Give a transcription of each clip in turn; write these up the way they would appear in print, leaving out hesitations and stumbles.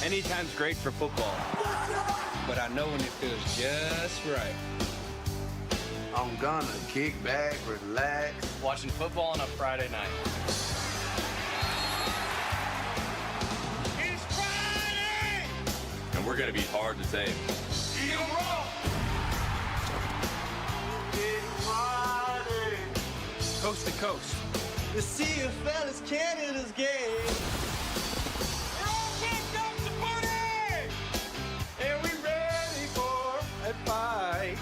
Anytime's great for football, but I know when it feels just right. I'm gonna kick back, relax. Watching football on a Friday night. It's Friday! And we're gonna be hard to tame. You roll! It's Friday. Coast to coast. The CFL is Canada's game. We're all pumped up to party! And we ready for a fight.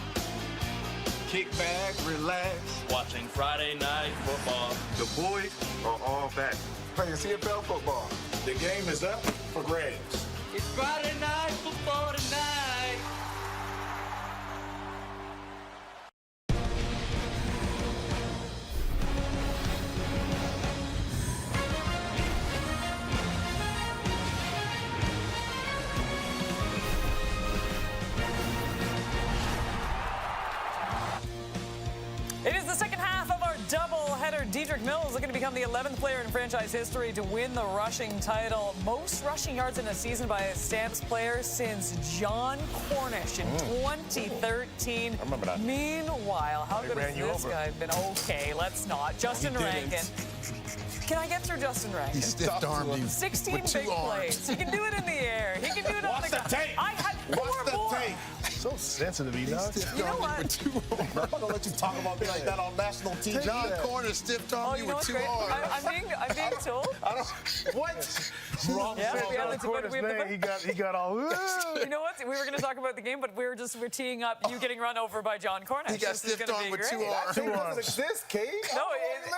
Kick back, relax. Watching Friday night football. The boys are all back. Playing CFL football. The game is up for grabs. It's Friday night football tonight. It is the second half of our doubleheader. Dedrick Mills looking to become the 11th player in franchise history to win the rushing title. Most rushing yards in a season by a Stamps player since John Cornish in 2013. I remember that. Meanwhile, how good has this guy been? Okay, let's not. Justin Rankin. Can I get through Justin Rankin? He stiff-armed you 16 with big two arms. plays. He can do it in the air. He can do it on the ground. I had four more. So sensitive, you know. You know what? with two arms. I'm not gonna let you talk about me like that on national TV. John Cornish stiff-armed you You know with what's two great? arms. I'm being told. I don't. What? Wrong. Yeah, Wrong. we have the- Cornish, we have the- man, he got all. You know what? We were going to talk about the game, but we're teeing up you getting run over by John Cornish. He got This is gonna stiff-armed be with two great. arms. Two arms. Exist, Kate. No,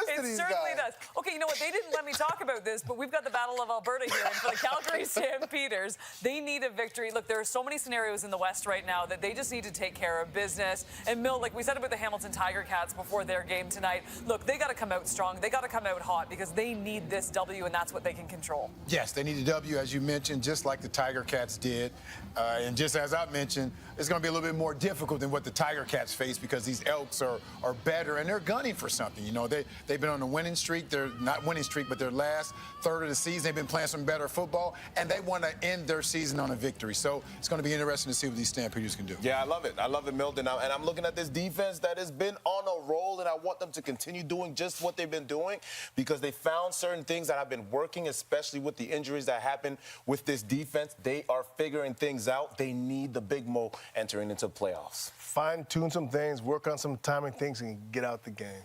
it certainly does. Okay, you know what? They didn't let me talk about this, but we've got the Battle of Alberta here. And for the Calgary Stampeders, they need a victory. Look, there are so many scenarios in the West right now that they just need to take care of business. And Mill, like we said about the Hamilton Tiger Cats before their game tonight, look, they got to come out strong. They got to come out hot because they need this W, and that's what they can control. Yes, they need a W, as you mentioned, just like the Tiger Cats did. And just as I mentioned, it's going to be a little bit more difficult than what the Tiger Cats face because these Elks are better, and they're gunning for something. You know, they've been on a winning streak. They're not winning streak, but their last third of the season, they've been playing some better football, and they want to end their season on a victory. So it's going to be interesting to see what these Stampeders can do. Yeah, I love it. I love it, Milton. And I'm looking at this defense that has been on a roll, and I want them to continue doing just what they've been doing because they found certain things that have been working, especially with the injuries that happened with this defense. They are figuring things out. They need the big mo entering into playoffs. Fine-tune some things, work on some timing things, and get out the game.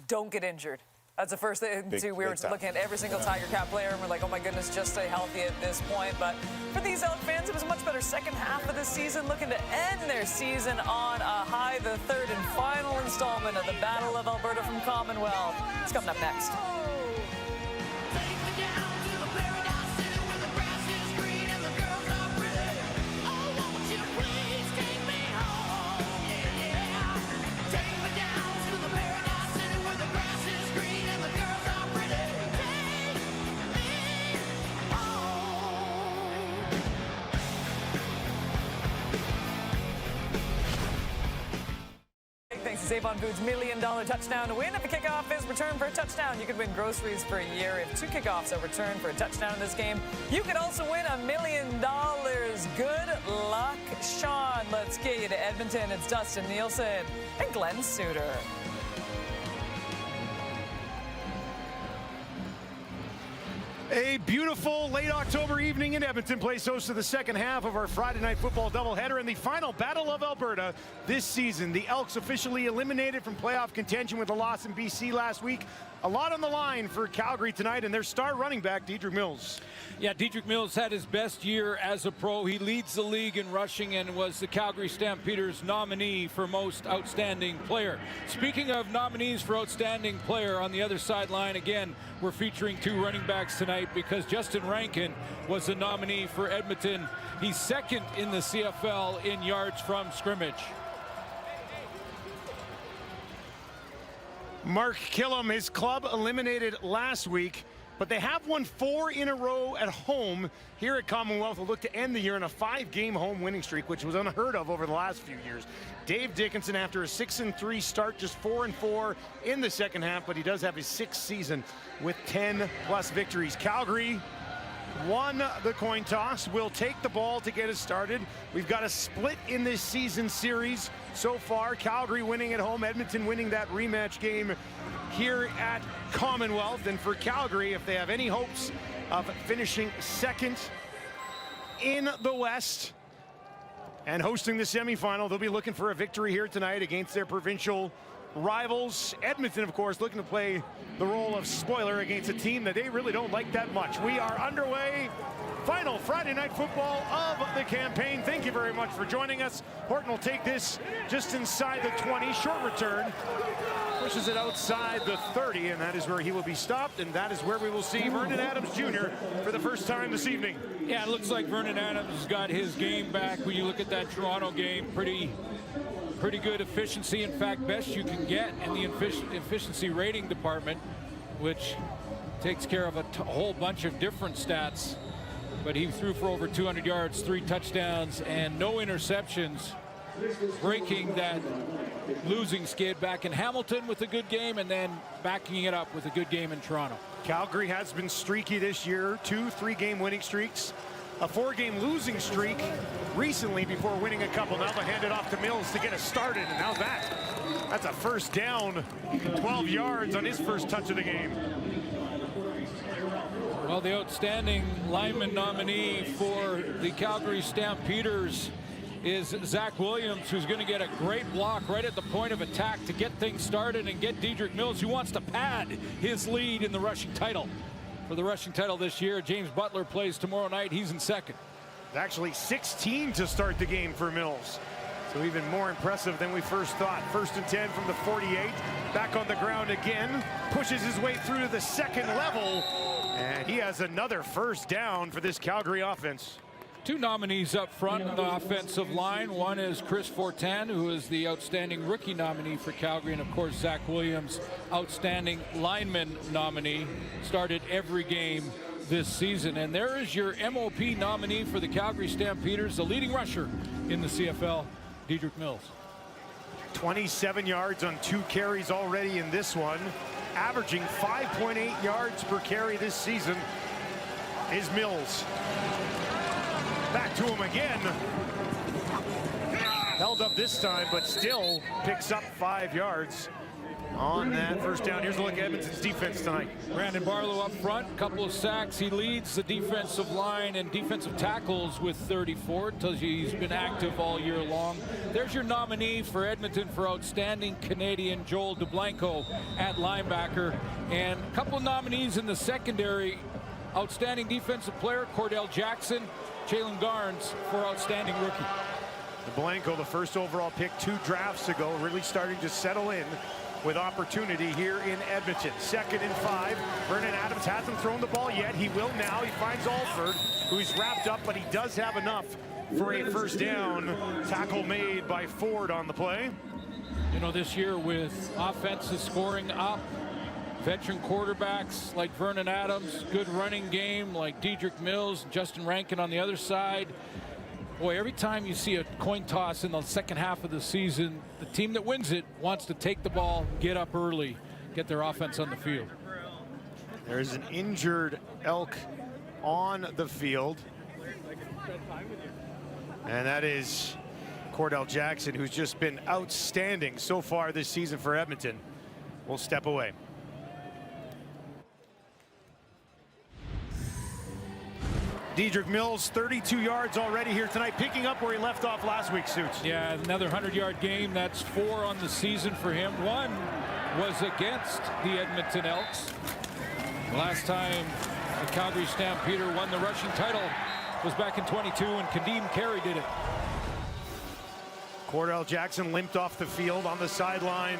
Don't get injured. That's the first thing, too. We were looking at every single Tiger Cat player, and we're like, oh, my goodness, just stay healthy at this point. But for these Elk fans, it was a much better second half of the season, looking to end their season on a high, the third and final installment of the Battle of Alberta from Commonwealth. It's coming up next. Thanks to Save on Foods' $1 million touchdown to win. If a kickoff is returned for a touchdown, you could win groceries for a year. If 2 kickoffs are returned for a touchdown in this game, you could also win $1 million. Good luck, Sean. Let's get you to Edmonton. It's Dustin Nielsen and Glenn Suter. A beautiful late October evening in Edmonton plays host to the second half of our Friday night football doubleheader in the final Battle of Alberta this season. The Elks officially eliminated from playoff contention with a loss in BC last week. A lot on the line for Calgary tonight and their star running back, Dedrick Mills. Yeah, Dedrick Mills had his best year as a pro. He leads the league in rushing and was the Calgary Stampeders nominee for most outstanding player. Speaking of nominees for outstanding player, on the other sideline, again, we're featuring 2 running backs tonight because Justin Rankin was the nominee for Edmonton. He's second in the CFL in yards from scrimmage. Mark Killam, his club eliminated last week, but they have won 4 in a row at home here at Commonwealth. Will look to end the year in a 5-game home winning streak, which was unheard of over the last few years. Dave Dickinson, after a 6-3 start, just 4-4 in the second half, but he does have his 6th season with 10+ victories. Calgary won the coin toss, will take the ball to get us started. We've got a split in this season series so far. Calgary winning at home, Edmonton winning that rematch game here at Commonwealth. And for Calgary, if they have any hopes of finishing second in the West and hosting the semifinal, they'll be looking for a victory here tonight against their provincial rivals. Edmonton, of course, looking to play the role of spoiler against a team that they really don't like that much. We are underway. Final Friday night football of the campaign. Thank you very much for joining us. Horton will take this just inside the 20. Short return. Pushes it outside the 30, and that is where he will be stopped, and that is where we will see Vernon Adams Jr. for the first time this evening. Yeah, it looks like Vernon Adams has got his game back. When you look at that Toronto game, pretty good efficiency. In fact, best you can get in the efficiency rating department, which takes care of a whole bunch of different stats. But he threw for over 200 yards, 3 touchdowns, and no interceptions, breaking that losing skid back in Hamilton with a good game, and then backing it up with a good game in Toronto. Calgary has been streaky this year, 2 3-game winning streaks, a 4-game losing streak recently before winning a couple. Now they hand it off to Mills to get us started, and how's that? That's a first down, 12 yards on his first touch of the game. Well, the outstanding lineman nominee for the Calgary Stampeders is Zach Williams, who's going to get a great block right at the point of attack to get things started and get Dedrick Mills, who wants to pad his lead in the rushing title. For the rushing title this year, James Butler plays tomorrow night. He's in second. It's actually 16 to start the game for Mills. So even more impressive than we first thought. 1st and 10 from the 48. Back on the ground again. Pushes his way through to the second level. And he has another first down for this Calgary offense. 2 nominees up front in the offensive line. One is Chris Fortin, who is the outstanding rookie nominee for Calgary, and of course Zach Williams, outstanding lineman nominee, started every game this season. And there is your MOP nominee for the Calgary Stampeders, the leading rusher in the CFL, Dedrick Mills. 27 yards on 2 carries already in this one, averaging 5.8 yards per carry this season is Mills. Back to him again. Held up this time, but still picks up 5 yards on that first down. Here's a look at Edmonton's defense tonight. Brandon Barlow up front, couple of sacks. He leads the defensive line and defensive tackles with 34. Tells you he's been active all year long. There's your nominee for Edmonton for outstanding Canadian, Joel DeBlanco at linebacker. And a couple of nominees in the secondary. Outstanding defensive player, Cordell Jackson. Jalen Garnes for outstanding rookie. DeBlanco, the first overall pick 2 drafts ago, really starting to settle in with opportunity here in Edmonton. 2nd and 5. Vernon Adams hasn't thrown the ball yet. He will now. He finds Alford, who's wrapped up, but he does have enough for a first down. Tackle made by Ford on the play. You know, this year with offenses scoring up, veteran quarterbacks like Vernon Adams, good running game like Dedrick Mills, Justin Rankin on the other side. Boy, every time you see a coin toss in the second half of the season, the team that wins it wants to take the ball, get up early, get their offense on the field. There's an injured Elk on the field. And that is Cordell Jackson, who's just been outstanding so far this season for Edmonton. We'll step away. Dedrick Mills, 32 yards already here tonight, picking up where he left off last week, Suits. Yeah, another 100-yard game. That's 4 on the season for him. 1 was against the Edmonton Elks. The last time the Calgary Stampeder won the rushing title was back in 22, and Kadeem Carey did it. Cordell Jackson limped off the field on the sideline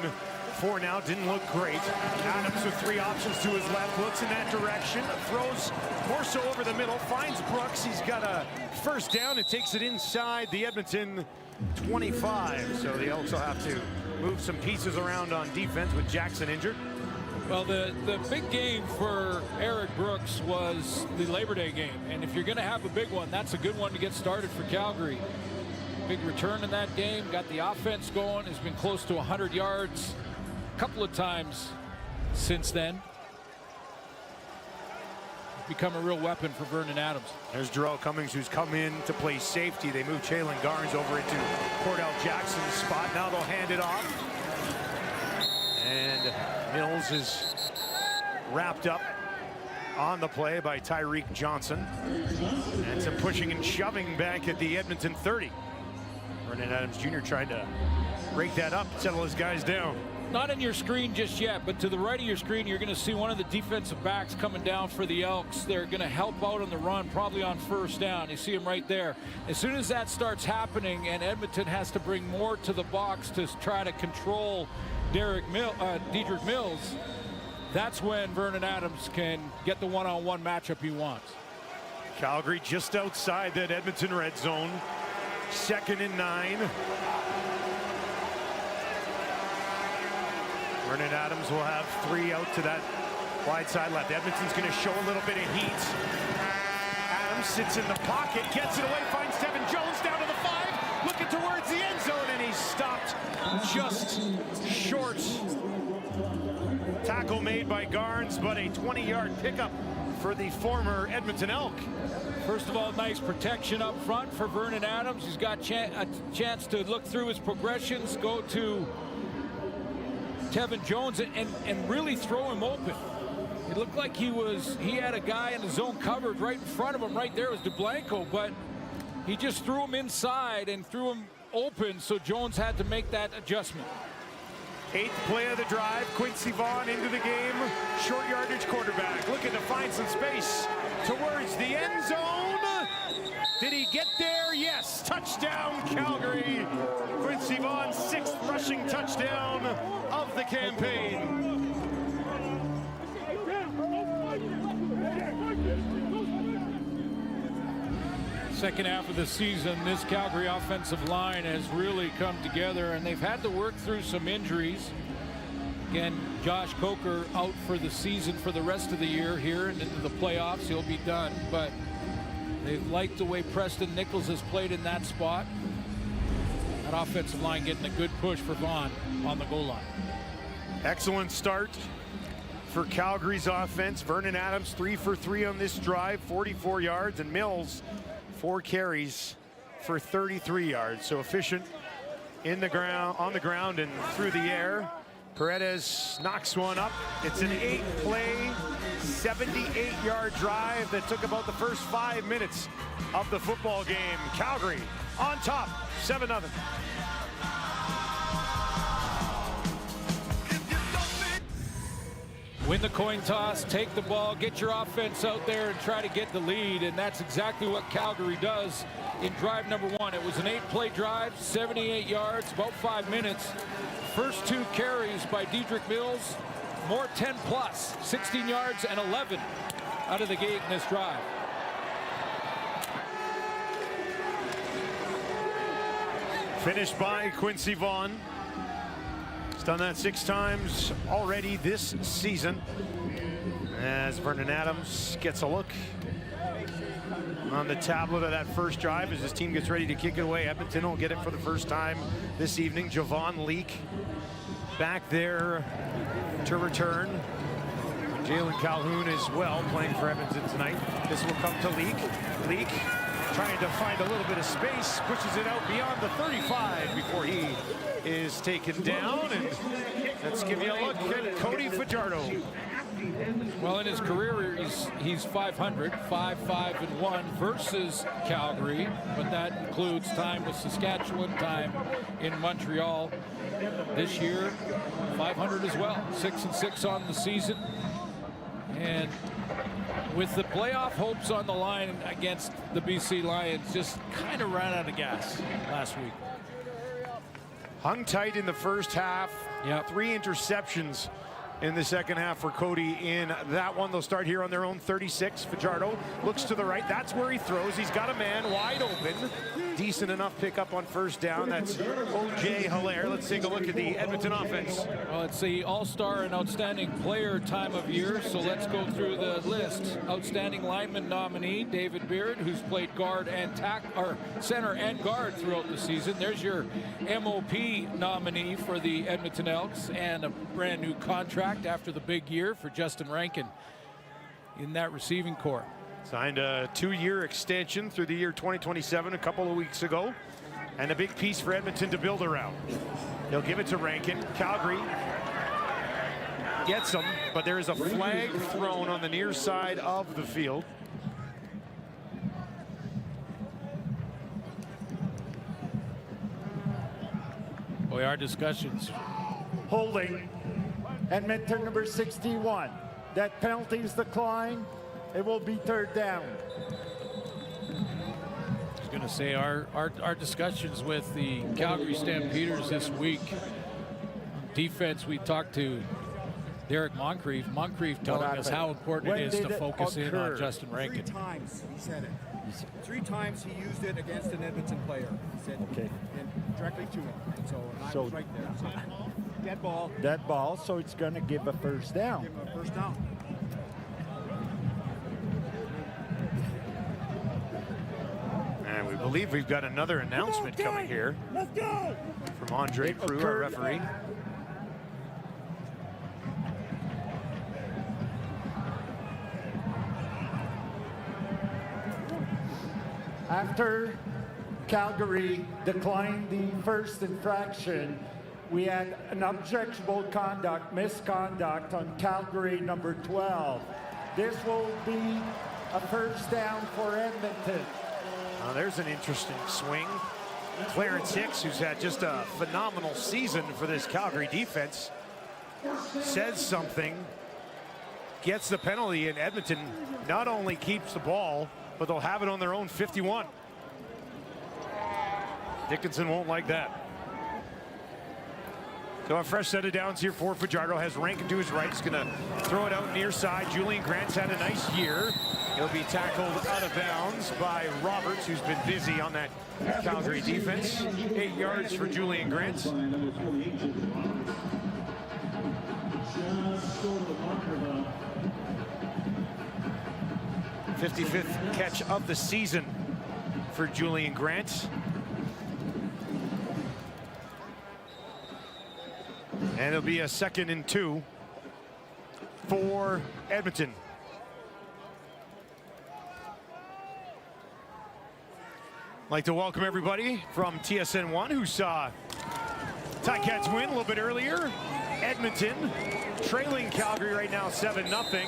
for now. Didn't look great. Adams with 3 options to his left, looks in that direction, throws more so over the middle, finds Brooks. He's got a first down and takes it inside the Edmonton 25. So the Elks will have to move some pieces around on defense with Jackson injured. Well, the big game for Eric Brooks was the Labor Day game. And if you're going to have a big one, that's a good one to get started for Calgary. Big return in that game, got the offense going, has been close to 100 yards a couple of times since then. become a real weapon for Vernon Adams. There's Jarrell Cummings, who's come in to play safety. They move Jalen Garnes over into Cordell Jackson's spot. Now they'll hand it off. And Mills is wrapped up on the play by Tyreek Johnson. And some pushing and shoving back at the Edmonton 30. Vernon Adams Jr. tried to break that up, settle his guys down. Not in your screen just yet, but to the right of your screen, you're going to see one of the defensive backs coming down for the Elks. They're going to help out on the run, probably on first down. You see him right there. As soon as that starts happening and Edmonton has to bring more to the box to try to control Dedrick Mills, that's when Vernon Adams can get the one-on-one matchup he wants. Calgary just outside that Edmonton red zone. 2nd and 9. Vernon Adams will have 3 out to that wide side left. Edmonton's going to show a little bit of heat. Adams sits in the pocket, gets it away, finds Tevin Jones down to the 5, looking towards the end zone, and he's stopped just short. Tackle made by Garnes, but a 20-yard pickup for the former Edmonton Elk. First of all, nice protection up front for Vernon Adams. He's got a chance to look through his progressions, go to Tevin Jones and really throw him open. It looked like he had a guy in the zone covered right in front of him. Right there was DeBlanco, but he just threw him inside and threw him open, so Jones had to make that adjustment. 8th play of the drive. Quincy Vaughn into the game. Short yardage quarterback looking to find some space towards the end zone. Did he get there? Yes. Touchdown, Calgary. Quincy Vaughn's 6th rushing touchdown of the campaign. Second half of the season, this Calgary offensive line has really come together, and they've had to work through some injuries. Again, Josh Coker out for the season for the rest of the year here and into the playoffs. He'll be done, but they've liked the way Preston Nichols has played in that spot. That offensive line getting a good push for Vaughn on the goal line. Excellent start for Calgary's offense. Vernon Adams 3 for 3 on this drive, 44 yards, and Mills 4 carries for 33 yards. So efficient in the ground, on the ground, and through the air. Paredes knocks one up. It's an 8-play, 78-yard drive that took about the first 5 minutes of the football game. Calgary on top, 7-0. Win the coin toss, take the ball, get your offense out there and try to get the lead, and that's exactly what Calgary does in drive number 1. It was an 8-play drive, 78 yards, about 5 minutes. First 2 carries by Dedrick Mills, more 10 plus, 16 yards and 11 out of the gate in this drive. Finished by Quincy Vaughn. He's done that 6 times already this season. As Vernon Adams gets a look on the tablet of that first drive as his team gets ready to kick it away. Edmonton will get it for the first time this evening. Javon Leake back there to return. Jalen Calhoun as well playing for Edmonton tonight. This will come to Leake. Leake trying to find a little bit of space, pushes it out beyond the 35 before he is taken down. And let's give you a look at Cody Fajardo. Well, in his career, he's 500, 5-5-1 versus Calgary, but that includes time with Saskatchewan, time in Montreal. This year, 500 as well, 6-6 on the season. And with the playoff hopes on the line against the BC Lions, just kind of ran out of gas last week. Hung tight in the first half. Yep. 3 interceptions in the second half for Cody in that one. They'll start here on their own 36. Fajardo looks to the right. That's where he throws. He's got a man wide open. Decent enough pickup on first down. That's O.J. Hilaire. Let's take a look at the Edmonton offense. Well, it's the all-star and outstanding player time of year, so let's go through the list. Outstanding lineman nominee, David Beard, who's played guard and center and guard throughout the season. There's your MOP nominee for the Edmonton Elks, and a brand new contract after the big year for Justin Rankin. in that receiving core. Signed a 2-year extension through the year 2027 a couple of weeks ago. And a big piece for Edmonton to build around. He'll give it to Rankin. Calgary gets him, but there is a flag thrown on the near side of the field. Boy, our discussions. Holding Edmonton number 61. That penalty is declined. It will be third down. I was going to say our discussions with the Calgary Stampeders this week. Defense, we talked to Derek Moncrief. Moncrief telling us how important it is to focus in on Justin Rankin. 3 times he said it. 3 times he used it against an Edmonton player. He said, okay, and directly to him. So I was right there. So, dead ball. Dead ball, so it's going to give a first down. Give him a first down. And we believe we've got another announcement coming here from Andre Prue, our referee. After Calgary declined the first infraction, we had an objectionable conduct, misconduct on Calgary number 12. This will be a first down for Edmonton. There's an interesting swing. Clarence Hicks, who's had just a phenomenal season for this Calgary defense, says something, gets the penalty, and Edmonton not only keeps the ball, but they'll have it on their own 51. Dickinson won't like that. So a fresh set of downs here for Fajardo. Has Rankin to his right. He's going to throw it out near side. Julian Grant's had a nice year. He'll be tackled out of bounds by Roberts, who's been busy on that Calgary defense. 8 yards for Julian Grant. 55th catch of the season for Julian Grant. And it'll be a 2nd and 2 for Edmonton. I'd like to welcome everybody from TSN1 who saw Ticats win a little bit earlier. Edmonton trailing Calgary right now 7-0.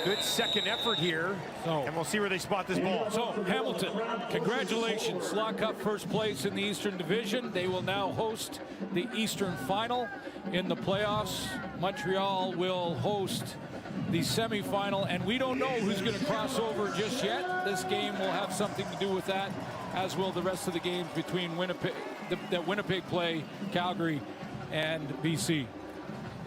Good second effort here, and we'll see where they spot this ball. So Hamilton, congratulations, lock up first place in the Eastern Division. They will now host the Eastern Final in the playoffs. Montreal will host the semifinal, and we don't know who's going to cross over just yet. This game will have something to do with that, as will the rest of the games between Winnipeg, that Winnipeg play, Calgary, and BC.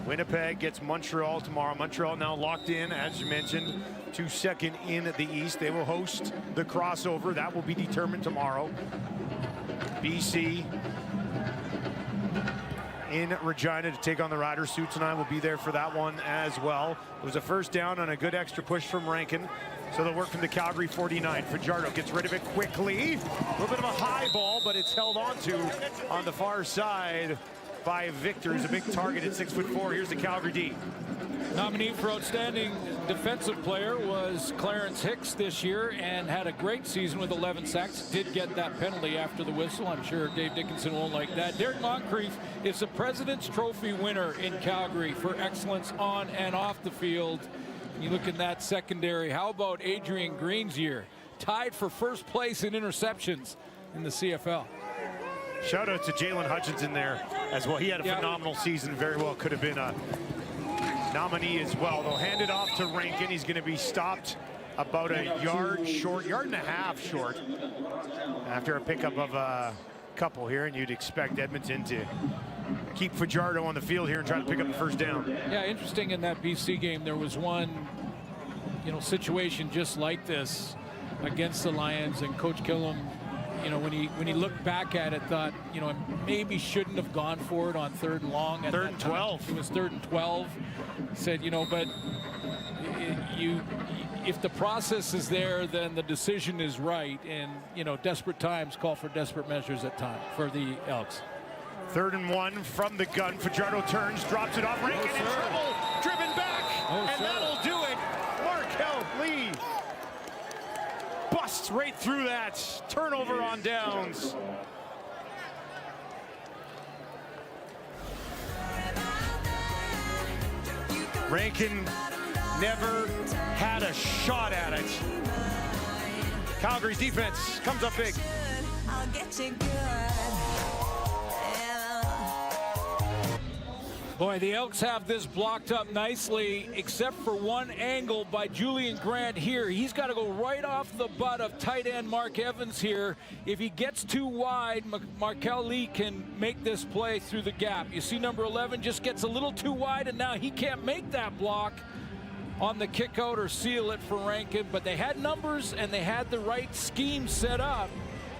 Winnipeg gets Montreal tomorrow. Montreal now locked in, as you mentioned, to second in the East. They will host the crossover. That will be determined tomorrow. BC in Regina to take on the Riders. Suits and I will be there for that one as well. It was a first down on a good extra push from Rankin. So they'll work from the Calgary 49. Fajardo gets rid of it quickly. A little bit of a high ball, but it's held onto on the far side by Victor, who's a big target at 6'4". Here's the Calgary D. Nominee for outstanding defensive player was Clarence Hicks this year, and had a great season with 11 sacks. Did get that penalty after the whistle. I'm sure Dave Dickinson won't like that. Derek Moncrief is the President's Trophy winner in Calgary for excellence on and off the field. You look in that secondary. How about Adrian Green's year? Tied for first place in interceptions in the CFL. Shout out to Jalen Hutchinson there as well. He had a phenomenal season. Very well could have been a nominee as well. They'll hand it off to Rankin. He's going to be stopped about a yard short, yard and a half short, after a pickup of a couple here. And you'd expect Edmonton to keep Fajardo on the field here and try to pick up the first down. Yeah, interesting in that BC game, there was one, situation just like this against the Lions, and Coach Killam, when he looked back at it, thought, maybe shouldn't have gone for it on 3rd and long. At 3rd and 12. It was 3rd and 12. Said, but if the process is there, then the decision is right. And, desperate times call for desperate measures at times for the Elks. 3rd and 1 from the gun. Fajardo turns, drops it off. Rankin in trouble, driven back, and that'll do it. Markel right through that. Turnover on downs. Rankin never had a shot at it. Calgary's defense comes up big. I'll get you good. Boy, the Elks have this blocked up nicely, except for one angle by Julian Grant here. He's got to go right off the butt of tight end Mark Evans here. If he gets too wide, Markel Lee can make this play through the gap. You see number 11 just gets a little too wide, and now he can't make that block on the kick out or seal it for Rankin. But they had numbers, and they had the right scheme set up.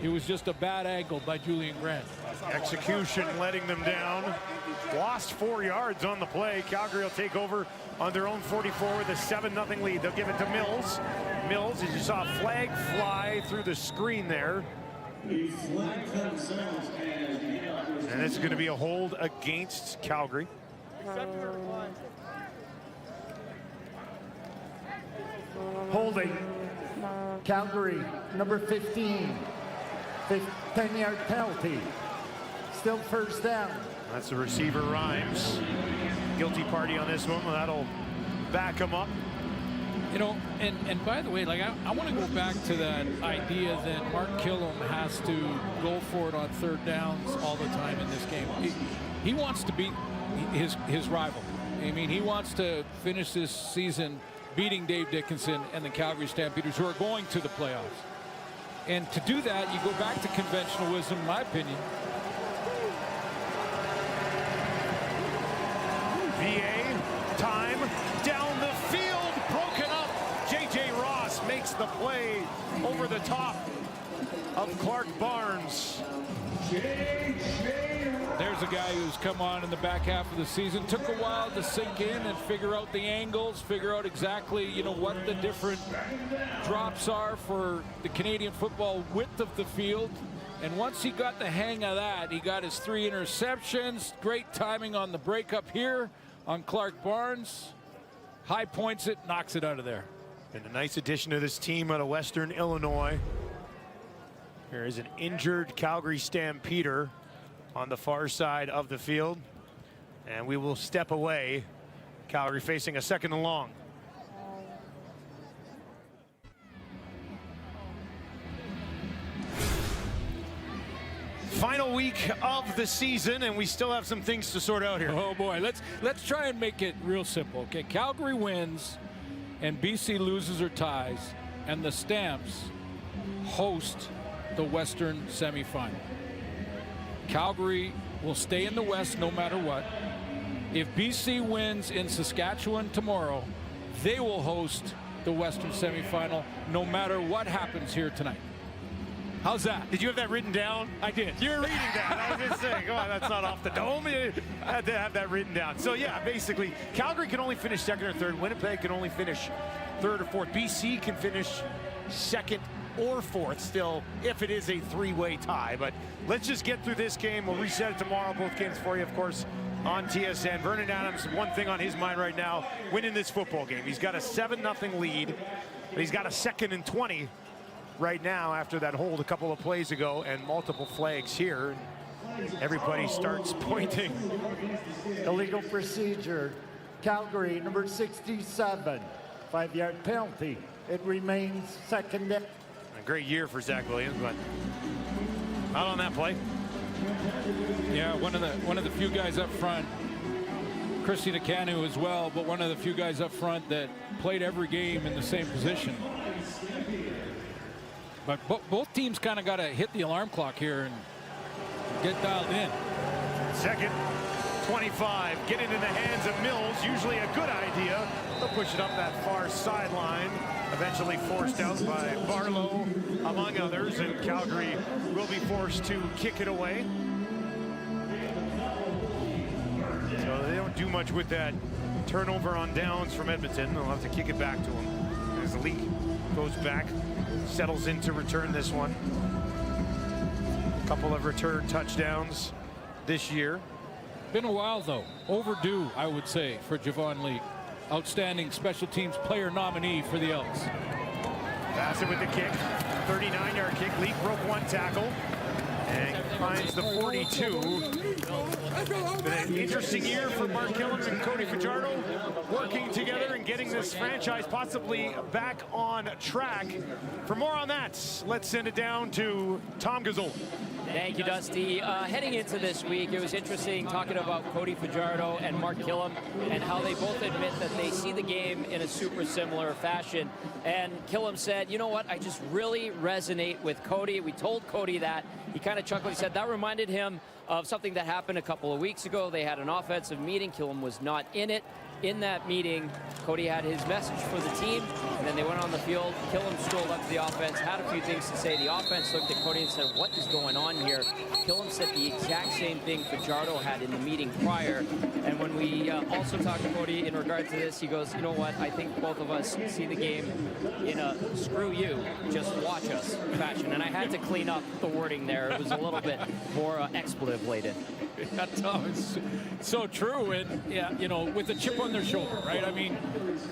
It was just a bad angle by Julian Grant. Execution letting them down. Lost 4 yards on the play. Calgary will take over on their own 44 with a 7-0 lead. They'll give it to Mills. Mills, as you saw, a flag fly through the screen there. And it's going to be a hold against Calgary. Holding. Calgary, number 15. 10-yard penalty. Still first down. That's the receiver, Rhymes. Guilty party on this one. Well, that'll back him up. You know, and by the way, like I want to go back to that idea that Mark Killam has to go for it on third downs all the time in this game. He wants to beat his rival. I mean, he wants to finish this season beating Dave Dickinson and the Calgary Stampeders, who are going to the playoffs. And to do that, you go back to conventional wisdom, in my opinion. VA, time, down the field, broken up. J.J. Ross makes the play over the top of Clark Barnes. There's a guy who's come on in the back half of the season. Took a while to sink in and figure out the angles, figure out exactly, you know, what the different drops are for the Canadian football width of the field. And once he got the hang of that, he got his 3 interceptions. Great timing on the breakup here on Clark Barnes. High points it, knocks it out of there. And a nice addition to this team out of Western Illinois. There is an injured Calgary Stampeder on the far side of the field. And we will step away. Calgary facing a 2nd and long. Final week of the season, and we still have some things to sort out here. Oh boy, let's try and make it real simple. Okay, Calgary wins and BC loses or ties, and the Stamps host the Western semifinal. Calgary will stay in the West no matter what. If BC wins in Saskatchewan tomorrow, they will host the Western semifinal no matter what happens here tonight. How's that? Did you have that written down? I did. You were reading that. I was just saying, come on, that's not off the dome. You had to have that written down. So yeah, basically, Calgary can only finish 2nd or 3rd. Winnipeg can only finish 3rd or 4th. BC can finish 2nd or 4th still, if it is a 3-way tie. But let's just get through this game. We'll reset it tomorrow. Both games for you, of course, on TSN. Vernon Adams, one thing on his mind right now, winning this football game. He's got a 7-0 lead, but he's got a 2nd and 20 right now after that hold a couple of plays ago and multiple flags here. Everybody starts pointing. Illegal procedure. Calgary, number 67. 5-yard penalty. It remains 2nd down. A great year for Zach Williams, but not on that play. Yeah, one of the few guys up front, Christy Nakanu as well, but one of the few guys up front that played every game in the same position. But both teams kind of got to hit the alarm clock here and get dialed in. 2nd, 25. Get it in the hands of Mills. Usually a good idea. They'll push it up that far sideline. Eventually forced out by Barlow, among others. And Calgary will be forced to kick it away. So they don't do much with that turnover on downs from Edmonton. They'll have to kick it back to them. As the league goes back, settles in to return this one. A couple of return touchdowns this year. Been a while though. Overdue, I would say, for Javon Lee. Outstanding special teams player nominee for the Elks. Pass it with the kick. 39-yard kick. Leak broke one tackle and finds the 42. Been an interesting year for Mark Killam and Cody Fajardo, working together and getting this franchise possibly back on track. For more on that, let's send it down to Tom Gazzola. Thank you, Dusty. Heading into this week, it was interesting talking about Cody Fajardo and Mark Killam and how they both admit that they see the game in a super similar fashion. And Killam said, you know what, I just really resonate with Cody. We told Cody that. He kind of chuckled. He said that reminded him of something that happened a couple of weeks ago. They had an offensive meeting. Killam was not in it. In that meeting, Cody had his message for the team, and then they went on the field. Killam strolled up to the offense, had a few things to say. The offense looked at Cody and said, what is going on here? Killam said the exact same thing Fajardo had in the meeting prior. And when we also talked to Cody in regard to this, he goes, you know what, I think both of us see the game in a screw you, just watch us fashion. And I had to clean up the wording there. It was a little bit more expletive-laden. Yeah, Tom, it's so true. And, yeah, you know, with a chip on their shoulder, right? I mean,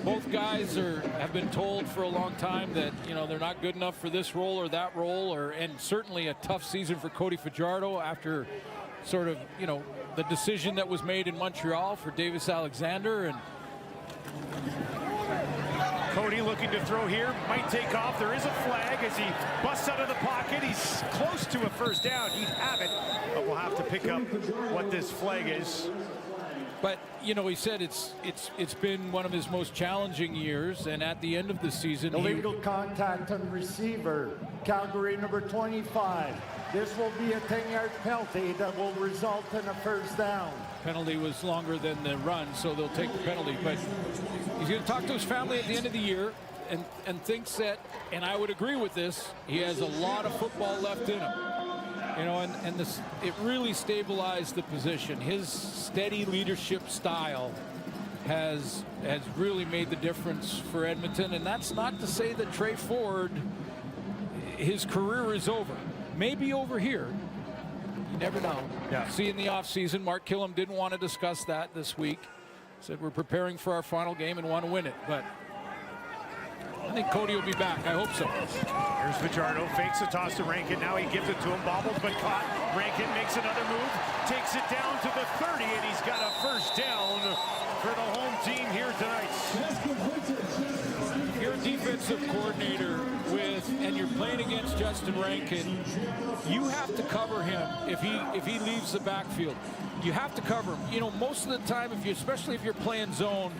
both guys have been told for a long time that, you know, they're not good enough for this role or that role, and certainly a tough season for Cody Fajardo after sort of, you know, the decision that was made in Montreal for Davis Alexander. And Cody looking to throw here, might take off. There is a flag as he busts out of the pocket. He's close to a first down. He'd have it, but we'll have to pick up what this flag is. But, you know, he said it's been one of his most challenging years, and at the end of the season, illegal contact on receiver, Calgary number 25. This will be a 10-yard penalty that will result in a first down. Penalty was longer than the run, so they'll take the penalty. But he's going to talk to his family at the end of the year and thinks that, and I would agree with this, he has a lot of football left in him. You know, and this, it really stabilized the position. His steady leadership style has really made the difference for Edmonton. And that's not to say that Trey Ford, his career is over. Maybe over here. You never know. Yeah. See, in the offseason, Mark Killam didn't want to discuss that this week. Said we're preparing for our final game and want to win it. But I think Cody will be back. I hope so. Here's Fajardo, fakes the toss to Rankin. Now he gives it to him, bobbles but caught. Rankin makes another move, takes it down to the 30, and he's got a first down for the home team here tonight. You're a defensive coordinator and you're playing against Justin Rankin. You have to cover him if he leaves the backfield. You have to cover him. You know, most of the time, especially if you're playing zone,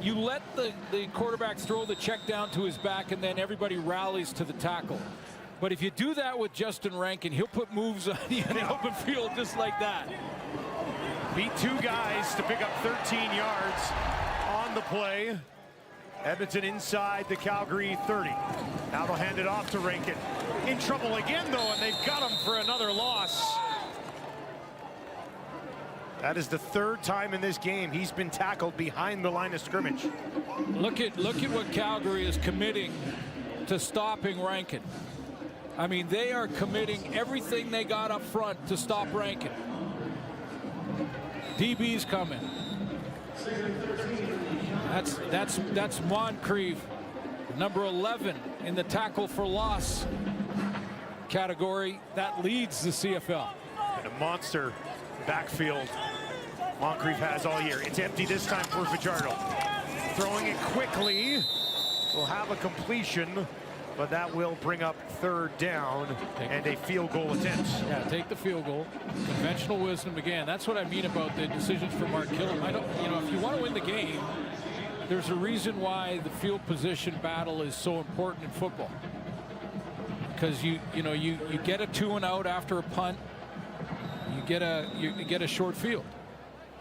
you let the quarterback throw the check down to his back, and then everybody rallies to the tackle. But if you do that with Justin Rankin, he'll put moves on you in the open field just like that. Beat two guys to pick up 13 yards on the play. Edmonton inside the Calgary 30. Now they'll hand it off to Rankin. In trouble again, though, and they've got him for another loss. That is the third time in this game he's been tackled behind the line of scrimmage. Look at what Calgary is committing to stopping Rankin. I mean, they are committing everything they got up front to stop Rankin. DB's coming. That's Moncrief, number 11 in the tackle for loss category. That leads the CFL. And a monster backfield Moncrief has all year. It's empty this time for Fajardo. Throwing it quickly. Will have a completion, but that will bring up third down and a field goal attempt. Yeah, take the field goal. Conventional wisdom again. That's what I mean about the decisions for Mark Killam. If you want to win the game, there's a reason why the field position battle is so important in football. Because you get a 2-and-out after a punt. You get a short field.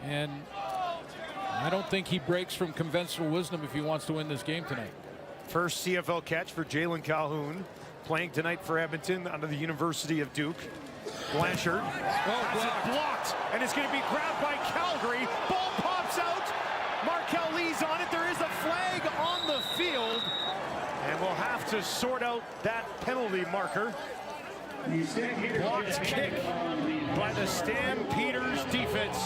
And I don't think he breaks from conventional wisdom if he wants to win this game tonight. First CFL catch for Jalen Calhoun, playing tonight for Edmonton under the University of Duke. Blanchard has it blocked, and it's going to be grabbed by Calgary. Ball pops out. Markel Lee's on it. There is a flag on the field, and we'll have to sort out that penalty marker. Blocked kick by the Stampeders defense.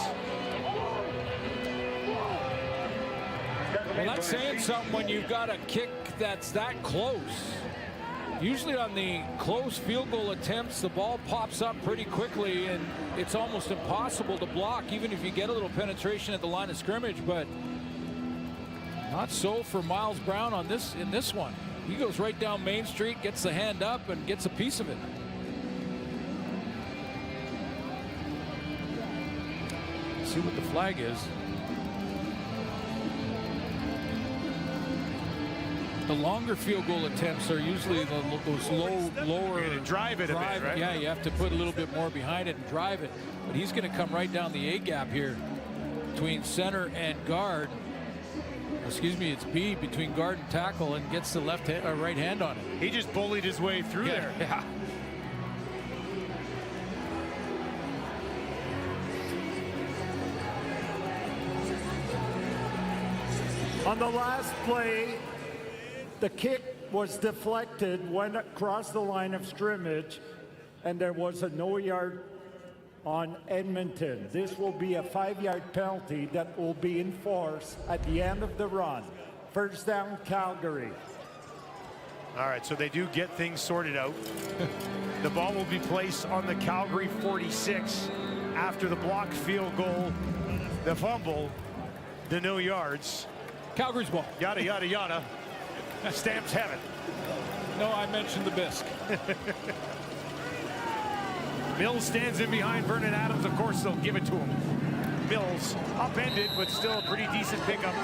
Well, that's saying something when you've got a kick that's that close. Usually on the close field goal attempts, the ball pops up pretty quickly, and it's almost impossible to block, even if you get a little penetration at the line of scrimmage. But not so for Miles Brown on in this one. He goes right down Main Street, gets the hand up, and gets a piece of it. Let's see what the flag is. The longer field goal attempts are usually those lower. You're gonna drive it a bit, right? Yeah, you have to put a little bit more behind it and drive it. But he's going to come right down the A gap here between center and guard. Excuse me, it's B, between guard and tackle, and gets the right hand on it. He just bullied his way through there. Yeah. On the last play, the kick was deflected, went across the line of scrimmage, and there was a no-yard on Edmonton. This will be a 5-yard penalty that will be enforced at the end of the run. First down, Calgary. All right, so they do get things sorted out. The ball will be placed on the Calgary 46 after the blocked field goal, the fumble, the no yards. Calgary's ball. Yada, yada, yada. Stamps heaven. No, I mentioned the bisque. Mills stands in behind Vernon Adams. Of course, they'll give it to him. Mills upended, but still a pretty decent pickup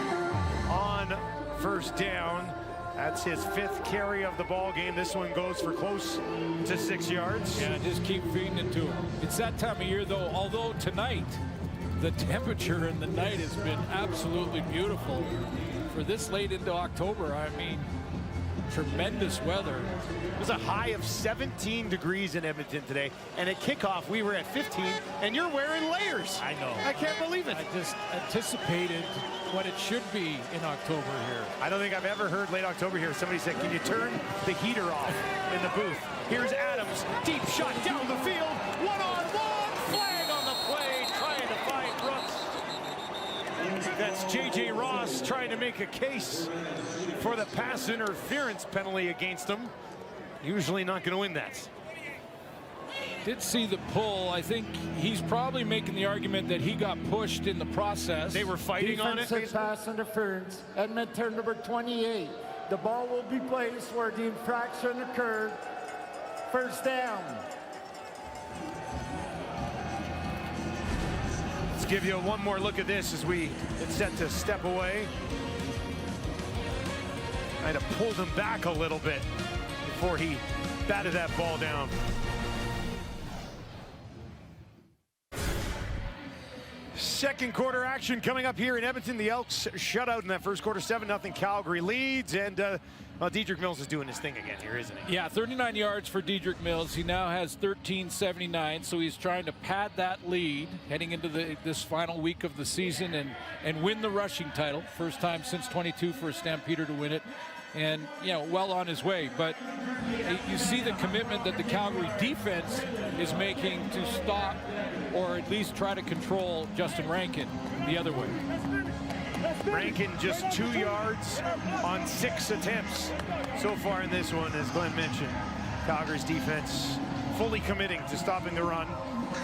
on first down. That's his 5th carry of the ball game. This one goes for close to 6 yards. Yeah, just keep feeding it to him. It's that time of year, though, although tonight, the temperature in the night has been absolutely beautiful. For this late into October, I mean, tremendous weather. It was a high of 17 degrees in Edmonton today, and at kickoff we were at 15, and you're wearing layers. I know. I can't believe it. I just anticipated what it should be in October here. I don't think I've ever heard late October here. Somebody said, can you turn the heater off in the booth? Here's Adams, deep shot down the field, one-on-one, flag on the play, trying to find Brooks. That's J.J. Ross trying to make a case for the pass interference penalty against him. Usually not going to win that. Did see the pull. I think he's probably making the argument that he got pushed in the process. They were fighting on it. Defensive pass interference. Edmonton number 28. The ball will be placed where the infraction occurred. First down. Let's give you one more look at this as we get set to step away. Might have pulled him back a little bit before he batted that ball down. Second quarter action coming up here in Edmonton. The Elks shut out in that first quarter, 7-0 Calgary leads, and Dedrick Mills is doing his thing again here, isn't he? Yeah, 39 yards for Dedrick Mills. He now has 1379, so he's trying to pad that lead heading into this final week of the season and win the rushing title. First time since 22 for a Stampeder to win it. And, you know, well on his way. But you see the commitment that the Calgary defense is making to stop or at least try to control Justin Rankin the other way. Rankin just 2 yards on 6 attempts so far in this one, as Glenn mentioned. Calgary's defense fully committing to stopping the run.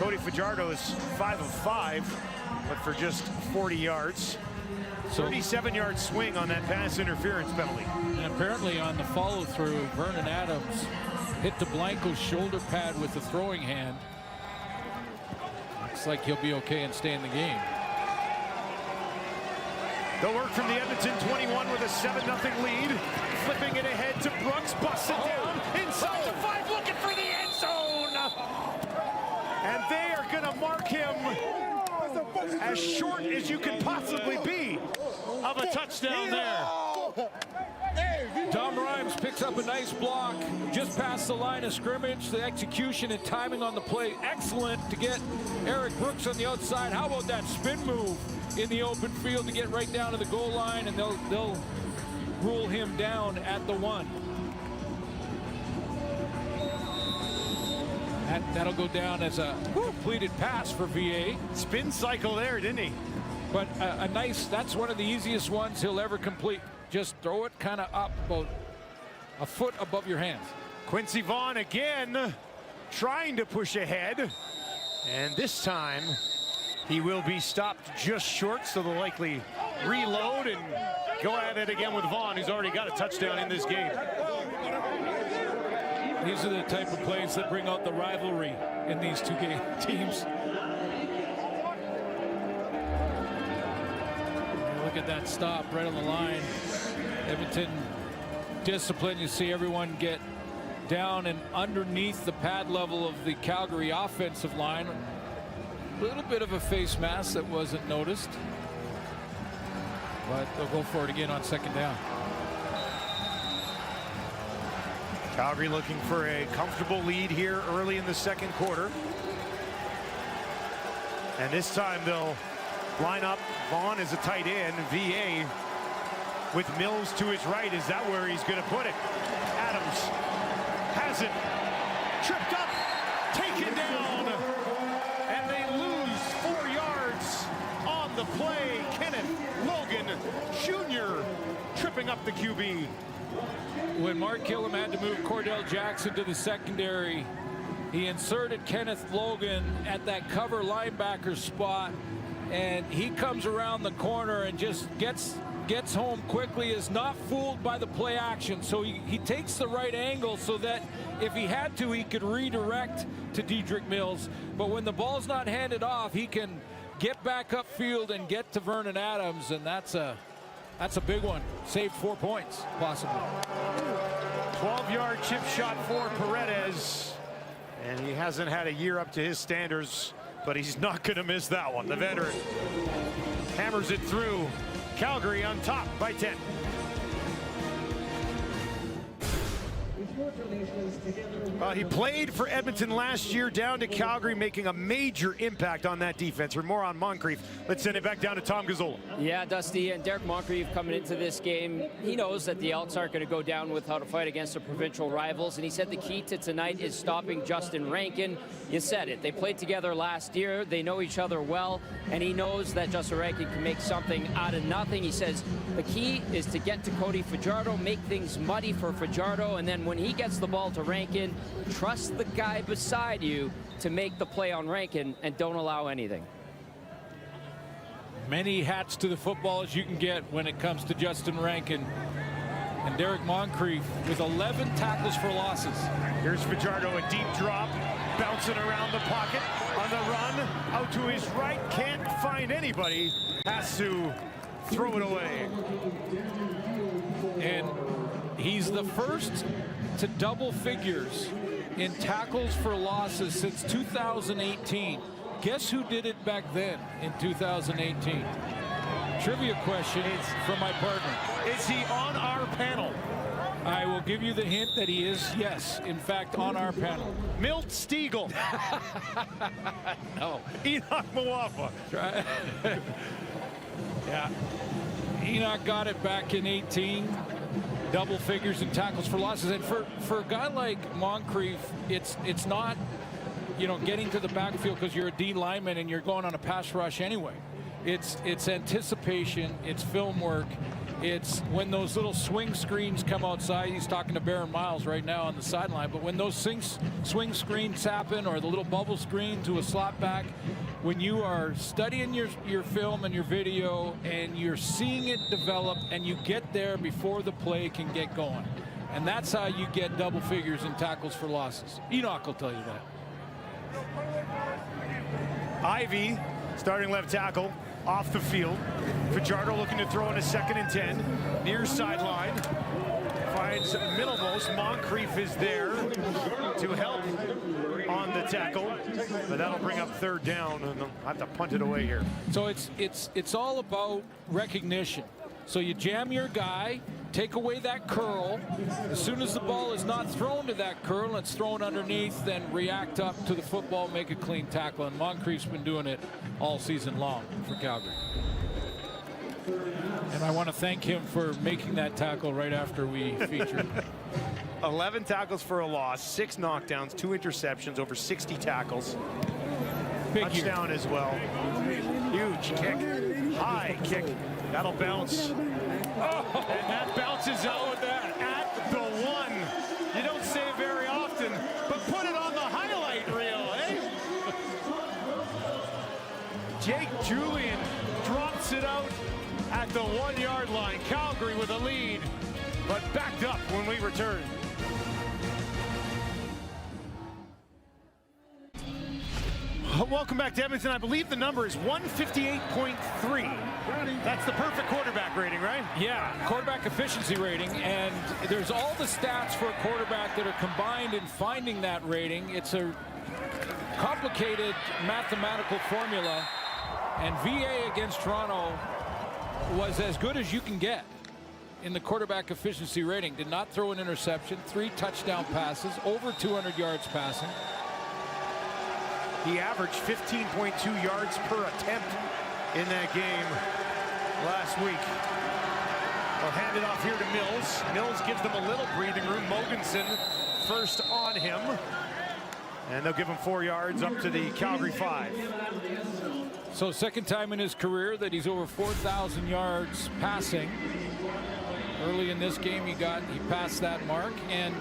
Cody Fajardo is 5 of 5, but for just 40 yards. 37-yard swing on that pass interference penalty. And apparently on the follow-through, Vernon Adams hit DeBlanco's shoulder pad with the throwing hand. Looks like he'll be okay and stay in the game. The work from the Edmonton 21 with a 7-0 lead. Flipping it ahead to Brooks, busts it down inside the 5, looking for the end zone. And they are going to mark him as short as you can possibly be of a touchdown there. Tom Rhymes picks up a nice block just past the line of scrimmage. The execution and timing on the play excellent to get Eric Brooks on the outside. How about that spin move in the open field to get right down to the goal line, and they'll rule him down at the 1. That'll go down as a completed pass for VA. Spin cycle there, didn't he? But a nice, that's one of the easiest ones he'll ever complete. Just throw it kind of up about a foot above your hands. Quincy Vaughn again trying to push ahead. And this time he will be stopped just short, so they'll likely reload and go at it again with Vaughn, who's already got a touchdown in this game. These are the type of plays that bring out the rivalry in these two teams. Look at that stop right on the line. Edmonton discipline. You see everyone get down and underneath the pad level of the Calgary offensive line. A little bit of a face mask that wasn't noticed, but they'll go for it again on second down. Calgary looking for a comfortable lead here early in the second quarter. And this time they'll line up Vaughn as a tight end, VA with Mills to his right. Is that where he's going to put it? Adams has it, tripped up, taken down, and they lose 4 yards on the play. Kenneth Logan Jr. tripping up the QB. When Mark Killam had to move Cordell Jackson to the secondary, he inserted Kenneth Logan at that cover linebacker spot, and he comes around the corner and just gets home quickly, is not fooled by the play action. So he takes the right angle so that if he had to, he could redirect to Dedrick Mills. But when the ball's not handed off, he can get back upfield and get to Vernon Adams, and that's a big one. Saved 4 points, possibly. 12-yard chip shot for Paredes. And he hasn't had a year up to his standards, but he's not going to miss that one. The veteran hammers it through. Calgary on top by 10. He played for Edmonton last year down to Calgary, making a major impact on that defense. For more on Moncrief, let's send it back down to Tom Gazzola. Yeah, Dusty, and Derek Moncrief coming into this game, he knows that the Elks aren't going to go down without a fight against their provincial rivals, and he said the key to tonight is stopping Justin Rankin. You said it. They played together last year. They know each other well, and he knows that Justin Rankin can make something out of nothing. He says the key is to get to Cody Fajardo, make things muddy for Fajardo, and then when he gets the ball to Rankin, trust the guy beside you to make the play on Rankin and don't allow anything. Many hats to the football as you can get when it comes to Justin Rankin. And Derek Moncrief with 11 tackles for losses. Here's Fajardo, a deep drop, bouncing around the pocket on the run, out to his right, can't find anybody, has to throw it away. And he's the first to double figures in tackles for losses since 2018. Guess who did it back then in 2018? Trivia question from my partner. Is he on our panel? I will give you the hint that he is, yes, in fact, on our panel. Milt Stiegel. No. Enoch Mwafa. Yeah. Enoch got it back in 18. Double figures in tackles for losses. And for a guy like Moncrief, it's not, getting to the backfield because you're a D lineman and you're going on a pass rush anyway. It's anticipation, it's film work, it's when those little swing screens come outside. He's talking to Baron Miles right now on the sideline, but when those swing screens happen, or the little bubble screen to a slot back, when you are studying your film and your video and you're seeing it develop and you get there before the play can get going. And that's how you get double figures in tackles for losses. Enoch will tell you that. Ivy, starting left tackle, off the field. Fajardo looking to throw in a 2nd and 10. Near sideline. Finds middlemost. Moncrief is there to help on the tackle. But that'll bring up 3rd down, and they'll have to punt it away here. So it's all about recognition. So you jam your guy, take away that curl. As soon as the ball is not thrown to that curl, it's thrown underneath, then react up to the football, make a clean tackle. And Moncrief's been doing it all season long for Calgary. And I want to thank him for making that tackle right after we featured. 11 tackles for a loss, 6 knockdowns, 2 interceptions, over 60 tackles. Big touchdown as well. Huge kick, high kick. That'll bounce. And that bounces out at the 1. You don't say very Jake Julian drops it out at the 1-yard line. Calgary with a lead, but backed up when we return. Welcome back to Edmonton. I believe the number is 158.3. That's the perfect quarterback rating, right? Yeah, quarterback efficiency rating, and there's all the stats for a quarterback that are combined in finding that rating. It's a complicated mathematical formula, and VA against Toronto was as good as you can get in the quarterback efficiency rating. Did not throw an interception, 3 touchdown passes, over 200 yards passing. He averaged 15.2 yards per attempt in that game last week. They'll hand it off here to Mills. Mills gives them a little breathing room. Mogensen first on him. And they'll give him 4 yards up to the Calgary 5. So second time in his career that he's over 4,000 yards passing. Early in this game, he passed that mark. And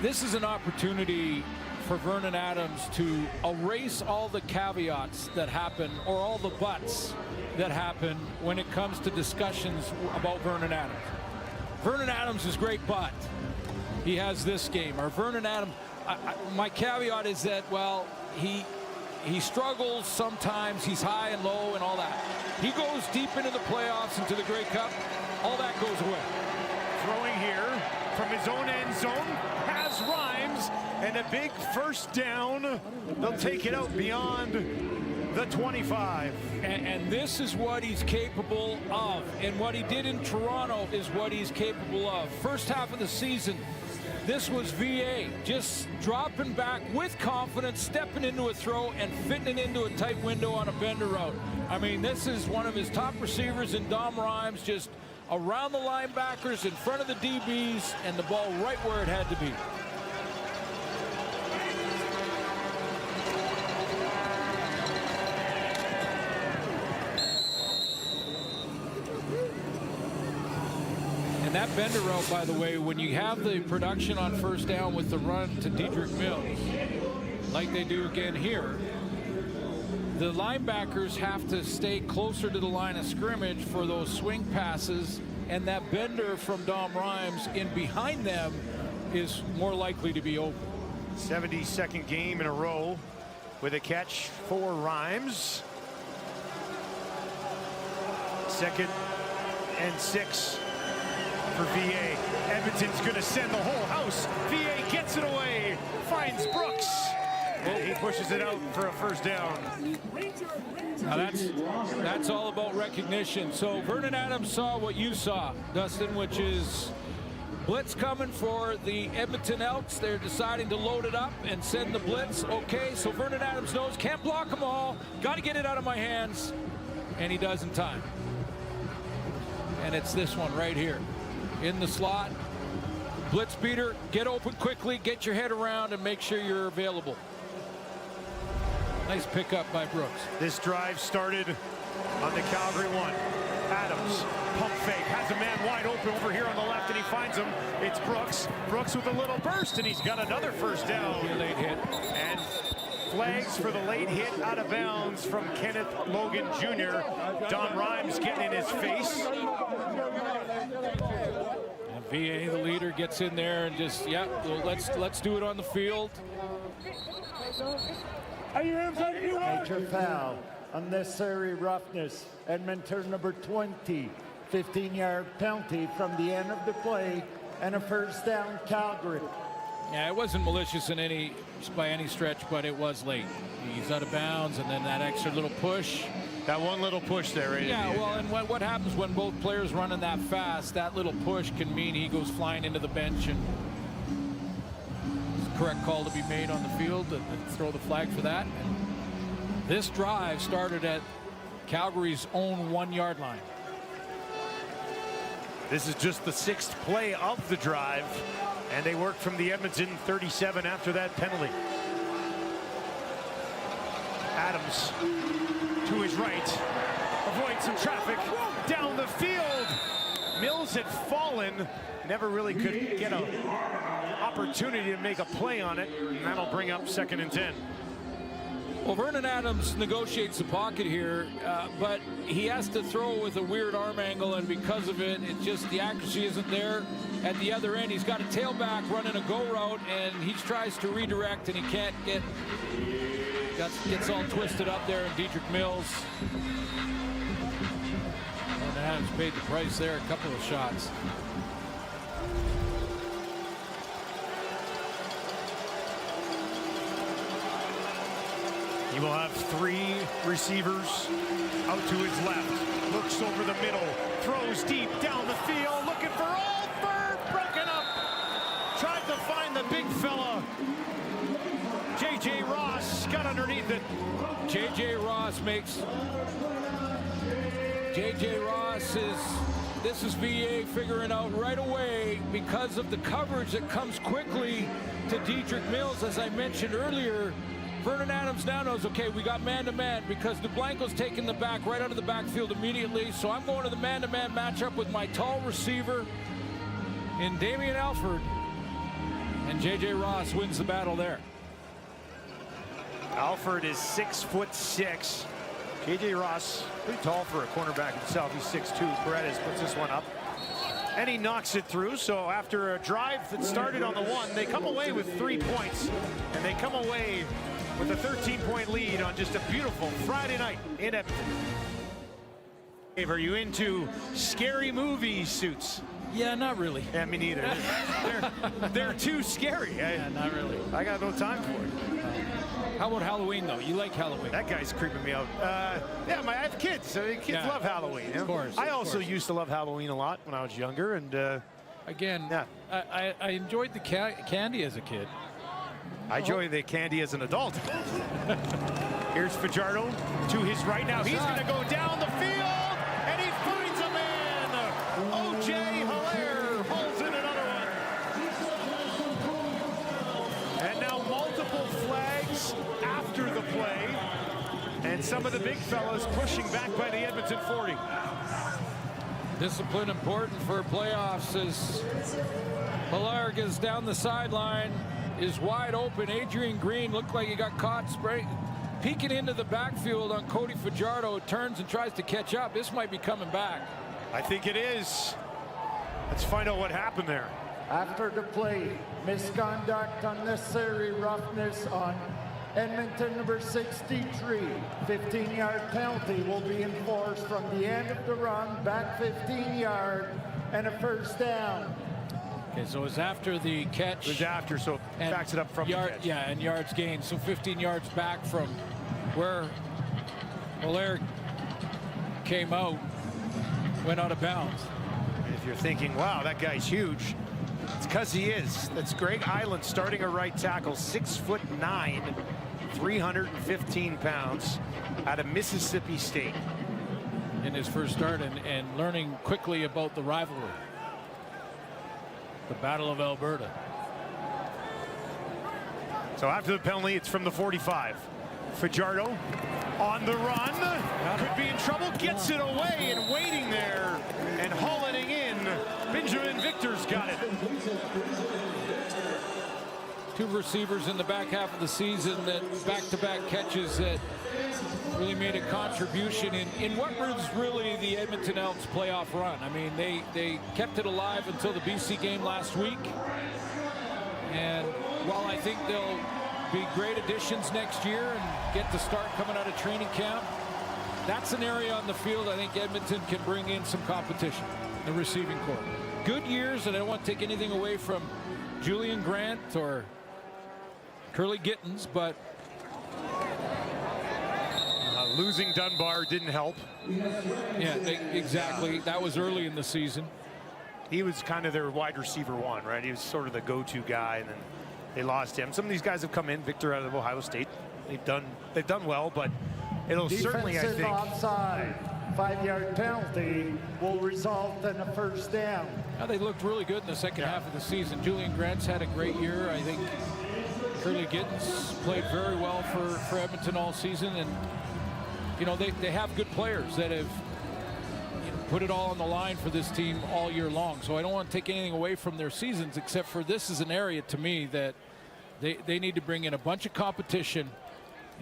this is an opportunity for Vernon Adams to erase all the caveats that happen, or all the buts that happen when it comes to discussions about Vernon Adams. Vernon Adams is great, but he has this game. Or Vernon Adams, my caveat is that, well, he struggles sometimes. He's high and low and all that. He goes deep into the playoffs, into the Grey Cup. All that goes away. Throwing here from his own end zone, has Rhymes, and a big first down. They'll take it out beyond the 25. And this is what he's capable of. And what he did in Toronto is what he's capable of. First half of the season, this was VA just dropping back with confidence, stepping into a throw and fitting it into a tight window on a bender route. I mean, this is one of his top receivers in Dom Rhymes, just around the linebackers, in front of the DBs, and the ball right where it had to be. And that bender route, by the way, when you have the production on first down with the run to Dedrick Mills, like they do again here, the linebackers have to stay closer to the line of scrimmage for those swing passes, and that bender from Dom Rhymes in behind them is more likely to be open. 72nd game in a row with a catch for Rhymes. 2nd and 6 for VA. Edmonton's going to send the whole house. VA gets it away, finds Brooks. And he pushes it out for a first down. Now that's all about recognition. So Vernon Adams saw what you saw, Dustin, which is blitz coming for the Edmonton Elks. They're deciding to load it up and send the blitz. Okay, so Vernon Adams knows, can't block them all. Got to get it out of my hands. And he does in time. And it's this one right here. In the slot. Blitz beater, get open quickly, get your head around, and make sure you're available. Nice pickup by Brooks. This drive started on the Calgary 1. Adams, pump fake, has a man wide open over here on the left, and he finds him. It's Brooks. Brooks with a little burst, and he's got another first down. Late hit. And flags for the late hit out of bounds from Kenneth Logan Jr. Don Rhymes getting in his face. And VA, the leader, gets in there and just, yeah, well, let's do it on the field. Major foul, unnecessary roughness. Edmonton number 20, 15-yard penalty from the end of the play, and a first down Calgary. Yeah, it wasn't malicious by any stretch, but it was late. He's out of bounds, and then that extra little push. That one little push there, right? Yeah, well, and what happens when both players running that fast, that little push can mean he goes flying into the bench, and it's a correct call to be made on the field and throw the flag for that. And this drive started at Calgary's own 1-yard line. This is just the 6th play of the drive, and they work from the Edmonton 37 after that penalty. Adams to his right, avoids some traffic, down the field. Mills had fallen, never really could get an opportunity to make a play on it, and that'll bring up 2nd and 10. Well, Vernon Adams negotiates the pocket here, but he has to throw with a weird arm angle, and because of it, it's just the accuracy isn't there. At the other end, he's got a tailback running a go route, and he tries to redirect, and he can't get, gets all twisted up there, and Dietrich Mills. Vernon Adams paid the price there, a couple of shots. He will have 3 receivers out to his left. Looks over the middle. Throws deep down the field. Looking for Alford. Broken up. Tried to find the big fella. J.J. Ross got underneath it. J.J. Ross makes... J.J. Ross is... This is VA figuring out right away because of the coverage that comes quickly to Dietrich Mills. As I mentioned earlier, Vernon Adams now knows, okay, we got man-to-man because DeBlanco's taking the back right out of the backfield immediately. So I'm going to the man-to-man matchup with my tall receiver in Damian Alford. And J.J. Ross wins the battle there. Alford is 6'6". J.J. Ross, pretty tall for a cornerback himself. He's 6'2". Paredes puts this one up. And he knocks it through. So after a drive that started on the 1, they come away with 3 points. And they come away with a 13-point lead on just a beautiful Friday night in Edmonton. Dave, are you into scary movie suits? Yeah, not really. Yeah, me neither. they're too scary. Yeah, not really. I got no time for it. How about Halloween, though? You like Halloween? That guy's creeping me out. Yeah, I have kids, so kids love Halloween. Of course. I also used to love Halloween a lot when I was younger, and again, I enjoyed the candy as a kid. I enjoy the candy as an adult. Here's Fajardo to his right now. He's going to go down the field, and he finds a man. O.J. Hilaire hauls in another one. And now multiple flags after the play. And some of the big fellas pushing back by the Edmonton 40. Discipline important for playoffs as Hilaire gets down the sideline. Is wide open. Adrian Green looked like he got caught peeking into the backfield on Cody Fajardo. Turns and tries to catch up. This might be coming back. I think it is. Let's find out what happened there. After the play, misconduct, unnecessary roughness on Edmonton number 63. 15-yard penalty will be enforced from the end of the run, back 15 yards, and a first down. Okay, so it's after the catch. It was after, so it backs it up from the catch. Yeah, and yards gained. So 15 yards back from where Hilaire came out, went out of bounds. And if you're thinking, wow, that guy's huge, it's because he is. That's Greg Island starting a right tackle, 6'9", 315 pounds, out of Mississippi State. In his first start and learning quickly about the rivalry. The Battle of Alberta. So after the penalty, it's from the 45. Fajardo on the run. Could be in trouble. Gets it away and waiting there and hauling in. Benjamin Victor's got it. 2 receivers in the back half of the season that back-to-back catches that really made a contribution in what was really the Edmonton Elks playoff run. I mean, they kept it alive until the BC game last week. And while I think they'll be great additions next year and get to start coming out of training camp, that's an area on the field I think Edmonton can bring in some competition, the receiving corps. Good years, and I don't want to take anything away from Julian Grant or Curly Gittins, but losing Dunbar didn't help. Yeah, exactly. That was early in the season. He was kind of their wide receiver 1, right? He was sort of the go-to guy, and then they lost him. Some of these guys have come in. Victor out of Ohio State. They've done well, but it'll certainly, I think. Offside. 5-yard penalty will result in a first down. Now, they looked really good in the second half of the season. Julian Grant's had a great year. I think Curly Gittins played very well for Edmonton all season, and you know, they have good players that have put it all on the line for this team all year long. So I don't want to take anything away from their seasons, except for this is an area to me that they need to bring in a bunch of competition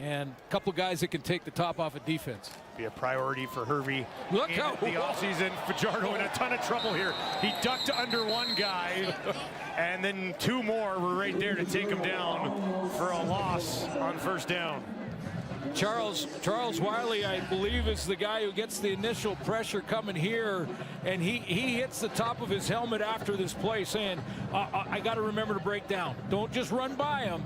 And a couple guys that can take the top off of defense. Be a priority for Hervey. Look in how the offseason. Fajardo in a ton of trouble here. He ducked under one guy, and then two more were right there to take him down for a loss on first down. Charles Wiley, I believe, is the guy who gets the initial pressure coming here, and he hits the top of his helmet after this play saying, I got to remember to break down. Don't just run by him,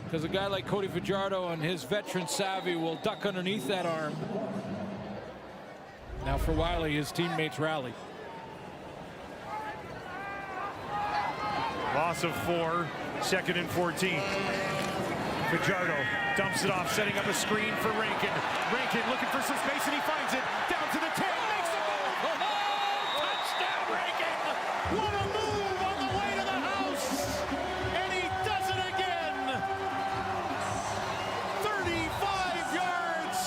because a guy like Cody Fajardo and his veteran savvy will duck underneath that arm. Now for Wiley, his teammates rally. Loss of 4, 2nd and 14. Fajardo dumps it off, setting up a screen for Rankin. Rankin looking for some space, and he finds it. Down to the 10, makes the move. Oh, touchdown, Rankin! What a move on the way to the house! And he does it again! 35 yards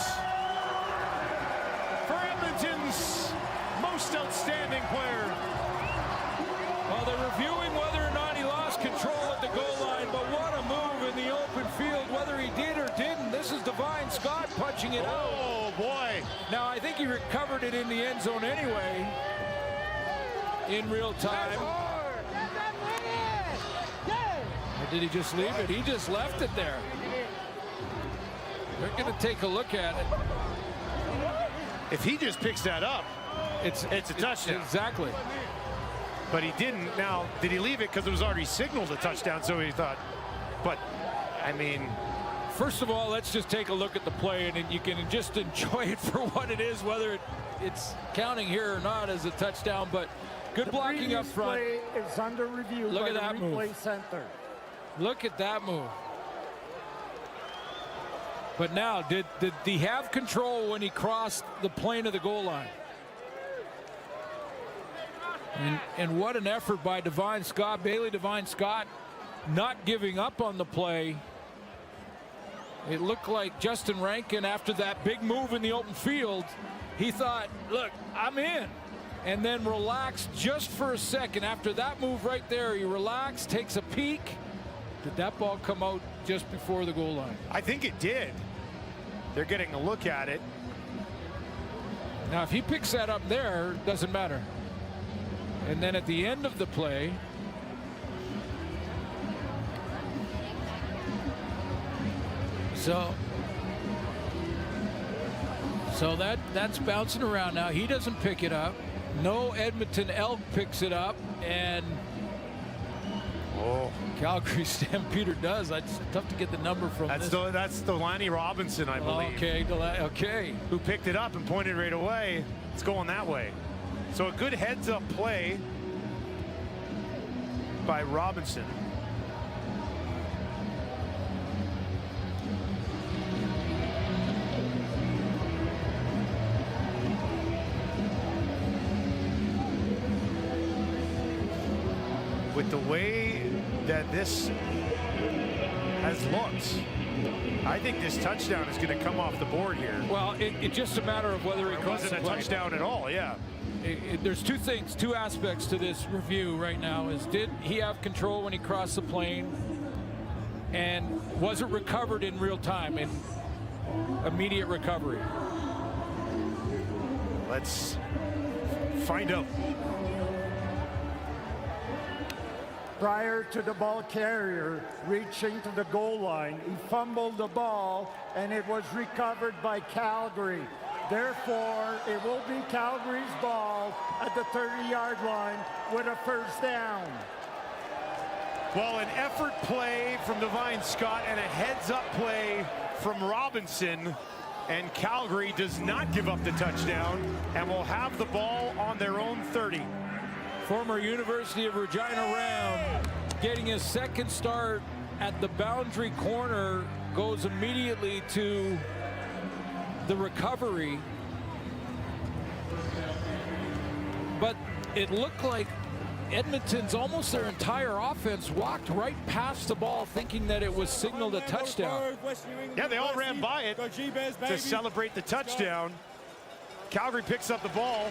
for Edmonton's most outstanding player. Well, they're reviewing whether or not he lost control at the goal line, but what a move in the open field, whether he did or didn't. This is Divine Scott punching it out. Oh, boy. Now, I think he recovered it in the end zone anyway, in real time. Or did he just leave it? He just left it there. They're going to take a look at it. If he just picks that up, it's a touchdown. Exactly. But he didn't. Now, did he leave it because it was already signaled a touchdown, so he thought, but, I mean. First of all, let's just take a look at the play, and you can just enjoy it for what it is, whether it's counting here or not as a touchdown, but good blocking up front. Play is under review. Look by at that the move. replay center. Look at that move. But now, did he have control when he crossed the plane of the goal line? And what an effort by Divine Scott, Bailey Divine Scott, not giving up on the play. It looked like Justin Rankin, after that big move in the open field, he thought, look, I'm in. And then relaxed just for a second. After that move right there, he relaxed, takes a peek. Did that ball come out just before the goal line? I think it did. They're getting a look at it. Now, if he picks that up there, doesn't matter. And then at the end of the play, so that's bouncing around now. He doesn't pick it up. No Edmonton Elk picks it up, and Calgary Stampeder does. It's tough to get the number from that's this. That's Delaney Robinson, I believe. Okay. Who picked it up and pointed right away. It's going that way. So a good heads-up play by Robinson. With the way that this has looked, I think this touchdown is going to come off the board here. Well, it's just a matter of whether it wasn't a touchdown at all, yeah. There's two aspects to this review right now. Did he have control when he crossed the plane? And was it recovered in real time, in immediate recovery? Let's find out. Prior to the ball carrier reaching to the goal line, he fumbled the ball, and it was recovered by Calgary. Therefore, it will be Calgary's ball at the 30-yard line with a first down. Well, an effort play from Divine Scott and a heads-up play from Robinson, and Calgary does not give up the touchdown and will have the ball on their own 30. Former University of Regina Ram getting his second start at the boundary corner, goes immediately to the recovery. But it looked like Edmonton's almost their entire offense walked right past the ball thinking that it was signaled a touchdown. Yeah, they all ran by it to celebrate the touchdown. Calgary picks up the ball,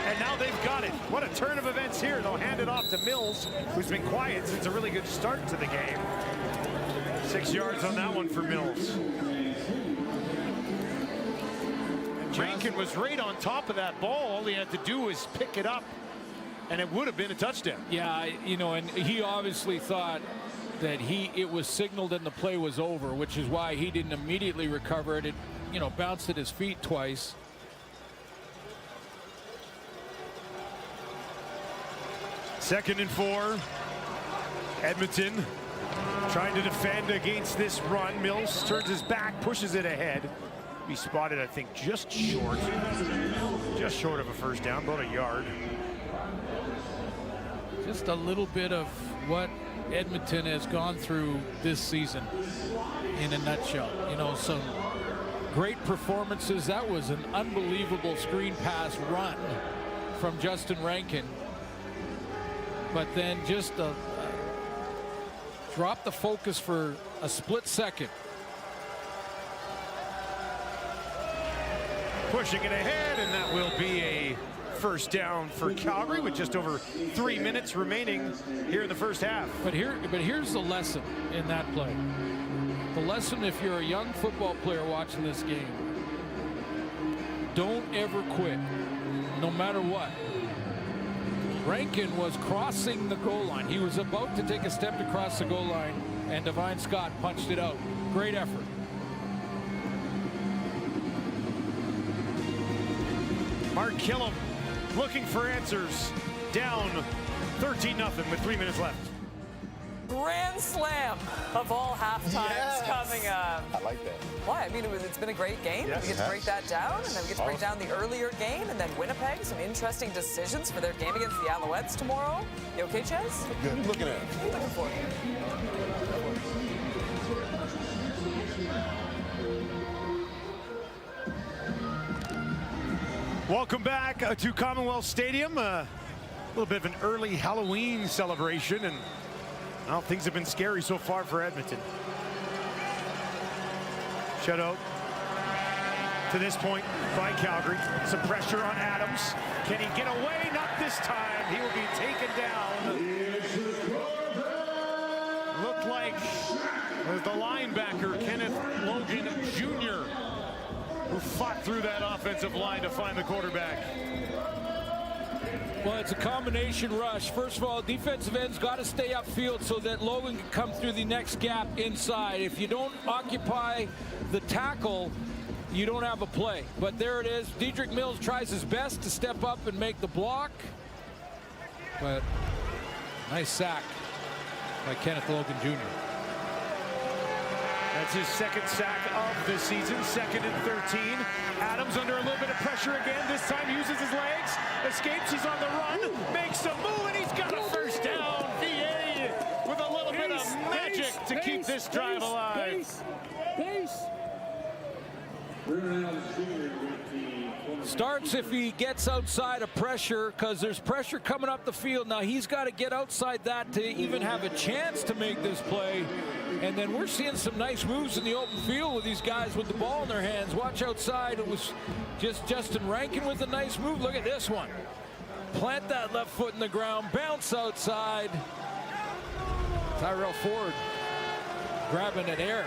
and now they've got it. What a turn of events here. They'll hand it off to Mills, who's been quiet since a really good start to the game. 6 yards on that one for Mills. Rankin was right on top of that ball. All he had to do was pick it up, and it would have been a touchdown. Yeah, you know, and he obviously thought that it was signaled and the play was over, which is why he didn't immediately recover it. It, you know, bounced at his feet twice. Second and 4. Edmonton trying to defend against this run. Mills turns his back, pushes it ahead. He spotted, I think, just short of a first down, about a yard. Just a little bit of what Edmonton has gone through this season in a nutshell. You know, some great performances. That was an unbelievable screen pass run from Justin Rankin. But then just drop the focus for a split second. Pushing it ahead, and that will be a first down for Calgary with just over 3 minutes remaining here in the first half. But here's the lesson in that play. The lesson, if you're a young football player watching this game, don't ever quit, no matter what. Rankin was crossing the goal line. He was about to take a step to cross the goal line, and Devine Scott punched it out. Great effort. Mark Killam looking for answers. Down 13-0 with 3 minutes left. Grand slam of all halftimes coming up. I like that. Why? I mean, it's been a great game. Yes. We get to break that down, and then we get to break down the earlier game, and then Winnipeg, some interesting decisions for their game against the Alouettes tomorrow. You okay, Ches? Good. Looking at it. Looking for it. Welcome back to Commonwealth Stadium. A little bit of an early Halloween celebration, and well, things have been scary so far for Edmonton. Shutout to this point by Calgary. Some pressure on Adams. Can he get away? Not this time. He will be taken down. Looked like it was the linebacker, Kenneth Logan Jr., who fought through that offensive line to find the quarterback. Well, it's a combination rush. First of all, defensive end's got to stay upfield so that Logan can come through the next gap inside. If you don't occupy the tackle, you don't have a play. But there it is. Dedrick Mills tries his best to step up and make the block. But nice sack by Kenneth Logan Jr. That's his second sack of the season, 2nd and 13. Adams under a little bit of pressure again. This time uses his legs, escapes, he's on the run, makes a move, and he's got a first down. VA with a little bit of magic to keep this drive alive. Starts if he gets outside of pressure, because there's pressure coming up the field. Now he's got to get outside that to even have a chance to make this play. And then we're seeing some nice moves in the open field with these guys with the ball in their hands. Watch outside. It was just Justin Rankin with a nice move. Look at this one. Plant that left foot in the ground. Bounce outside. Tyrell Ford grabbing at air.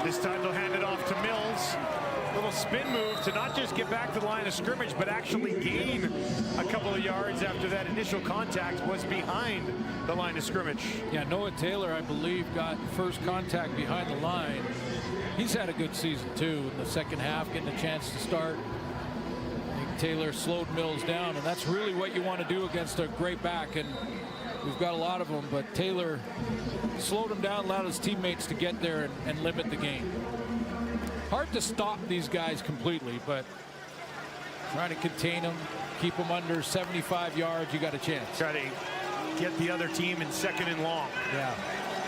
This time they'll hand it off to Mills. Little spin move to not just get back to the line of scrimmage, but actually gain a couple of yards after that initial contact was behind the line of scrimmage. Yeah, Noah Taylor, I believe, got first contact behind the line. He's had a good season, too, in the second half, getting a chance to start. I think Taylor slowed Mills down, and that's really what you want to do against a great back, and we've got a lot of them, but Taylor slowed him down, allowed his teammates to get there and limit the game. Hard to stop these guys completely, but trying to contain them, keep them under 75 yards, you got a chance. Try to get the other team in 2nd and long. Yeah.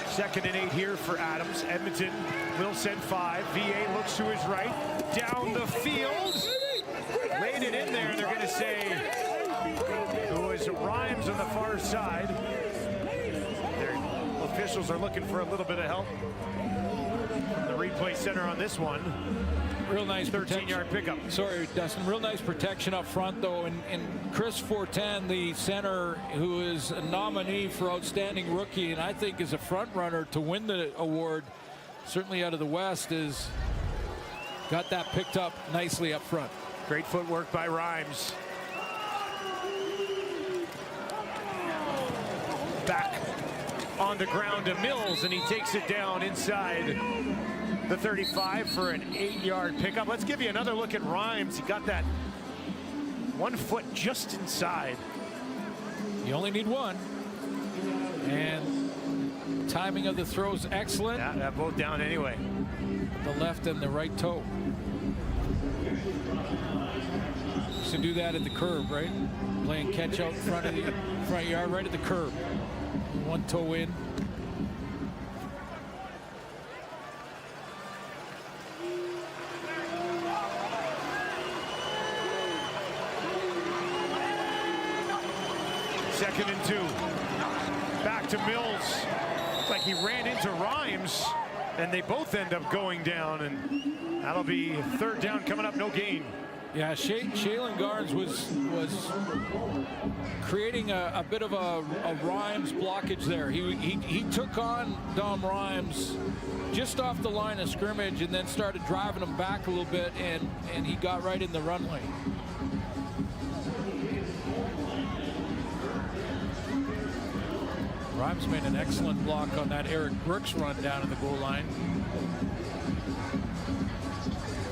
2nd and 8 here for Adams. Edmonton will send 5. VA looks to his right, down the field. Laid it in there, and they're going to say it was Rhymes on the far side. Their officials are looking for a little bit of help. The replay center on this one. Real nice 13-yard pickup. Sorry, Dustin. Real nice protection up front, though. And Chris Fortin, the center, who is a nominee for Outstanding Rookie, and I think is a front runner to win the award, certainly out of the West, is got that picked up nicely up front. Great footwork by Rhymes. Back on the ground to Mills, and he takes it down inside the 35 for an 8-yard pickup. Let's give you another look at Rhymes. He got that 1 foot just inside. You only need one. And timing of the throws excellent. Yeah, both down anyway. The left and the right toe. Used to do that at the curb, right? Playing catch out in front of the front yard, right at the curb. 1 toe in. Second and 2. Back to Mills. Looks like he ran into Rhymes, and they both end up going down, and that'll be 3rd down coming up, no gain. Yeah, Shaylin Garnes was creating a bit of a Rhymes blockage there. He took on Dom Rhymes just off the line of scrimmage and then started driving him back a little bit, and he got right in the runway. Rhymes made an excellent block on that Eric Brooks run down at the goal line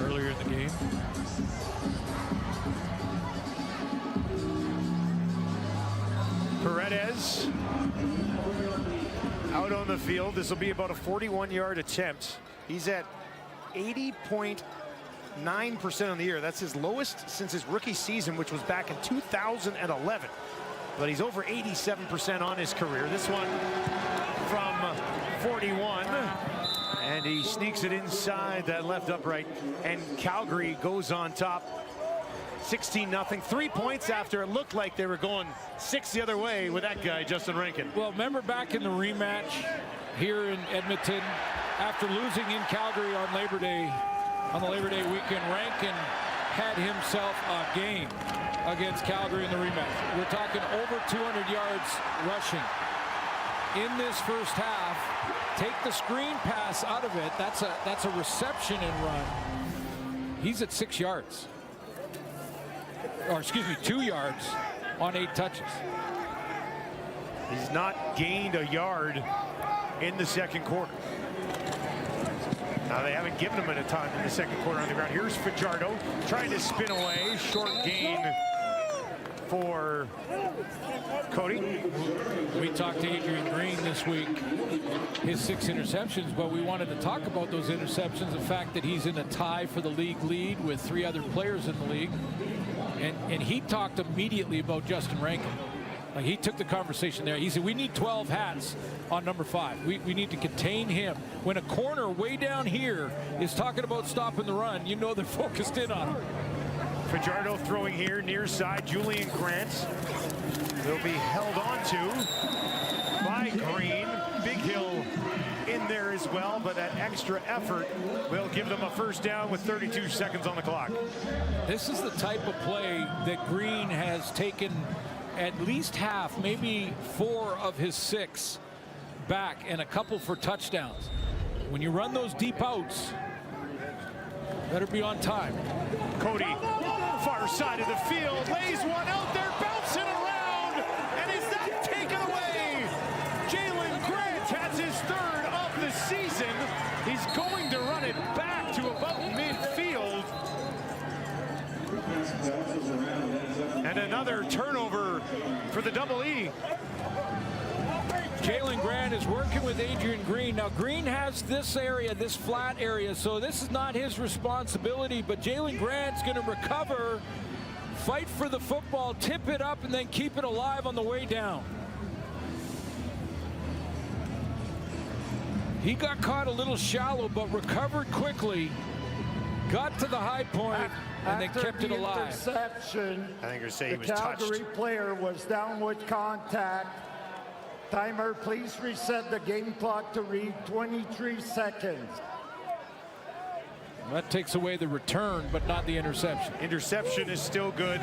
earlier in the game. Paredes out on the field. This will be about a 41-yard attempt. He's at 80.9% on the year. That's his lowest since his rookie season, which was back in 2011. But he's over 87% on his career. This one from 41. And he sneaks it inside that left upright. And Calgary goes on top. 16-0. 3 points after it looked like they were going 6 the other way with that guy, Justin Rankin. Well, remember back in the rematch here in Edmonton, after losing in Calgary on Labor Day, on the Labor Day weekend, Rankin had himself a game against Calgary in the rematch. We're talking over 200 yards rushing. In this first half, take the screen pass out of it. That's a reception and run. He's at 6 yards. Or excuse me, 2 yards on 8 touches. He's not gained a yard in the second quarter. Now they haven't given him a ton in the second quarter on the ground. Here's Fajardo trying to spin away. Short gain for Cody. We talked to Adrian Green this week, his 6 interceptions, but we wanted to talk about those interceptions, the fact that he's in a tie for the league lead with 3 other players in the league. And he talked immediately about Justin Rankin. Like, he took the conversation there. He said, we need 12 hats on number 5. We need to contain him. When a corner way down here is talking about stopping the run, you know they're focused in on him. Fajardo throwing here near side. Julian Grant will be held on to by Green. Big Hill in there as well, but that extra effort will give them a first down with 32 seconds on the clock. This is the type of play that Green has taken at least half, maybe 4 of his 6 back, and a couple for touchdowns. When you run those deep outs, better be on time. Cody, far side of the field, lays one out there, bouncing around, and is that taken away? Jalen Grant has his 3rd of the season. He's going to run it back to about midfield. And another turnover for the Double E. Jalen Grant is working with Adrian Green. Now, Green has this area, this flat area, so this is not his responsibility, but Jalen Grant's going to recover, fight for the football, tip it up, and then keep it alive on the way down. He got caught a little shallow, but recovered quickly, got to the high point, and then kept it alive. Interception, I think you're saying he was the touched. Calgary player was down with contact. Timer, please reset the game clock to read 23 seconds. That takes away the return, but not the interception. Interception is still good.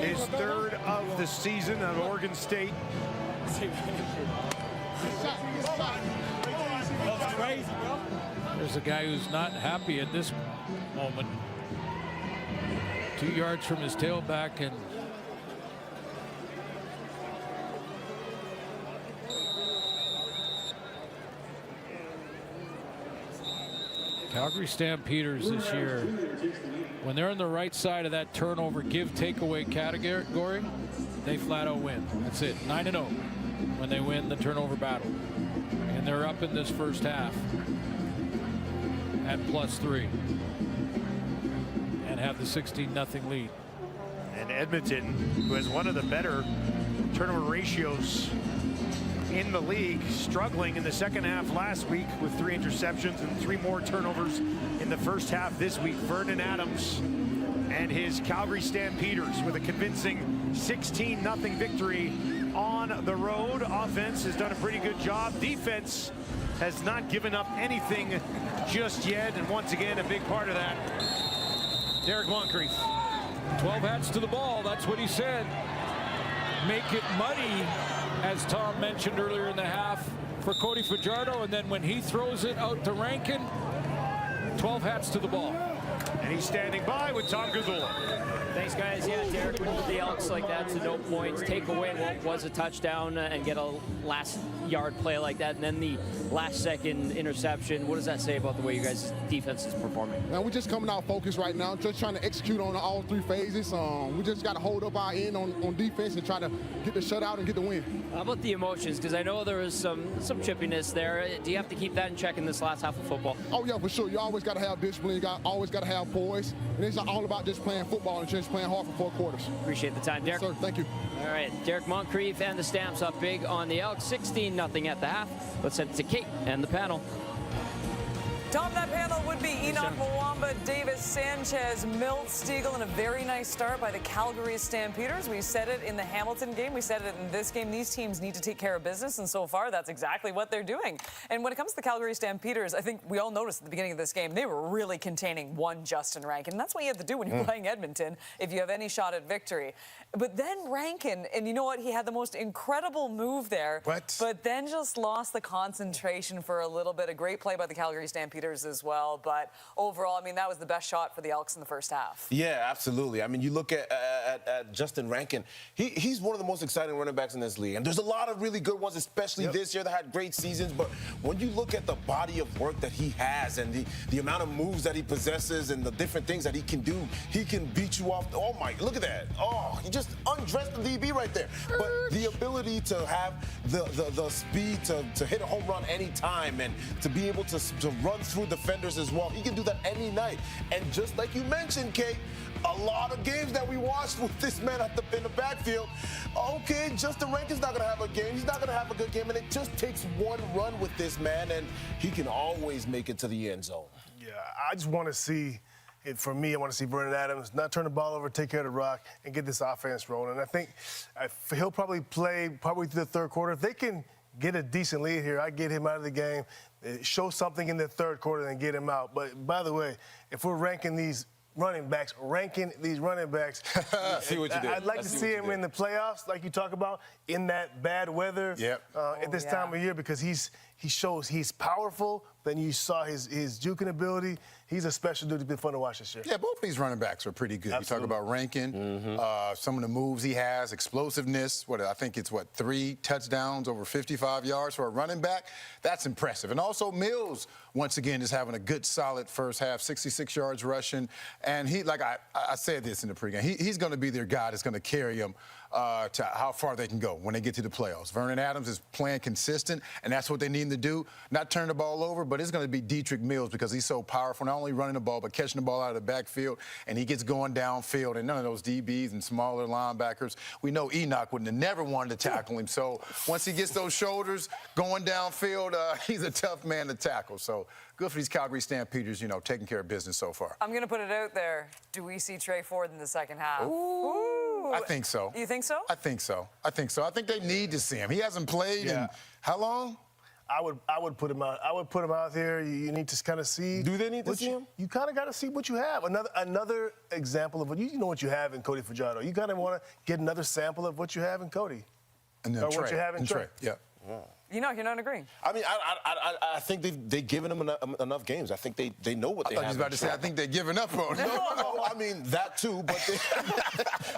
His third of the season at Oregon State. That's crazy, bro. There's a guy who's not happy at this moment. 2 yards from his tailback, and Calgary Stampeders this year, when they're on the right side of that turnover give takeaway category, they flat out win. That's it, 9-0 when they win the turnover battle. And they're up in this first half at +3 and have the 16-0 lead. And Edmonton, who has one of the better turnover ratios in the league, struggling in the second half last week with 3 interceptions and 3 more turnovers in the first half this week. Vernon Adams and his Calgary Stampeders with a convincing 16-0 victory on the road. Offense has done a pretty good job. Defense has not given up anything just yet, and once again, a big part of that, Derek Moncrief. 12 hats to the ball, that's what he said. Make it muddy, as Tom mentioned earlier in the half, for Cody Fajardo, and then when he throws it out to Rankin, 12 hats to the ball. And he's standing by with Tom Gazzola. Thanks, guys. Yeah, Derek, with the Elks like that to no points, take away what was a touchdown and get a last-yard play like that, and then the last-second interception. What does that say about the way you guys' defense is performing? Man, we're just coming out focused right now, just trying to execute on all 3 phases. We just got to hold up our end on defense and try to get the shutout and get the win. How about the emotions? Because I know there was some chippiness there. Do you have to keep that in check in this last half of football? Oh, yeah, for sure. You always got to have discipline. You always got to have poise. And it's all about just playing football and just playing hard for 4 quarters. Appreciate the time, Derek. Yes, sir. Thank you. All right, Derek Moncrief and the Stamps up big on the Elks, 16-0 at the half. Let's head to Kate and the panel. Tom, that panel would be Enoch Mwamba, Davis Sanchez, Milt Stiegel, and a very nice start by the Calgary Stampeders. We said it in the Hamilton game. We said it in this game. These teams need to take care of business, and so far, that's exactly what they're doing. And when it comes to the Calgary Stampeders, I think we all noticed at the beginning of this game, they were really containing one Justin Rankin. And that's what you have to do when you're playing Edmonton if you have any shot at victory. But then Rankin, and you know what? He had the most incredible move there. But then just lost the concentration for a little bit. A great play by the Calgary Stampeders as well, but overall, I mean, that was the best shot for the Elks in the first half. Yeah, absolutely. I mean, you look at Justin Rankin, he's one of the most exciting running backs in this league, and there's a lot of really good ones, especially this year, that had great seasons, but when you look at the body of work that he has and the amount of moves that he possesses and the different things that he can do, he can beat you off. Oh my, look at that. Oh, he just undressed the DB right there. But the ability to have the speed to hit a home run anytime and to be able to run through defenders as well. He can do that any night. And just like you mentioned, Kate, a lot of games that we watched with this man in the backfield. Okay, Justin Rankin's not going to have a game. He's not going to have a good game, and it just takes one run with this man, and he can always make it to the end zone. Yeah, I just want to see it. For me, I want to see Vernon Adams not turn the ball over, take care of the rock, and get this offense rolling. And I think he'll probably play through the third quarter. If they can get a decent lead here, I get him out of the game, show something in the third quarter, and get him out. But by the way, if we're ranking these running backs, see what you did. I'd like to see him in the playoffs, like you talk about, in that bad weather at this time of year, because he shows he's powerful. Then you saw his juking ability. He's a special dude. It's been fun to watch this year. Yeah, both of these running backs are pretty good. Absolutely. You talk about Rankin, some of the moves he has, explosiveness. I think it's 3 touchdowns over 55 yards for a running back. That's impressive. And also Mills, once again, is having a good, solid first half, 66 yards rushing. And he, like I said this in the pregame, he's going to be their guy that's going to carry them to how far they can go when they get to the playoffs. Vernon Adams is playing consistent, and that's what they need him to do. Not turn the ball over, but it's going to be Dietrich Mills because he's so powerful, not only running the ball, but catching the ball out of the backfield, and he gets going downfield, and none of those DBs and smaller linebackers. We know Enoch would have never wanted to tackle him, so once he gets those shoulders going downfield, he's a tough man to tackle. So good for these Calgary Stampeders, taking care of business so far. I'm going to put it out there. Do we see Trey Ford in the second half? Ooh. I think so. You think so? I think so. I think they need to see him. He hasn't played in how long? I would put him out. I would put him out there. You need to kind of see. Do they need to see him? You kind of got to see what you have. Another example of what you know what you have in Cody Fajardo. You kind of want to get another sample of what you have in Cody. And then what you have in Trey. Yeah. You know, you're not agreeing. I mean, I think they've given him enough games. I think they know what they have. I was about to say, I think they're giving up on him. No, I mean that too,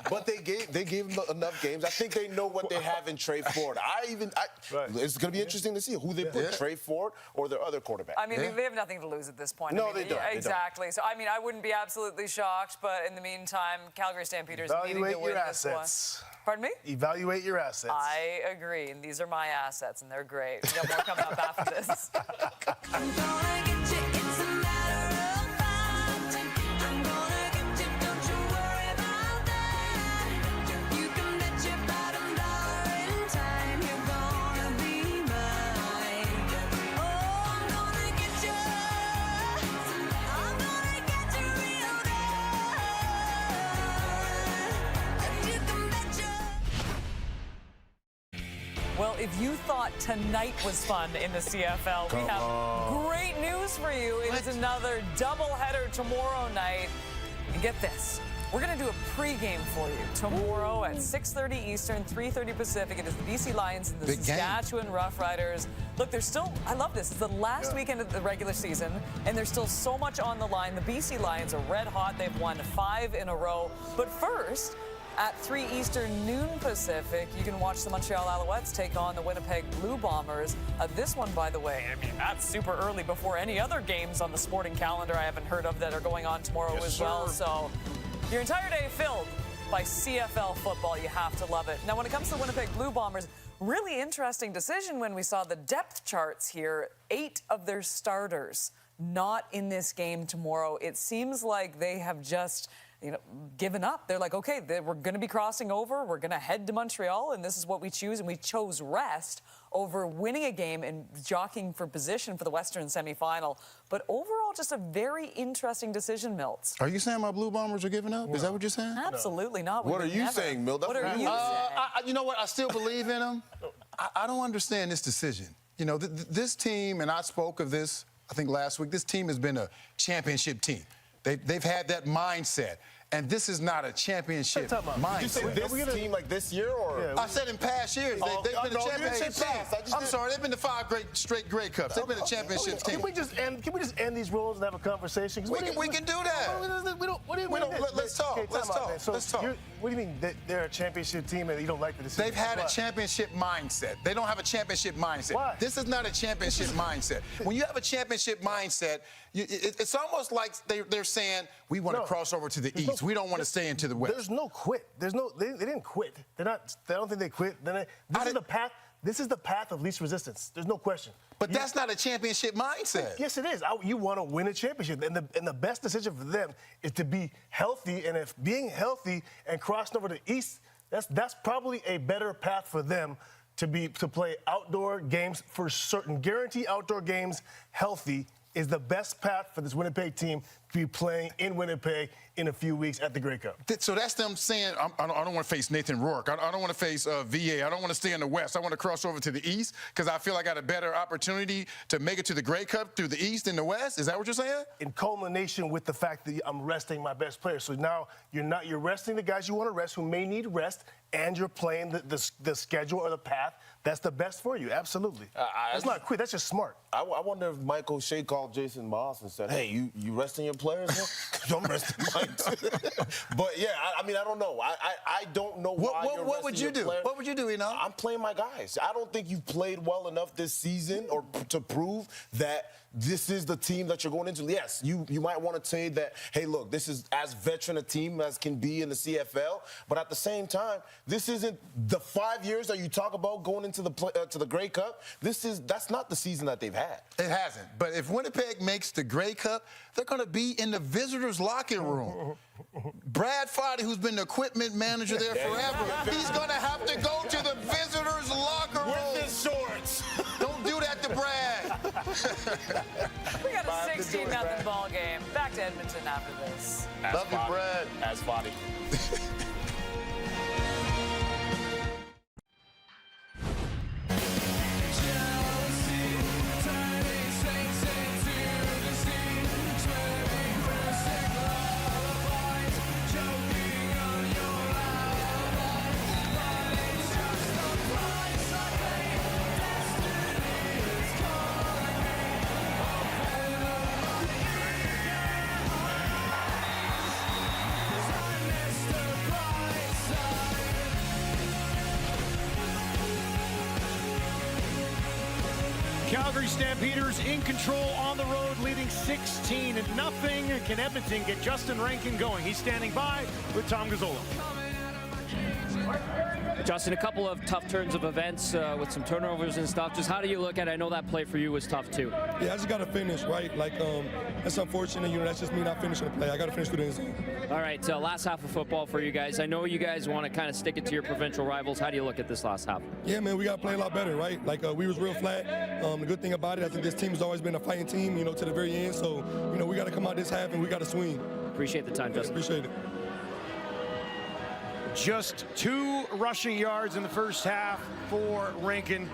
but they gave him enough games. I think they know what they have in Trey Ford. It's going to be interesting to see who they put, Trey Ford or their other quarterback. I mean, they have nothing to lose at this point. No, I mean, they don't. Exactly. So, I mean, I wouldn't be absolutely shocked, but in the meantime, Calgary Stampeders needing to win this one. Pardon me? Evaluate your assets. I agree, and these are my assets, and they're great. We got more coming up after this. I'm gonna get you, it's a matter of fact. I'm gonna get you, don't you worry about that. You can bet your bottom dollar in time you're gonna be mine. Oh, I'm gonna get you real good. You can bet you. Well, if you thought tonight was fun in the CFL, we have great news for you. It is another doubleheader tomorrow night. And get this, we're going to do a pregame for you tomorrow at 6:30 Eastern, 3:30 Pacific. It is the BC Lions and the Saskatchewan Roughriders. Look, there's still, I love this. It's the last weekend of the regular season, and there's still so much on the line. The BC Lions are red hot. They've won 5 in a row. But first, at 3 Eastern, noon Pacific, you can watch the Montreal Alouettes take on the Winnipeg Blue Bombers. This one, by the way, I mean, that's super early before any other games on the sporting calendar I haven't heard of that are going on tomorrow as well. So your entire day filled by CFL football. You have to love it. Now, when it comes to the Winnipeg Blue Bombers, really interesting decision when we saw the depth charts here. 8 of their starters not in this game tomorrow. It seems like they have just given up. They're like, okay, we're going to be crossing over. We're going to head to Montreal, and this is what we choose. And we chose rest over winning a game and jockeying for position for the Western semifinal. But overall, just a very interesting decision, Milts. Are you saying my Blue Bombers are giving up? Is that what you're saying? Absolutely not. What are you saying, Milt? What are you saying? You know what? I still believe in them. I don't understand this decision. You know, this team, and I spoke of this, I think last week, this team has been a championship team. They've had that mindset. And this is not a championship mindset. Did you say this team like this year, or? I said in past years. They've been a championship team. I'm sorry, they've been to 5 straight Grey Cups. They've been a championship team. Can we just end these roles and have a conversation? We can do that. Let's talk. Okay, Let's talk. What do you mean that they're a championship team and you don't like the decision? They've had a championship mindset. They don't have a championship mindset. Why? This is not a championship mindset. When you have a championship mindset, it's almost like they're saying, we want to cross over to the East. We don't want to stay into the West. There's no quit. They didn't quit. I don't think they quit. This is the path of least resistance. There's no question. But that's not a championship mindset. Yes, it is. You want to win a championship, and the best decision for them is to be healthy. And if being healthy and crossing over to the East, that's probably a better path for them to play outdoor games for certain. Guarantee outdoor games healthy is the best path for this Winnipeg team to be playing in Winnipeg in a few weeks at the Grey Cup. So that's them saying, I don't want to face Nathan Rourke. I don't want to face VA. I don't want to stay in the West. I want to cross over to the East because I feel I got a better opportunity to make it to the Grey Cup through the East and the West? Is that what you're saying? In culmination with the fact that I'm resting my best players. So now you're resting the guys you want to rest who may need rest, and you're playing the schedule or the path that's the best for you. Absolutely. That's not quit. That's just smart. I wonder if Mike O'Shea called Jason Moss and said, hey, you resting your players? I'm resting mine too. But, yeah, I mean, I don't know. I don't know why you're what would you do? Players. What would you do, Eno? I'm playing my guys. I don't think you've played well enough this season or to prove that this is the team that you're going into. Yes, you might want to say that, hey, look, this is as veteran a team as can be in the CFL. But at the same time, this isn't the 5 years that you talk about going into the Grey Cup. That's not the season that they've had. It hasn't. But if Winnipeg makes the Grey Cup, they're going to be in the visitors' locker room. Brad Foddy, who's been the equipment manager there forever, he's going to have to go to the visitors' locker room. With his shorts. Don't do that to Brad. We got a 16-0 ball game. Back to Edmonton after this. Love you, Brad. As Foddy. Calgary Stampeders in control on the road, leading 16-0. Can Edmonton get Justin Rankin going? He's standing by with Tom Gazzola. Justin, a couple of tough turns of events with some turnovers and stuff. Just how do you look at it? I know that play for you was tough too. Yeah, I just got to finish, right? Like, that's unfortunate. That's just me not finishing the play. I got to finish through the end zone. All right, last half of football for you guys. I know you guys want to kind of stick it to your provincial rivals. How do you look at this last half? Yeah, man, we got to play a lot better, right? Like, we was real flat. The good thing about it, I think this team has always been a fighting team, to the very end. So, we got to come out this half and we got to swing. Appreciate the time, Justin. Appreciate it. Just 2 rushing yards in the first half for Rankin.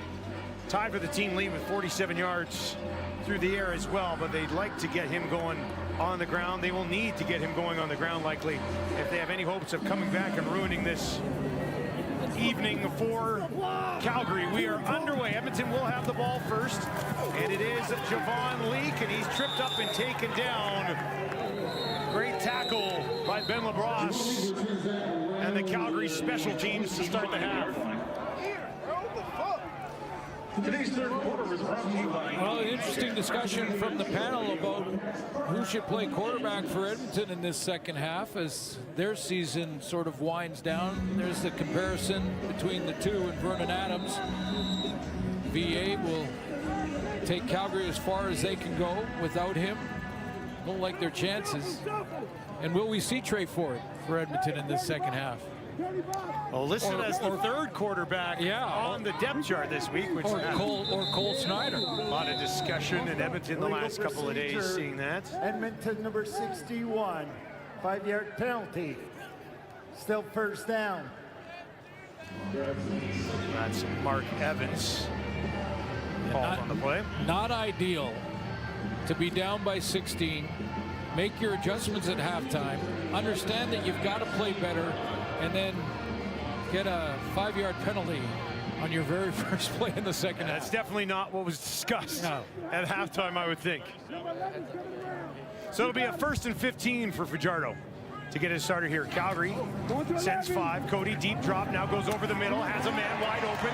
Tied for the team lead with 47 yards through the air as well, but they'd like to get him going on the ground. They will need to get him going on the ground likely if they have any hopes of coming back and ruining this evening for Calgary. We are underway. Edmonton will have the ball first, and it is Javon Leake, and he's tripped up and taken down. Great tackle by Ben LaBrosse and the Calgary special teams to start the half. Today's third quarter is brought to you by... Well, an interesting discussion from the panel about who should play quarterback for Edmonton in this second half as their season sort of winds down. There's the comparison between the two and Vernon Adams. VA will take Calgary as far as they can go without him. Don't like their chances. And will we see Trey Ford for Edmonton in this second half? Well, listed as the third quarterback on the depth chart this week, which Cole Snyder. A lot of discussion in Edmonton the last couple of days seeing that. Edmonton number 61, 5-yard penalty. Still first down. That's Mark Evans. Falls on the play. Not ideal to be down by 16. Make your adjustments at halftime. Understand that you've got to play better, and then get a 5-yard penalty on your very first play in the second half. That's definitely not what was discussed at halftime, I would think. So it'll be a 1st and 15 for Fajardo to get his starter here. Calgary sends 5. Cody deep drop, now goes over the middle, has a man wide open.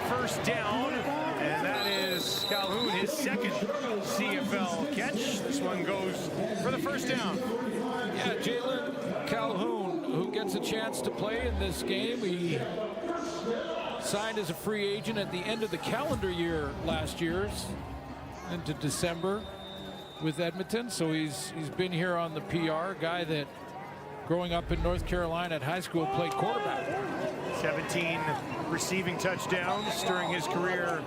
First down, and that is Calhoun, his second CFL catch. This one goes for the first down. Yeah, Jalen Calhoun, who gets a chance to play in this game. He signed as a free agent at the end of the calendar year last year into December with Edmonton. So he's been here on the PR, guy that growing up in North Carolina at high school played quarterback. 17 receiving touchdowns during his career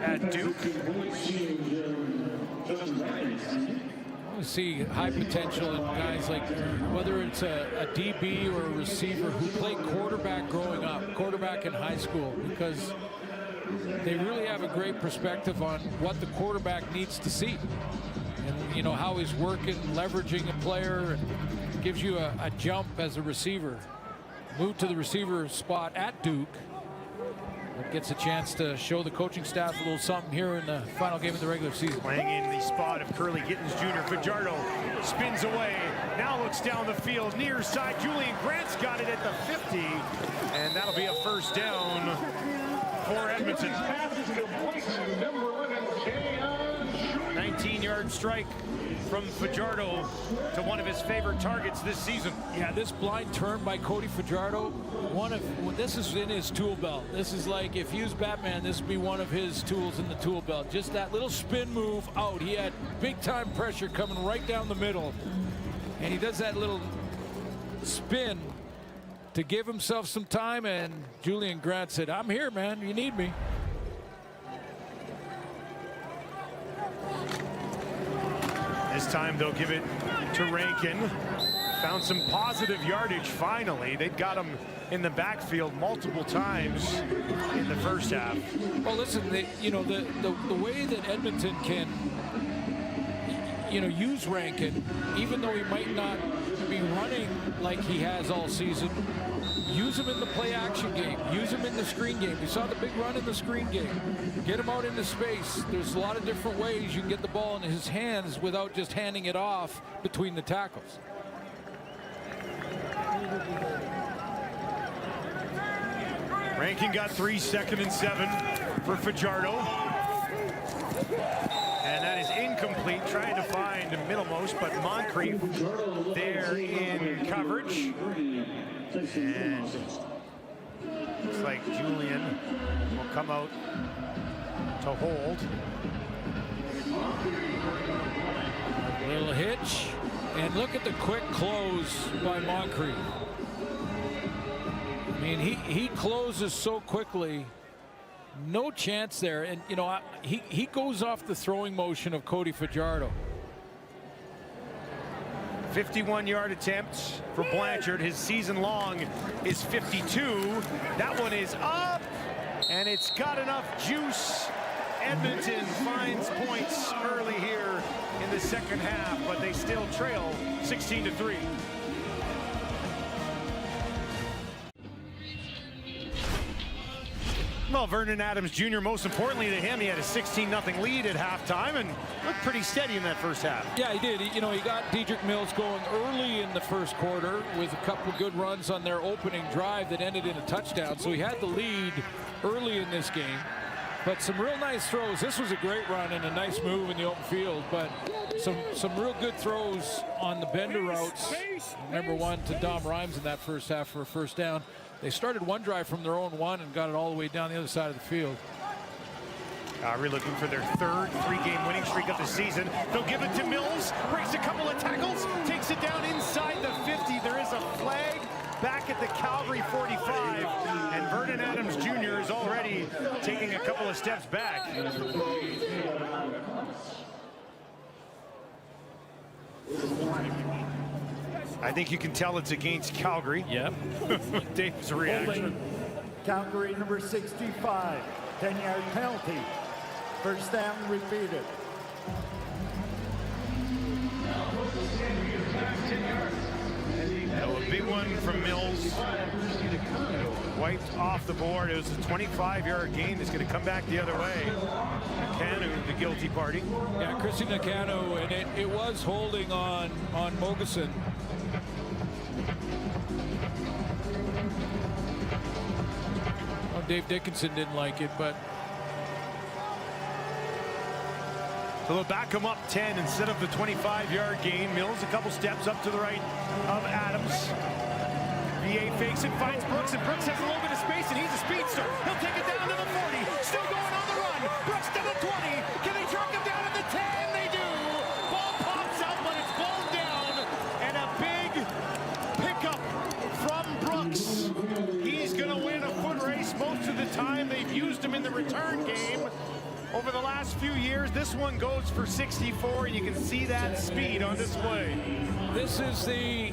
at Duke. I see high potential in guys like, whether it's a DB or a receiver who played quarterback growing up, quarterback in high school, because they really have a great perspective on what the quarterback needs to see. And, how he's working, leveraging a player, and gives you a jump as a receiver. Moved to the receiver spot at Duke. But gets a chance to show the coaching staff a little something here in the final game of the regular season. Playing in the spot of Curly Gittens Jr. Fajardo spins away, now looks down the field, near side. Julian Grant's got it at the 50, and that'll be a first down for Edmonton. 19-yard strike from Fajardo to one of his favorite targets this season. Yeah, this blind turn by Cody Fajardo, this is in his tool belt. This is like, if he was Batman, this would be one of his tools in the tool belt. Just that little spin move out. He had big time pressure coming right down the middle, and he does that little spin to give himself some time, and Julian Grant said, "I'm here, man, you need me." This time they'll give it to Rankin. Found some positive yardage finally. They've got him in the backfield multiple times in the first half. Well, listen, the way that Edmonton can, use Rankin, even though he might not be running like he has all season, use him in the play action game, use him in the screen game. We saw the big run in the screen game. Get him out into space. There's a lot of different ways you can get the ball in his hands without just handing it off between the tackles. Rankin got 3 2nd and 7 for Fajardo. And that is incomplete, trying to find Middlemost, but Moncrief there in coverage. And looks like Julian will come out to hold. A little hitch, and look at the quick close by Moncrief. I mean, he closes so quickly. No chance there, and you know he goes off the throwing motion of Cody Fajardo. 51-yard attempt for Blanchard. His season long is 52. That one is up, and it's got enough juice. Edmonton finds points early here in the second half, but they still trail 16-3. Well, Vernon Adams Jr., most importantly to him, he had a 16-0 lead at halftime and looked pretty steady in that first half. Yeah, he did. You know, he got Dedrick Mills going early in the first quarter with a couple of good runs on their opening drive that ended in a touchdown. So he had the lead early in this game. But some real nice throws. This was a great run and a nice move in the open field, but some real good throws on the bender routes. Remember one to Dom Rhymes in that first half for a first down. They started one drive from their own one and got it all the way down the other side of the field. Calgary looking for their third three-game winning streak of the season. They'll give it to Mills, breaks a couple of tackles, takes it down inside the 50. There is a flag back at the Calgary 45, and Vernon Adams Jr. is already taking a couple of steps back. I think you can tell it's against Calgary. Yep. Dave's reaction. Calgary number 65, 10-yard penalty. First down repeated. So a big one from Mills. Wiped off the board. It was a 25-yard gain that's going to come back the other way. Nakanu, the guilty party. Yeah, Chrissy Nakanu, and it was holding on Mogeson. Well, Dave Dickinson didn't like it, but so they'll back him up 10 instead of the 25-yard gain. Mills a couple steps up to the right of Adams. VA fakes it, finds Brooks, and Brooks has a little bit of space, and he's a speedster. He'll take it down to the 40, still going on the run. Brooks to the 20. Can they track him down at the 10? They do. Ball pops out, but it's blown down, and a big pickup from Brooks. He's going to win a foot race most of the time. They've used him in the return game over the last few years. This one goes for 64. You can see that speed on display. This is the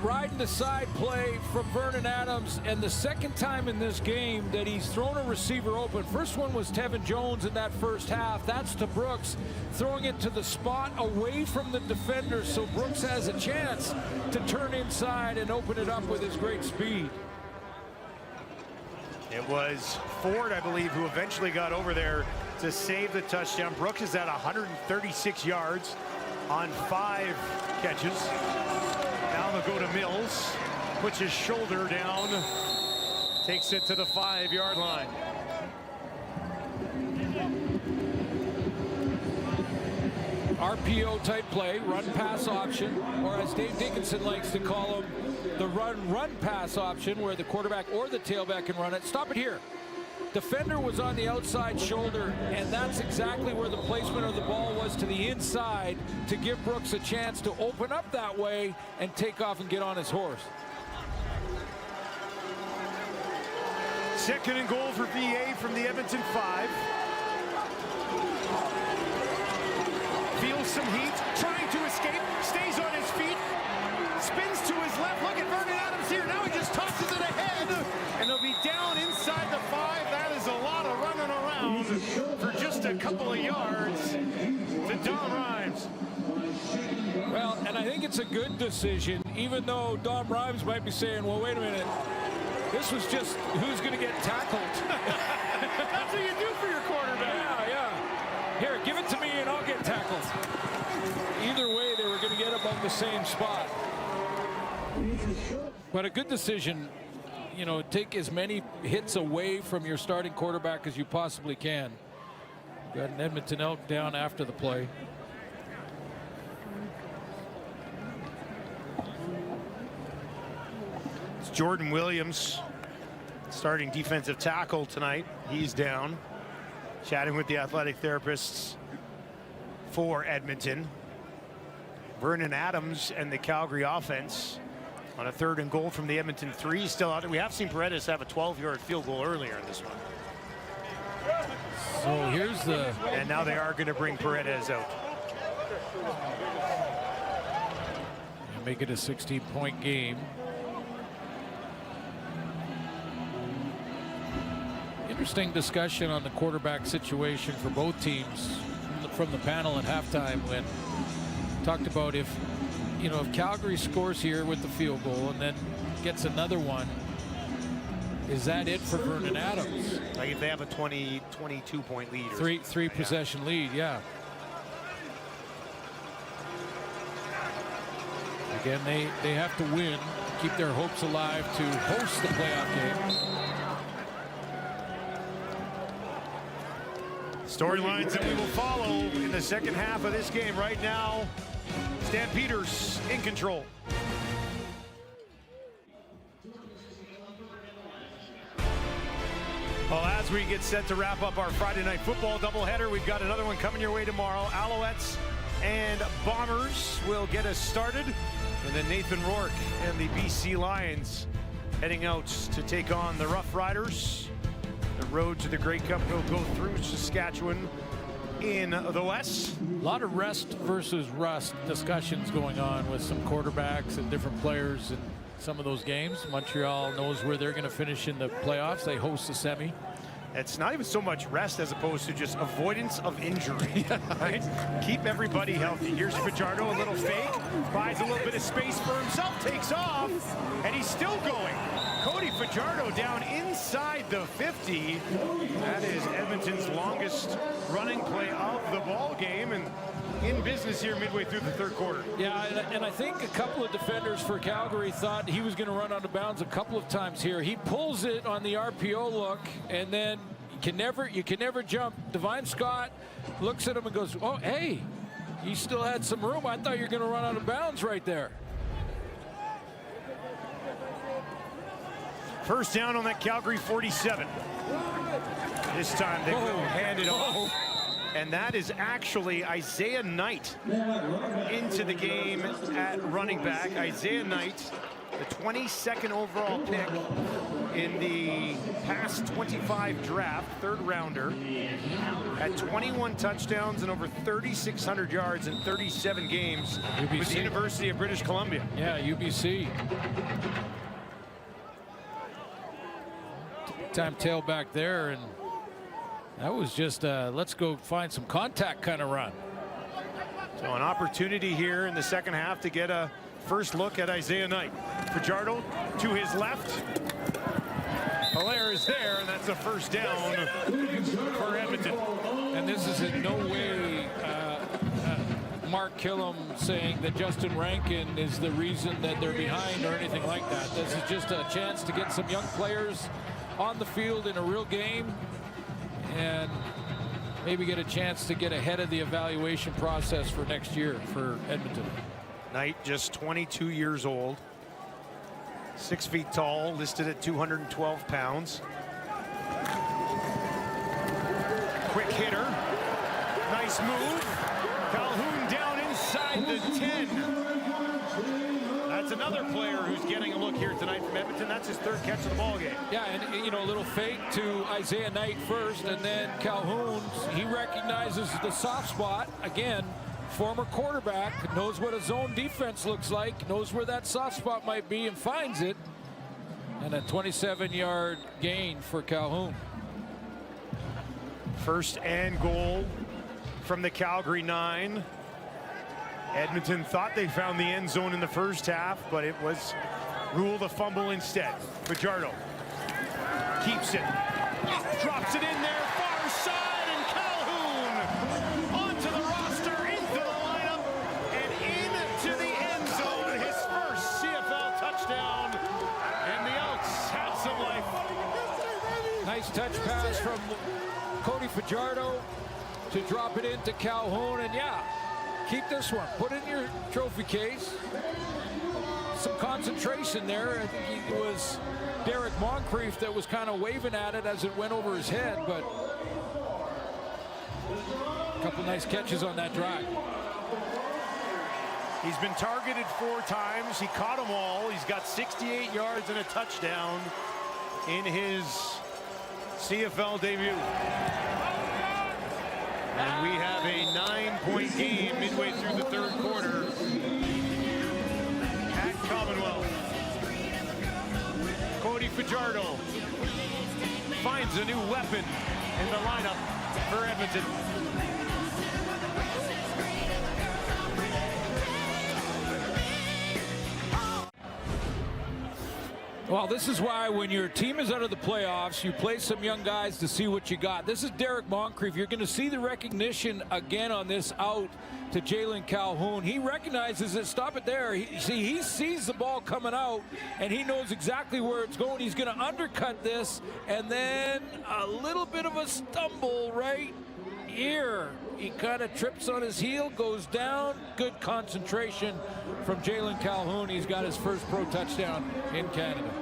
ride and decide play from Vernon Adams, and the second time in this game that he's thrown a receiver open. First one was Tevin Jones in that first half. That's to Brooks, throwing it to the spot away from the defender, so Brooks has a chance to turn inside and open it up with his great speed. It was Ford, I believe, who eventually got over there to save the touchdown. Brooks is at 136 yards on 5 catches. Now they'll go to Mills, puts his shoulder down, takes it to the 5-yard line. RPO type play, run pass option, or as Dave Dickinson likes to call them, the run pass option, where the quarterback or the tailback can run it. Stop it here. Defender was on the outside shoulder, and that's exactly where the placement of the ball was, to the inside, to give Brooks a chance to open up that way and take off and get on his horse. Second and goal for VA from the Edmonton 5. Feels some heat, trying to escape, stays on his feet, spins to his left. Look at Vernon Adams here. Now he just tosses it ahead, and they'll be down inside the 5. That is a lot of running around for just a couple of yards to Dom Rhymes. Well, and I think it's a good decision, even though Dom Rhymes might be saying, well, wait a minute, this was just who's going to get tackled. That's what you do for your quarterback. Yeah. Here, give it to me and I'll get tackled. Either way, they were going to get him on the same spot. But a good decision, you know, take as many hits away from your starting quarterback as you possibly can. Got an Edmonton Elk down after the play. It's Jordan Williams, starting defensive tackle tonight. He's down. Chatting with the athletic therapists for Edmonton. Vernon Adams and the Calgary offense on a 3rd and goal from the Edmonton 3 still out there. We have seen Paredes have a 12-yard field goal earlier in this one. So here's the... And now they are going to bring Paredes out. Make it a 16-point game. Interesting discussion on the quarterback situation for both teams from the panel at halftime when talked about if Calgary scores here with the field goal and then gets another one, is that it for Vernon Adams? Like if they have a 22-point lead. Or three possession lead, yeah. Again, they have to win, keep their hopes alive to host the playoff game. Storylines that we will follow in the second half of this game. Right now, Stampeders in control. Well, as we get set to wrap up our Friday night football doubleheader, we've got another one coming your way tomorrow. Alouettes and Bombers will get us started. And then Nathan Rourke and the BC Lions heading out to take on the Rough Riders. The road to the Grey Cup will go through Saskatchewan in the West. A lot of rest versus rust discussions going on with some quarterbacks and different players in some of those games. Montreal knows where they're going to finish in the playoffs. They host the semi. It's not even so much rest as opposed to just avoidance of injury, right? Keep everybody healthy. Here's Fajardo, a little fake, buys a little bit of space for himself, takes off, and he's still going. Cody Fajardo down inside the 50. That is Edmonton's longest running play of the ball game, and in business here midway through the 3rd quarter. Yeah, and I think a couple of defenders for Calgary thought he was going to run out of bounds a couple of times here. He pulls it on the RPO look, and then you can never jump. Devine Scott looks at him and goes, "Oh, hey, you still had some room. I thought you were going to run out of bounds right there." First down on that Calgary 47. This time they will hand it off. And that is actually Isaiah Knight into the game at running back. Isaiah Knight, the 22nd overall pick in the past 25 draft, 3rd rounder, had 21 touchdowns and over 3,600 yards in 37 games with the University of British Columbia. Yeah, UBC. Time tailback there, and that was just let's go find some contact kind of run. So an opportunity here in the second half to get a first look at Isaiah Knight. Fajardo to his left. Hilaire is there, and that's a first down for Edmonton. And this is in no way Mark Killam saying that Justin Rankin is the reason that they're behind or anything like that. This is just a chance to get some young players on the field in a real game and maybe get a chance to get ahead of the evaluation process for next year for Edmonton. Knight, just 22 years old, 6 feet tall, listed at 212 pounds. Quick hitter, nice move. Calhoun down inside the 10. That's another player who's getting a look here tonight from Edmonton. That's his 3rd catch of the ball game. Yeah, and a little fake to Isaiah Knight first, and then Calhoun, he recognizes the soft spot. Again, former quarterback, knows what a zone defense looks like, knows where that soft spot might be, and finds it. And a 27-yard gain for Calhoun. First and goal from the Calgary 9. Edmonton thought they found the end zone in the first half, but it was ruled a fumble instead. Fajardo keeps it, drops it in there, far side, and Calhoun onto the roster, into the lineup, and into the end zone. His first CFL touchdown, and the Elks had some life. Nice touch pass from Cody Fajardo. to drop it into Calhoun, and yeah, keep this one. Put it in your trophy case. Some concentration there. I think it was Derek Moncrief that was kind of waving at it as it went over his head, but a couple nice catches on that drive. He's been targeted 4 times. He caught them all. He's got 68 yards and a touchdown in his CFL debut. And we have a 9-point game midway through the third quarter at Commonwealth. Cody Fajardo finds a new weapon in the lineup for Edmonton. Well, this is why when your team is out of the playoffs, you play some young guys to see what you got. This is Derek Moncrief. You're going to see the recognition again on this out to Jalen Calhoun. He recognizes it. Stop it there. He sees the ball coming out, and he knows exactly where it's going. He's going to undercut this, and then a little bit of a stumble right here. He kind of trips on his heel, goes down. Good concentration from Jalen Calhoun. He's got his first pro touchdown in Canada.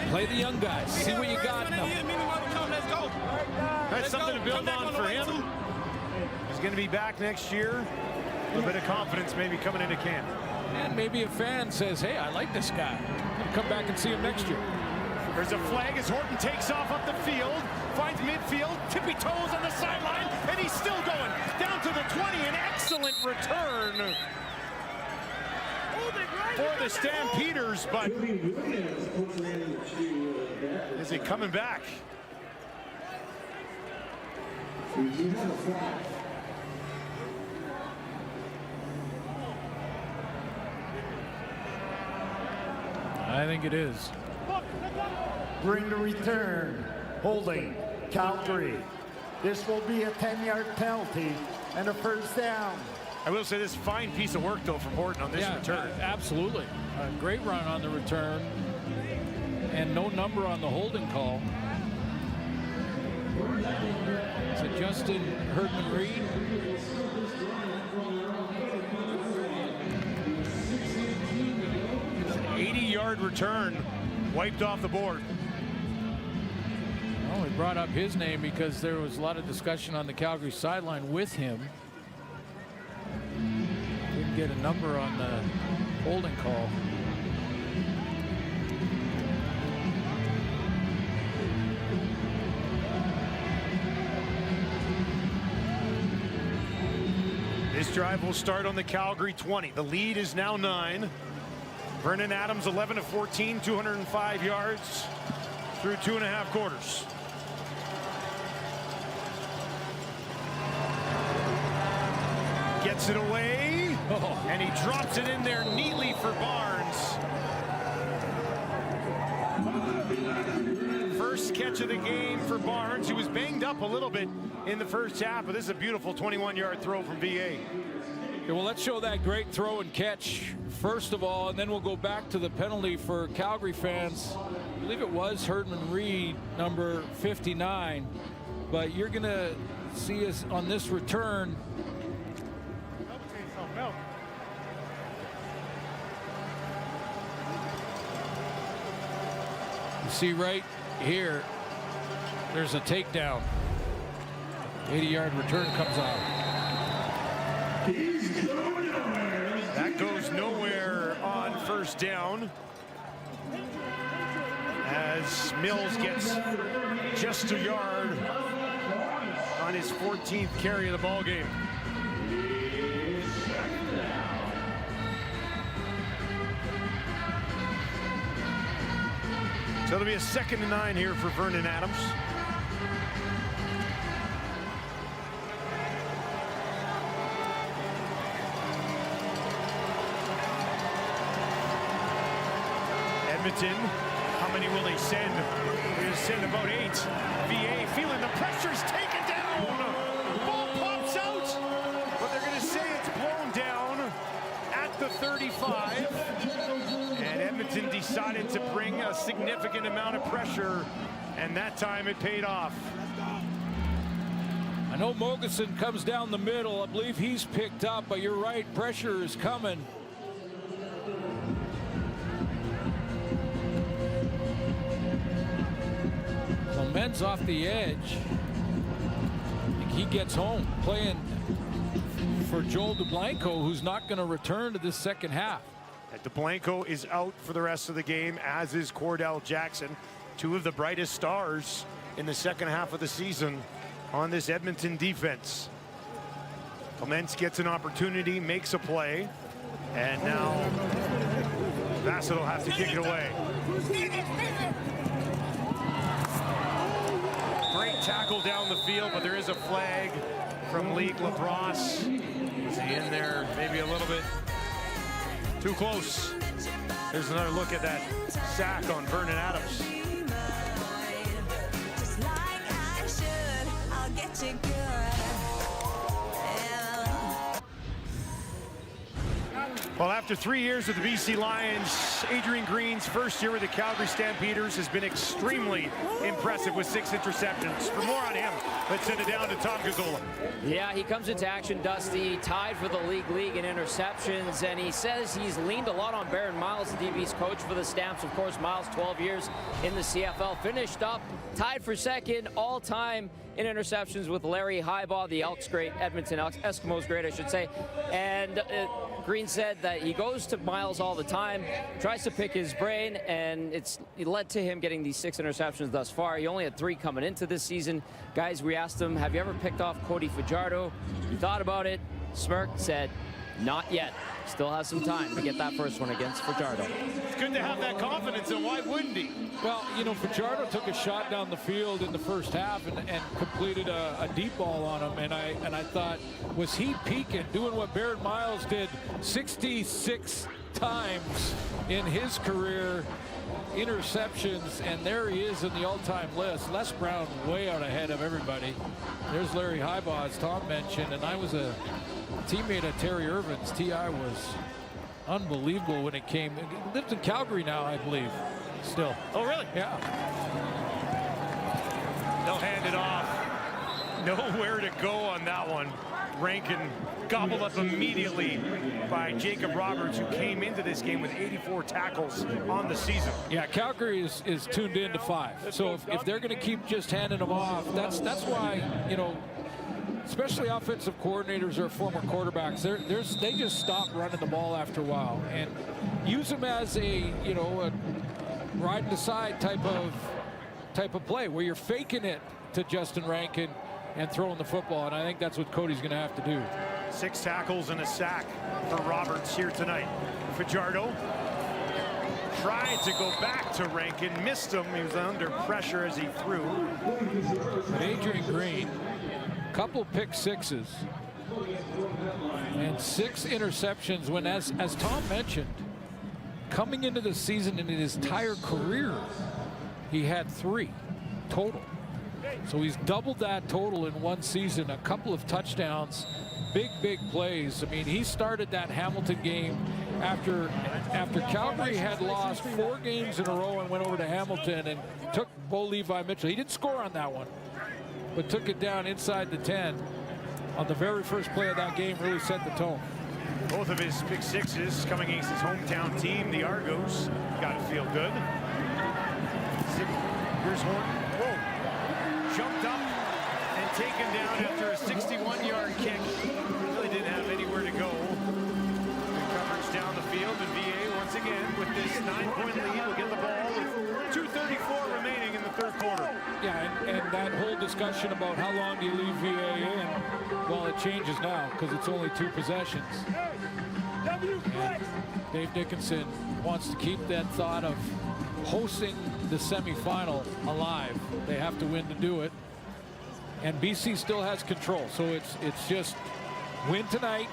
Play the young guys. See what you got now. That's something to build on for him. He's going to be back next year. A little bit of confidence maybe coming into camp. And maybe a fan says, hey, I like this guy. I'm going to come back and see him next year. There's a flag as Horton takes off up the field, finds midfield, tippy toes on the sideline, and he's still going down to the 20. An excellent return for the Stampeders, but is he coming back? I think it is. Bring the return. Holding. Calgary. This will be a 10-yard penalty and a first down. I will say this fine piece of work, though, from Horton on this return. Absolutely. A great run on the return. And no number on the holding call. Is it Justin Herdman Reed? It's an 80-yard return, wiped off the board. Well, we brought up his name because there was a lot of discussion on the Calgary sideline with him. Didn't get a number on the holding call. This drive will start on the Calgary 20. The lead is now 9. Vernon Adams 11 of 14, 205 yards through 2.5 quarters. Gets it away, and he drops it in there neatly for Barnes. First catch of the game for Barnes. He was banged up a little bit in the first half, but this is a beautiful 21-yard throw from VA. Yeah, well, let's show that great throw and catch first of all, and then we'll go back to the penalty for Calgary fans. I believe it was Herdman Reed, number 59, but you're going to see us on this return. You see right here, there's a takedown. 80-yard return comes out. That goes nowhere on first down, as Mills gets just a yard on his 14th carry of the ball game. So it'll be a 2nd and 9 here for Vernon Adams. Edmonton, how many will they send? They'll send about 8. VA feeling the pressure's taken down. Ball pops out, but they're going to say it's blown down at the 35. And Edmonton Edmonton decided to bring a significant amount of pressure, and that time it paid off. I know Mogensen comes down the middle. I believe he's picked up, but you're right, pressure is coming. Clement's off the edge. I think he gets home playing for Joel DeBlanco, who's not going to return to this second half. DeBlanco is out for the rest of the game, as is Cordell Jackson, two of the brightest stars in the second half of the season on this Edmonton defense. Clements gets an opportunity, makes a play, and now Bassett will have to kick it away. Great tackle down the field, but there is a flag from League Lacrosse. Is he in there maybe a little bit too close? There's another look at that sack on Vernon Adams. Well, after 3 years with the BC Lions, Adrian Green's first year with the Calgary Stampeders has been extremely impressive with 6 interceptions. For more on him, let's send it down to Tom Gazzola. Yeah, he comes into action, Dusty, tied for the league in interceptions, and he says he's leaned a lot on Baron Miles, the DB's coach for the Stamps. Of course, Miles, 12 years in the CFL, finished up, tied for second all-time in interceptions with Larry Highbaugh, the Elks great, Edmonton Elks, Eskimos great, I should say. And Green said that he goes to Miles all the time, tries to pick his brain, and it led to him getting these 6 interceptions thus far. He only had 3 coming into this season. Guys, we asked him, have you ever picked off Cody Fajardo? He thought about it, smirked, said, not yet. Still has some time to get that first one against Fajardo. It's good to have that confidence, and why wouldn't he? Well, you know, Fajardo took a shot down the field in the first half and completed a deep ball on him, and I thought, was he peaking, doing what Baron Miles did 66 times in his career, interceptions, and there he is in the all-time list. Les Brown way out ahead of everybody. There's Larry Highbaugh, as Tom mentioned, and I was a teammate of Terry Irvin's. T.I. was unbelievable when it came. He lives in Calgary now, I believe, still. Oh, really? Yeah. They'll hand it off. Nowhere to go on that one. Rankin gobbled up immediately by Jacob Roberts, who came into this game with 84 tackles on the season. Yeah, Calgary is tuned in to 5. So if they're going to keep just handing them off, that's why, you know, especially offensive coordinators or former quarterbacks, they just stop running the ball after a while and use them as a, you know, a riding the side type of play where you're faking it to Justin Rankin and throwing the football, and I think that's what Cody's going to have to do. 6 tackles and a sack for Roberts here tonight. Fajardo tried to go back to Rankin, missed him. He was under pressure as he threw. But Adrian Green, couple pick sixes and 6 interceptions when, as Tom mentioned, coming into the season in his entire career, he had 3 total. So he's doubled that total in one season, a couple of touchdowns, big plays. I mean, he started that Hamilton game after Calgary had lost 4 games in a row and went over to Hamilton and took Bo Levi Mitchell. He didn't score on that one, but took it down inside the 10 on the very first play of that game. Really set the tone. Both of his pick sixes coming against his hometown team, the Argos. Got to feel good. Here's Horton. Whoa. Jumped up and taken down after a 61-yard kick. Really didn't have anywhere to go. Good coverage down the field, and VA once again with this 9-point lead will get the ball with 2:34 remaining in the third quarter. Yeah, and that whole discussion about how long do you leave VA in, well, it changes now because it's only 2 possessions. And Dave Dickinson wants to keep that thought of hosting the semifinal alive. They have to win to do it. And BC still has control. So it's just win tonight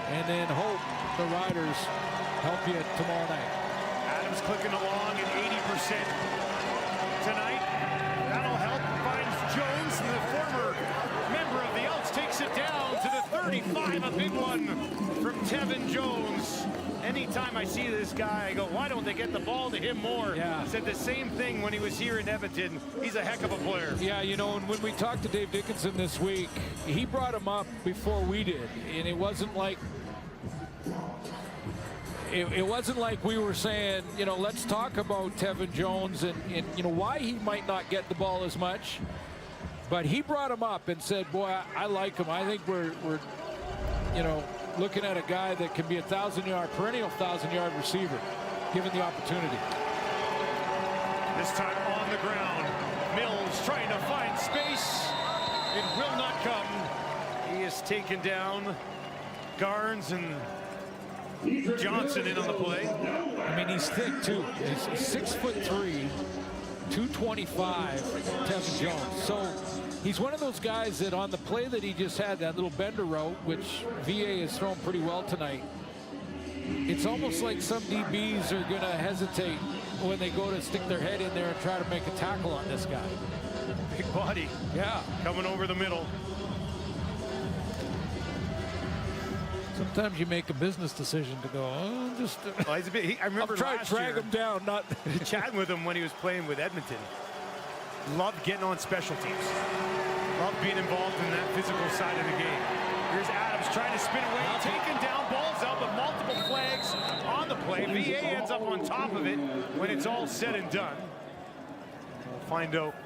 and then hope the Riders help you tomorrow night. Adams clicking along at 80% tonight. That'll help. Finds Jones, the former member of the Elks, takes it down to the 35. A big one from Tevin Jones. Anytime I see this guy, I go, why don't they get the ball to him more? Yeah. Said the same thing when he was here in Edmonton. He's a heck of a player. Yeah, you know, and when we talked to Dave Dickinson this week, he brought him up before we did, and it wasn't like we were saying, you know, let's talk about Tevin Jones and you know why he might not get the ball as much. But he brought him up and said, boy, I like him. I think we're you know, looking at a guy that can be a perennial 1,000-yard receiver, given the opportunity. This time on the ground, Mills trying to find space. It will not come. He is taken down. Garnes and Johnson in on the play. I mean, he's thick too. He's 6'3", 225, Tevin Jones. So he's one of those guys that on the play that he just had, that little bender route, which VA has thrown pretty well tonight, it's almost like some DBs are going to hesitate when they go to stick their head in there and try to make a tackle on this guy. Big body. Yeah. Coming over the middle. Sometimes you make a business decision to go, oh, just. Well, I remember I'm trying to drag him down, not chatting with him when he was playing with Edmonton. Loved getting on special teams. Loved being involved in that physical side of the game. Here's Adams trying to spin away, taken down, balls out, but multiple flags on the play. VA ends up on top of it when it's all said and done. We'll find out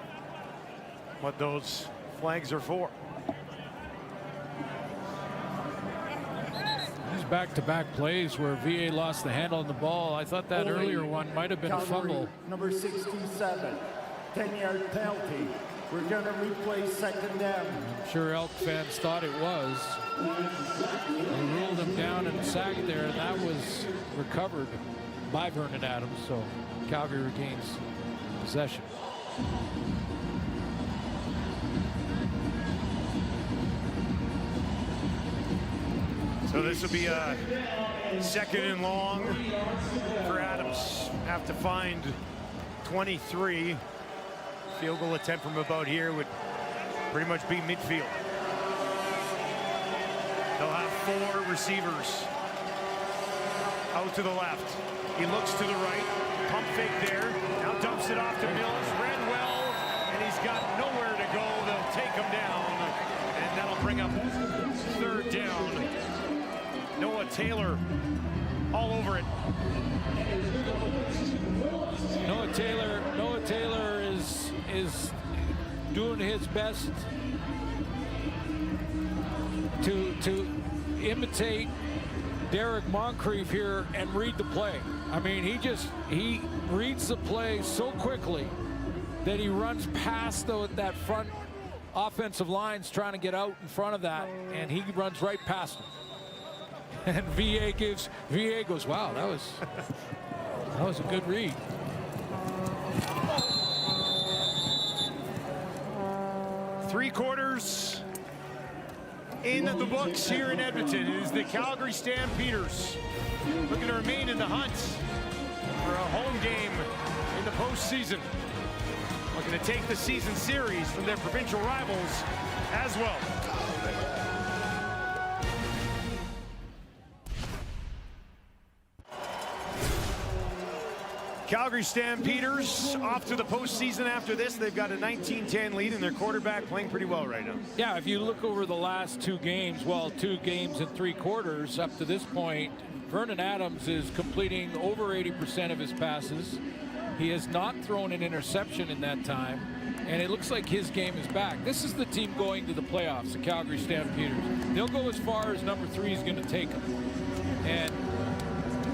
what those flags are for. Back-to-back plays where VA lost the handle on the ball. I thought that earlier one might have been Calgary, a fumble. Number 67, 10-yard penalty. We're going to replay second down. I'm sure Elk fans thought it was. They ruled him down and sagged there, and that was recovered by Vernon Adams. So Calgary regains possession. So this will be a second and long for Adams. Have to find 23. Field goal attempt from about here would pretty much be midfield. They'll have 4 receivers out to the left. He looks to the right. Pump fake there. Now dumps it off to Mills. Read well, and he's got nowhere to go. They'll take him down, and that'll bring up third down. Noah Taylor all over it. Noah Taylor is doing his best to imitate Derek Moncrief here and read the play. I mean, he reads the play so quickly that he runs past that front offensive line's trying to get out in front of that, and he runs right past him. And VA goes, wow, that was a good read. Three quarters in the books here in Edmonton. It is the Calgary Stampeders looking to remain in the hunt for a home game in the postseason. Looking to take the season series from their provincial rivals as well. Calgary Stampeders off to the postseason after this. They've got a 19-10 lead, and their quarterback playing pretty well right now. Yeah, if you look over the last 2 games, well, 2 games and 3 quarters up to this point, Vernon Adams is completing over 80% of his passes. He has not thrown an interception in that time, and it looks like his game is back. This is the team going to the playoffs, the Calgary Stampeders. They'll go as far as number 3 is going to take them. And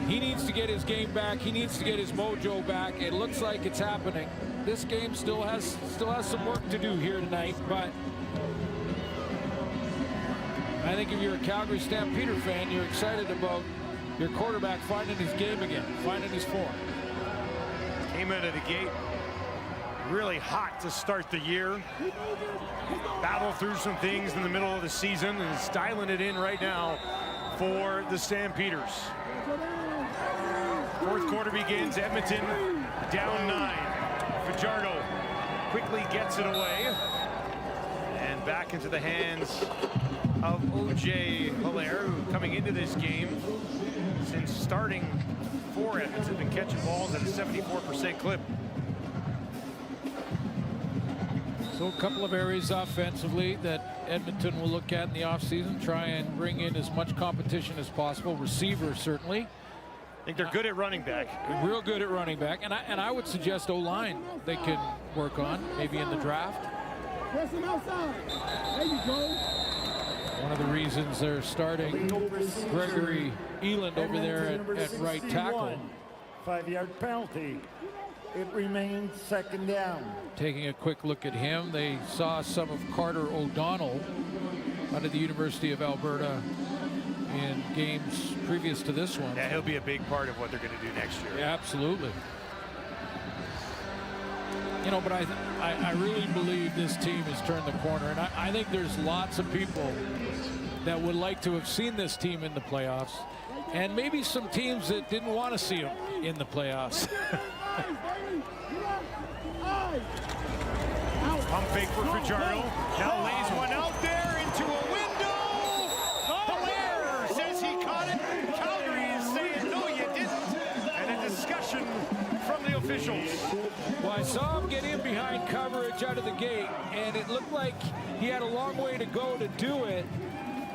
he needs to get his game back. He needs to get his mojo back. It looks like it's happening. This game still has some work to do here tonight, but I think if you're a Calgary Stampeder fan, you're excited about your quarterback finding his game again, finding his form. Came out of the gate really hot to start the year. Battled through some things in the middle of the season and is styling it in right now for the Stampeders. Fourth quarter begins. Edmonton down 9. Fajardo quickly gets it away. And back into the hands of O.J. Hilaire, who coming into this game since starting for Edmonton, been catching balls at a 74% clip. So a couple of areas offensively that Edmonton will look at in the offseason, try and bring in as much competition as possible. Receiver, certainly. I think they're good at running back. Real good at running back. And I would suggest O-line they could work on, maybe in the draft. Press him outside. There you go. One of the reasons they're starting Gregory Eland over there at right tackle. 5-yard penalty. It remains second down. Taking a quick look at him, they saw some of Carter O'Donnell out of the University of Alberta in games previous to this one. Yeah, he'll be a big part of what they're going to do next year. Yeah, absolutely. You know, but I really believe this team has turned the corner, and I think there's lots of people that would like to have seen this team in the playoffs, and maybe some teams that didn't want to see them in the playoffs. Pump fake for Fajardo. Now lays one out there into a window. Hilaire says he caught it. Calgary is saying, no, you didn't. And a discussion from the officials. Well, I saw him get in behind coverage out of the gate, and it looked like he had a long way to go to do it.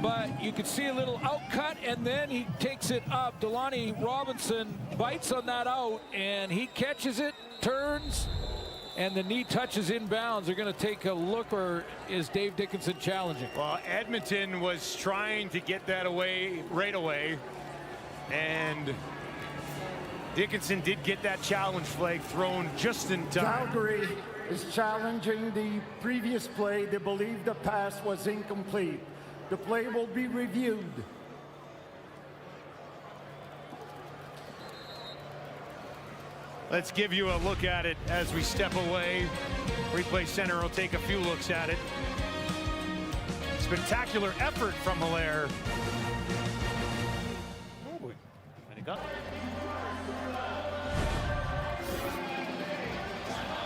But you could see a little outcut, and then he takes it up. Delaney Robinson bites on that out, and he catches it, turns, and the knee touches inbounds. They're going to take a look, or is Dave Dickinson challenging? Well, Edmonton was trying to get that away right away, and Dickinson did get that challenge flag thrown just in time. Calgary is challenging the previous play. They believe the pass was incomplete. The play will be reviewed. Let's give you a look at it as we step away. Replay center will take a few looks at it. Spectacular effort from Hilaire. Oh, might have got it.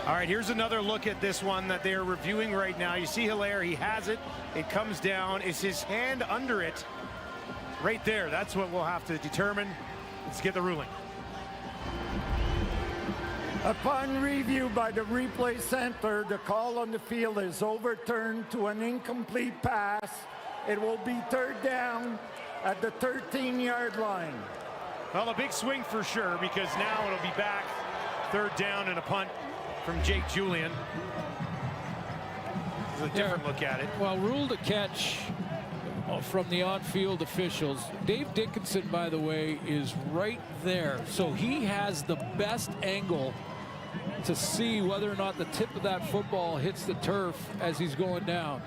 All right, here's another look at this one that they're reviewing right now. You see Hilaire, he has it. It comes down. Is his hand under it? Right there. That's what we'll have to determine. Let's get the ruling. Upon review by the replay center, the call on the field is overturned to an incomplete pass. It will be third down at the 13-yard line. Well, a big swing for sure, because now it'll be back third down and a punt from Jake Julian. This is a different look at it. Well, ruled a catch from the on-field officials. Dave Dickinson, by the way, is right there. So he has the best angle to see whether or not the tip of that football hits the turf as he's going down.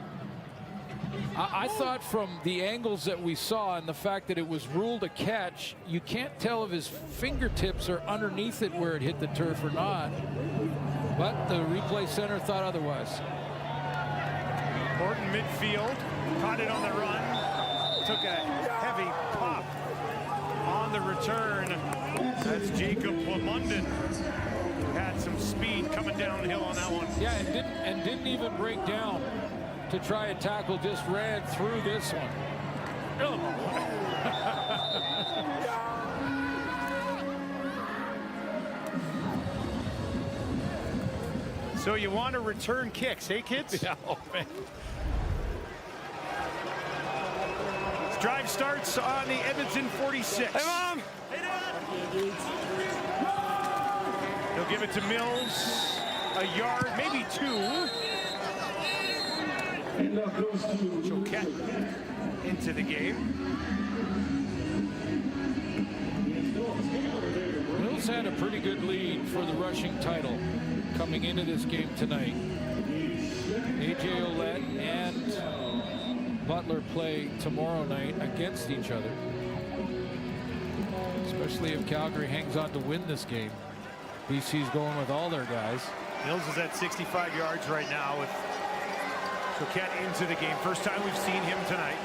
I thought from the angles that we saw and the fact that it was ruled a catch, you can't tell if his fingertips are underneath it where it hit the turf or not. But the replay center thought otherwise. Horton midfield, caught it on the run, took a heavy pop on the return. That's Jacob Lamondon, who had some speed coming downhill on that one. Yeah, and didn't even break down to try a tackle, just ran through this one. So you want to return kicks, hey kids? Yeah, oh man. This drive starts on the Edmonton 46. Hey, Mom! Hey, Dad! He'll give it to Mills. A yard, maybe two. Choquette into the game. Mills had a pretty good lead for the rushing title coming into this game tonight. A.J. Ouellette and Butler play tomorrow night against each other. Especially if Calgary hangs on to win this game. BC's going with all their guys. Mills is at 65 yards right now with Choquette into the game. First time we've seen him tonight.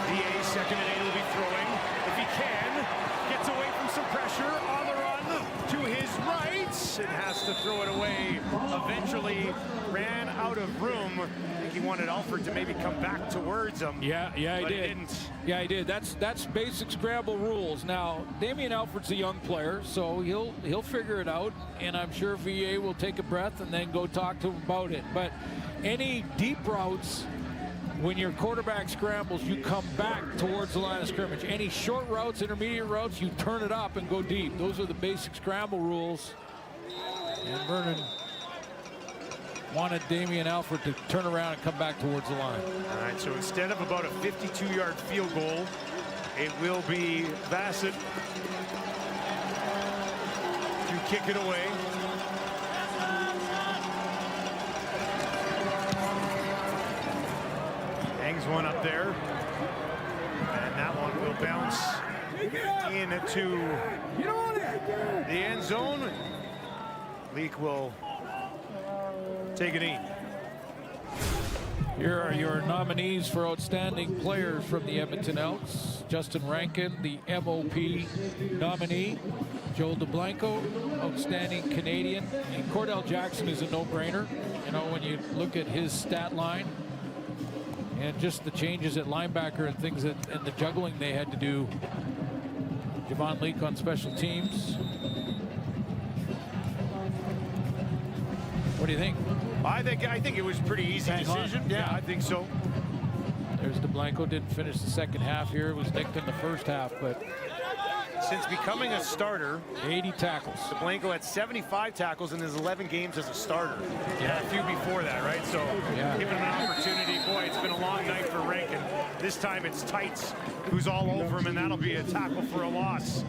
VA second and 8 will be throwing. If he can, gets away from some pressure on the run to his right and has to throw it away. Eventually ran out of room. I think he wanted Alford to maybe come back towards him. Yeah, he but did. He didn't. Yeah, he did. That's basic scramble rules. Now, Damian Alford's a young player, so he'll figure it out, and I'm sure VA will take a breath and then go talk to him about it. But any deep routes, when your quarterback scrambles, you come back towards the line of scrimmage. Any short routes, intermediate routes, you turn it up and go deep. Those are the basic scramble rules. And Vernon wanted Damian Alford to turn around and come back towards the line. All right, so instead of about a 52-yard field goal, it will be Bassett to kick it away. Hangs one up there. And that one will bounce into the end zone. Leak will take a knee. Here are your nominees for outstanding players from the Edmonton Elks. Justin Rankin, the MOP nominee. Joel DeBlanco, outstanding Canadian. And Cordell Jackson is a no-brainer. You know, when you look at his stat line and just the changes at linebacker and things and the juggling they had to do. Javon Leak on special teams. What do you think? I think it was a pretty easy decision. Yeah, I think so. There's DeBlanco, didn't finish the second half here. It was nicked in the first half, but since becoming a starter, 80 tackles. DeBlanco had 75 tackles in his 11 games as a starter. Yeah, a few before that, right? So giving him an opportunity. Boy, it's been a long night for Rankin. This time it's Tights who's all over him, and that'll be a tackle for a loss.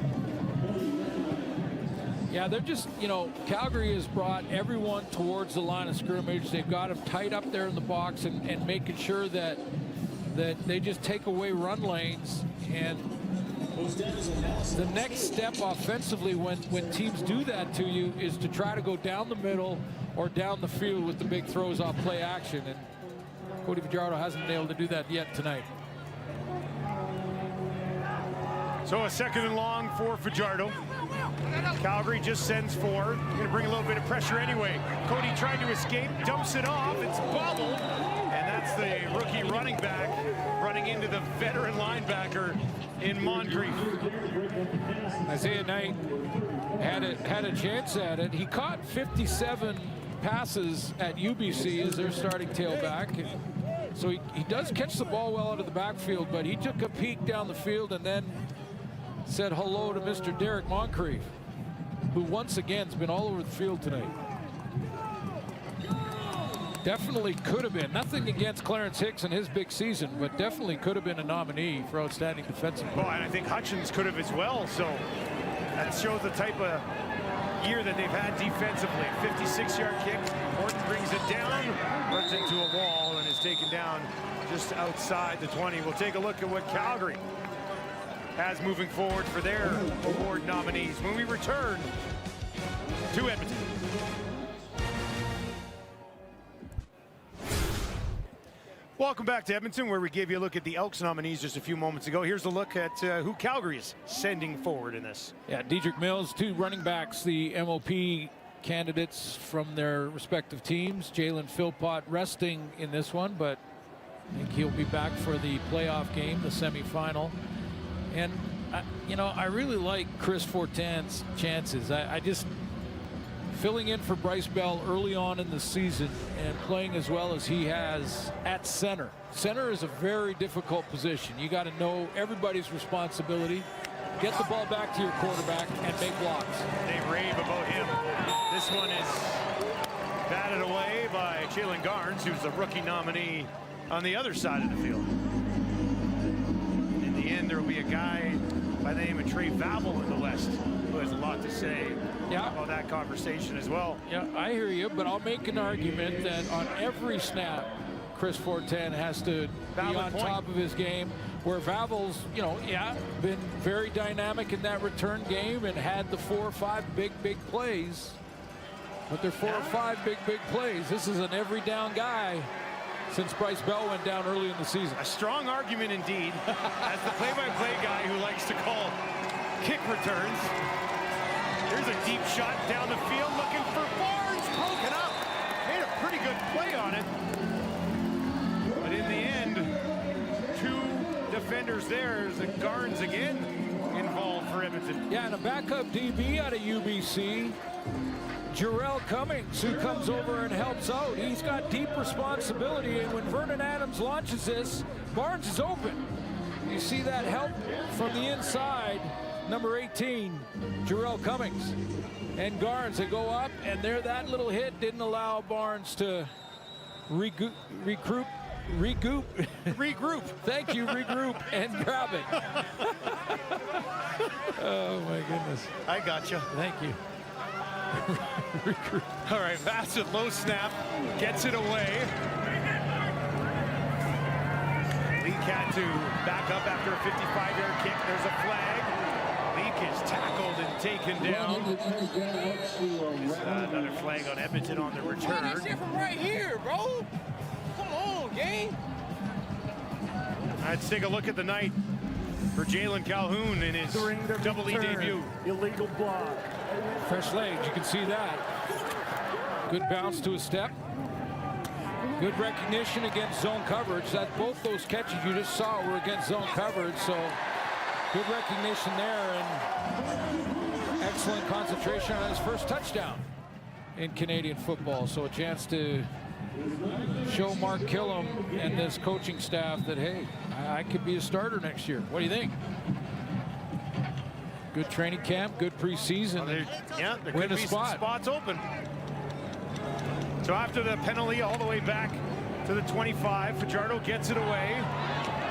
Yeah, they're just, you know, Calgary has brought everyone towards the line of scrimmage. They've got them tight up there in the box and making sure that they just take away run lanes. And the next step offensively when teams do that to you is to try to go down the middle or down the field with the big throws off play action. And Cody Fajardo hasn't been able to do that yet tonight. So a second and long for Fajardo. Calgary just sends 4. Going to bring a little bit of pressure anyway. Cody trying to escape, dumps it off. It's bobbled. And that's the rookie running back running into the veteran linebacker in Moncrief. Isaiah Knight had a chance at it. He caught 57 passes at UBC as their starting tailback. So he does catch the ball well out of the backfield, but he took a peek down the field and then said hello to Mr. Derek Moncrief, who once again has been all over the field tonight. Definitely could have been. Nothing against Clarence Hicks and his big season, but definitely could have been a nominee for outstanding defensive player. Well, and I think Hutchins could have as well. So that shows the type of year that they've had defensively. 56-yard kick. Horton brings it down, runs into a wall, and is taken down just outside the 20. We'll take a look at what Calgary has moving forward for their award nominees when we return to Edmonton. Welcome back to Edmonton, where we gave you a look at the Elks nominees just a few moments ago. Here's a look at who Calgary is sending forward in this. Yeah, Dedrick Mills, 2 running backs, the MOP candidates from their respective teams. Jalen Philpott resting in this one, but I think he'll be back for the playoff game, the semifinal. And, you know, I really like Chris Fortin's chances. I just, filling in for Bryce Bell early on in the season and playing as well as he has at center. Center is a very difficult position. You got to know everybody's responsibility, get the ball back to your quarterback, and make blocks. They rave about him. This one is batted away by Jalen Garnes, who's the rookie nominee on the other side of the field. In the end, there will be a guy by the name of Trey Vavel in the West who has a lot to say about that conversation as well. Yeah, I hear you, but I'll make an argument that on every snap, Chris Fortin has to be on top of his game, where Vavel's, you know, been very dynamic in that return game and had the 4 or 5 big plays. But they're 4 or 5 big plays. This is an every down guy since Bryce Bell went down early in the season. A strong argument indeed, as the play-by-play guy who likes to call kick returns. Here's a deep shot down the field, looking for Barnes, broken up. Made a pretty good play on it. But in the end, 2 defenders there. There's Garnes again involved for Edmonton. Yeah, and a backup DB out of UBC. Jarrell Cummings, who comes over and helps out. He's got deep responsibility, and when Vernon Adams launches this, Barnes is open. You see that help from the inside, number 18, Jarrell Cummings. And Garnes, they go up, and there that little hit didn't allow Barnes to regroup. Thank you, regroup and grab it. Oh my goodness. I gotcha. Thank you. All right, Bassett, low snap, gets it away. Leak had to back up after a 55-yard kick. There's a flag. Leak is tackled and taken down. Another flag on Edmonton on the return. That shit from right here, bro. Come on, gang. Let's take a look at the night for Jalen Calhoun in his double E debut. Illegal block. Fresh legs, you can see that. Good bounce to a step. Good recognition against zone coverage. That both those catches you just saw were against zone coverage, so good recognition there and excellent concentration on his first touchdown in Canadian football. So a chance to show Mark Killam and this coaching staff that, hey, I could be a starter next year. What do you think? Good training camp, good preseason. Yeah, there could be some spots open. So after the penalty all the way back to the 25, Fajardo gets it away.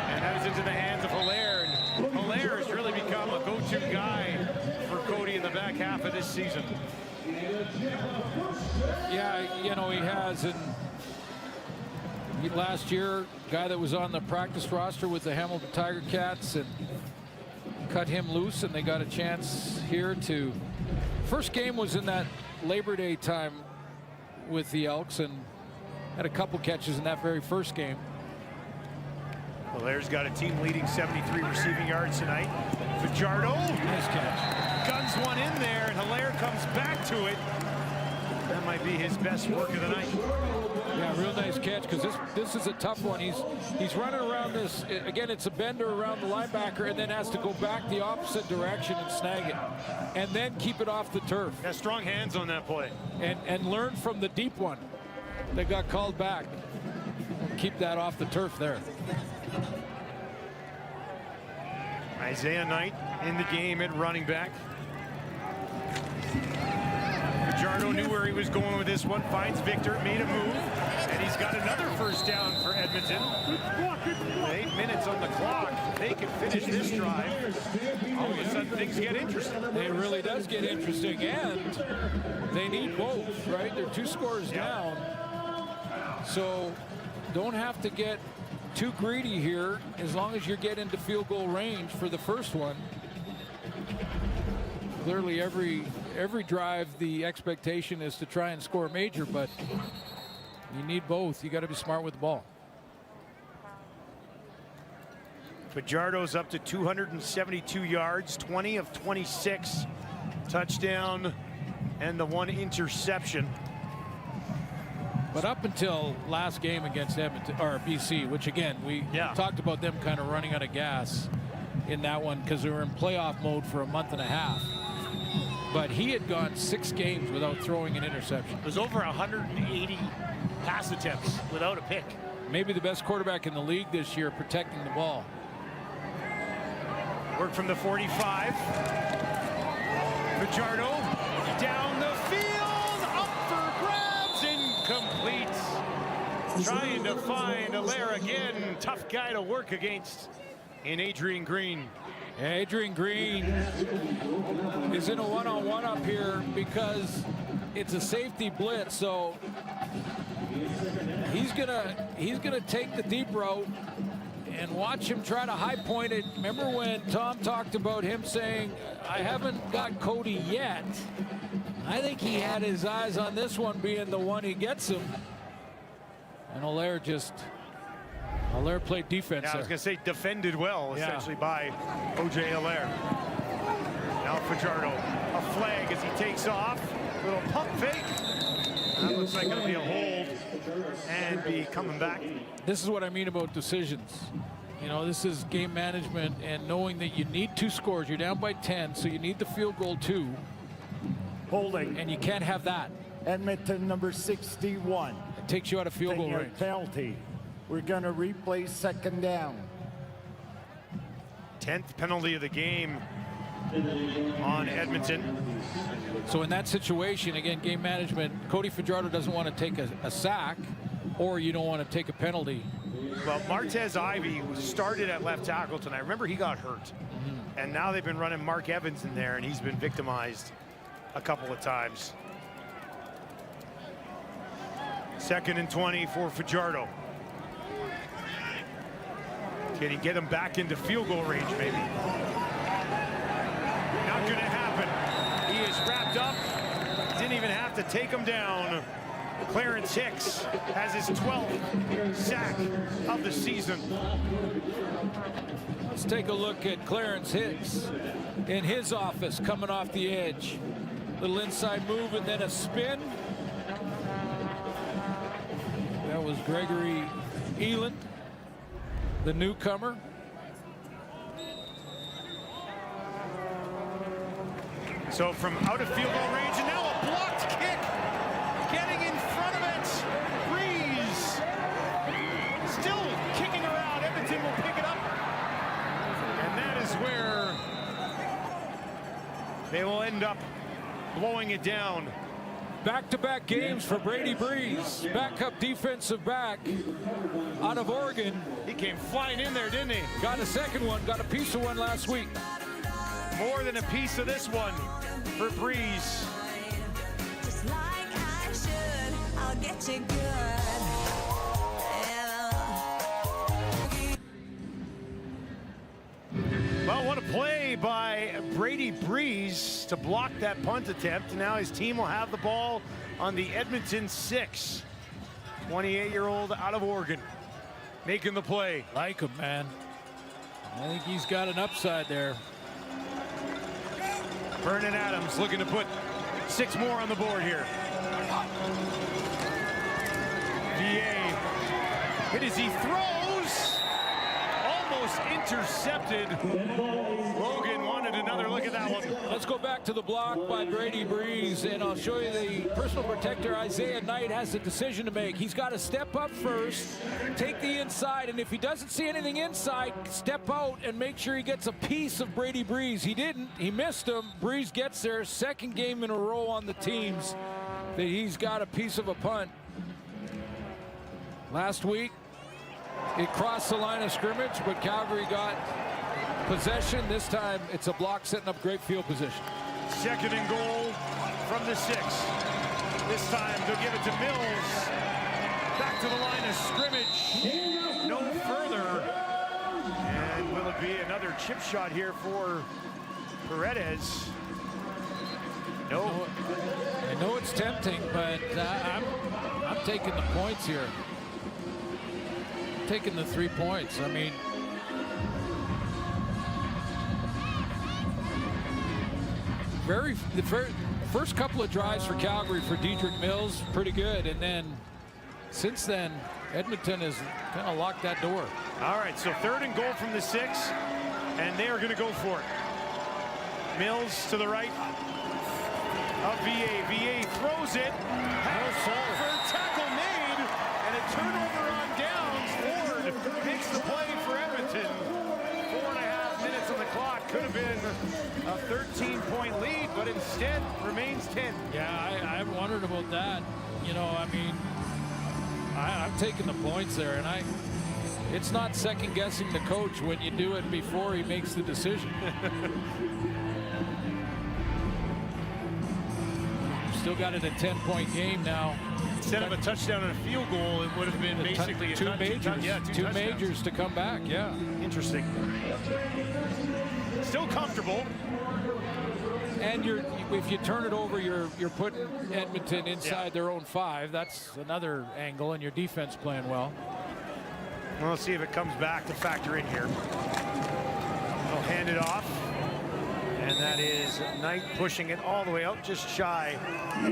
And that is into the hands of Hilaire. And Hilaire has really become a go-to guy for Cody in the back half of this season. Yeah, you know, he has. And last year, guy that was on the practice roster with the Hamilton Tiger Cats and cut him loose, and they got a chance here to. First game was in that Labor Day time with the Elks and had a couple catches in that very first game. Hilaire's got a team leading 73 receiving yards tonight. Fajardo, nice catch. Guns one in there, and Hilaire comes back to it. That might be his best work of the night. Yeah, real nice catch, because this is a tough one. He's running around this. Again, it's a bender around the linebacker and then has to go back the opposite direction and snag it. And then keep it off the turf. Got strong hands on that play. And learn from the deep one that got called back. Keep that off the turf there. Isaiah Knight in the game at running back. Fajardo knew where he was going with this one, finds Victor, made a move, and he's got another first down for Edmonton. With 8 minutes on the clock, they can finish this drive. All of a sudden, things get interesting. It really does get interesting, and they need both, right? They're 2 scores down, so don't have to get too greedy here as long as you're getting to field goal range for the first one. Clearly, every drive, the expectation is to try and score a major, but you need both. You got to be smart with the ball. Fajardo's up to 272 yards, 20 of 26, touchdown, and the 1 interception. But up until last game against Edmonton or BC, which again we talked about them kind of running out of gas in that one because they were in playoff mode for a month and a half. But he had gone 6 games without throwing an interception. There's over 180 pass attempts without a pick. Maybe the best quarterback in the league this year protecting the ball. Work from the 45. Fajardo down the field, up for grabs, incomplete. Trying to find Hilaire again. Tough guy to work against in Adrian Green. Adrian Green is in a one-on-one up here because it's a safety blitz, so he's gonna take the deep route and watch him try to high point it. Remember when Tom talked about him saying, I haven't got Cody yet? I think he had his eyes on this one being the one he gets him. And Hilaire played defense. Yeah, I was going to say defended well, essentially, by O.J. Hilaire. Now Fajardo, a flag as he takes off. Little pump fake. That looks like it'll be a hold should be coming back. This is what I mean about decisions. You know, this is game management and knowing that you need 2 scores. You're down by 10, so you need the field goal too. Holding. And you can't have that. Edmonton, number 61. It takes you out of field goal Taking a range. penalty. We're going to replay second down. 10th penalty of the game on Edmonton. So in that situation, again, game management, Cody Fajardo doesn't want to take a sack, or you don't want to take a penalty. Well, Martez Ivey started at left tackle tonight. Remember, he got hurt. And now they've been running Mark Evans in there, and he's been victimized a couple of times. 2nd and 20 for Fajardo. Can he get him back into field goal range, maybe? Not going to happen. He is wrapped up. Didn't even have to take him down. Clarence Hicks has his 12th sack of the season. Let's take a look at Clarence Hicks in his office coming off the edge. Little inside move and then a spin. That was Gregory Eland, the newcomer. So from out of field goal range, and now a blocked kick. Getting in front of it. Breeze. Still kicking around. Edmonton will pick it up. And that is where they will end up blowing it down. Back-to-back games for Brady Breeze. Backup defensive back out of Oregon. He came flying in there, didn't he? Got a second one, got a piece of one last week. More than a piece of this one for Breeze. Just like I should, I'll get you good. Well, what a play by Brady Breeze to block that punt attempt. Now his team will have the ball on the Edmonton 6. 28-year-old out of Oregon making the play. Like him, man. I think he's got an upside there. Vernon Adams looking to put 6 more on the board here. VA hit as he throws. Almost intercepted. Logan wanted another look at that one. Let's go back to the block by Brady Breeze, and I'll show you the personal protector. Isaiah Knight has a decision to make. He's got to step up first, take the inside, and if he doesn't see anything inside, step out and make sure he gets a piece of Brady Breeze. He didn't. He missed him. Breeze gets there. Second game in a row on the teams that he's got a piece of a punt. Last week, it crossed the line of scrimmage, but Calgary got possession. This time, it's a block setting up great field position. 2nd and goal from the 6. This time, they'll give it to Mills. Back to the line of scrimmage. No further. And will it be another chip shot here for Paredes? No. I know it's tempting, but I'm taking the points here. Taking the 3 points. I mean, the first couple of drives for Calgary for Dedrick Mills, pretty good, and then since then Edmonton has kind of locked that door. All right, so 3rd and goal from the 6, and they are going to go for it. Mills to the right of VA. VA throws it. For tackle made, and a turnover on downs. Ford makes the play for Edmonton. 4.5 minutes on the clock. Could have been a 13-point lead, but instead remains 10. Yeah, I wondered about that. You know, I mean, I'm taking the points there, and it's not second-guessing the coach when you do it before he makes the decision. Still got it a 10-point game now. Instead of a touchdown and a field goal, it would have been basically two majors to come back. Yeah, interesting. Still comfortable. And if you turn it over, you're putting Edmonton inside their own 5. That's another angle, and your defense playing well. Well, let's see if it comes back to factor in here. They'll hand it off. And that is Knight pushing it all the way out, just shy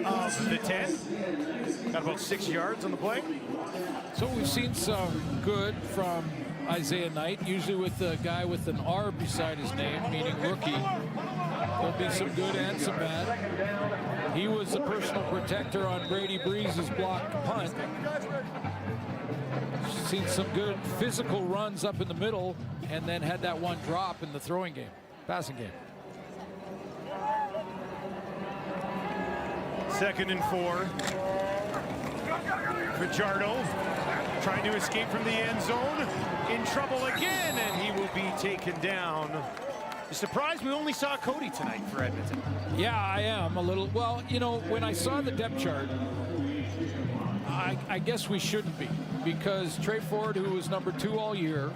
of the 10. Got about 6 yards on the play. So we've seen some good from Isaiah Knight, usually with a guy with an R beside his name, meaning rookie. There'll be some good and some bad. He was the personal protector on Brady Breeze's blocked punt. Seen some good physical runs up in the middle, and then had that one drop in the throwing game, passing game. 2nd and 4. Fajardo trying to escape from the end zone. In trouble again, and he will be taken down. Surprised we only saw Cody tonight for Edmonton. Yeah, I am a little. Well, you know, when I saw the depth chart, I guess we shouldn't be, because Trey Ford, who was number 2 all year,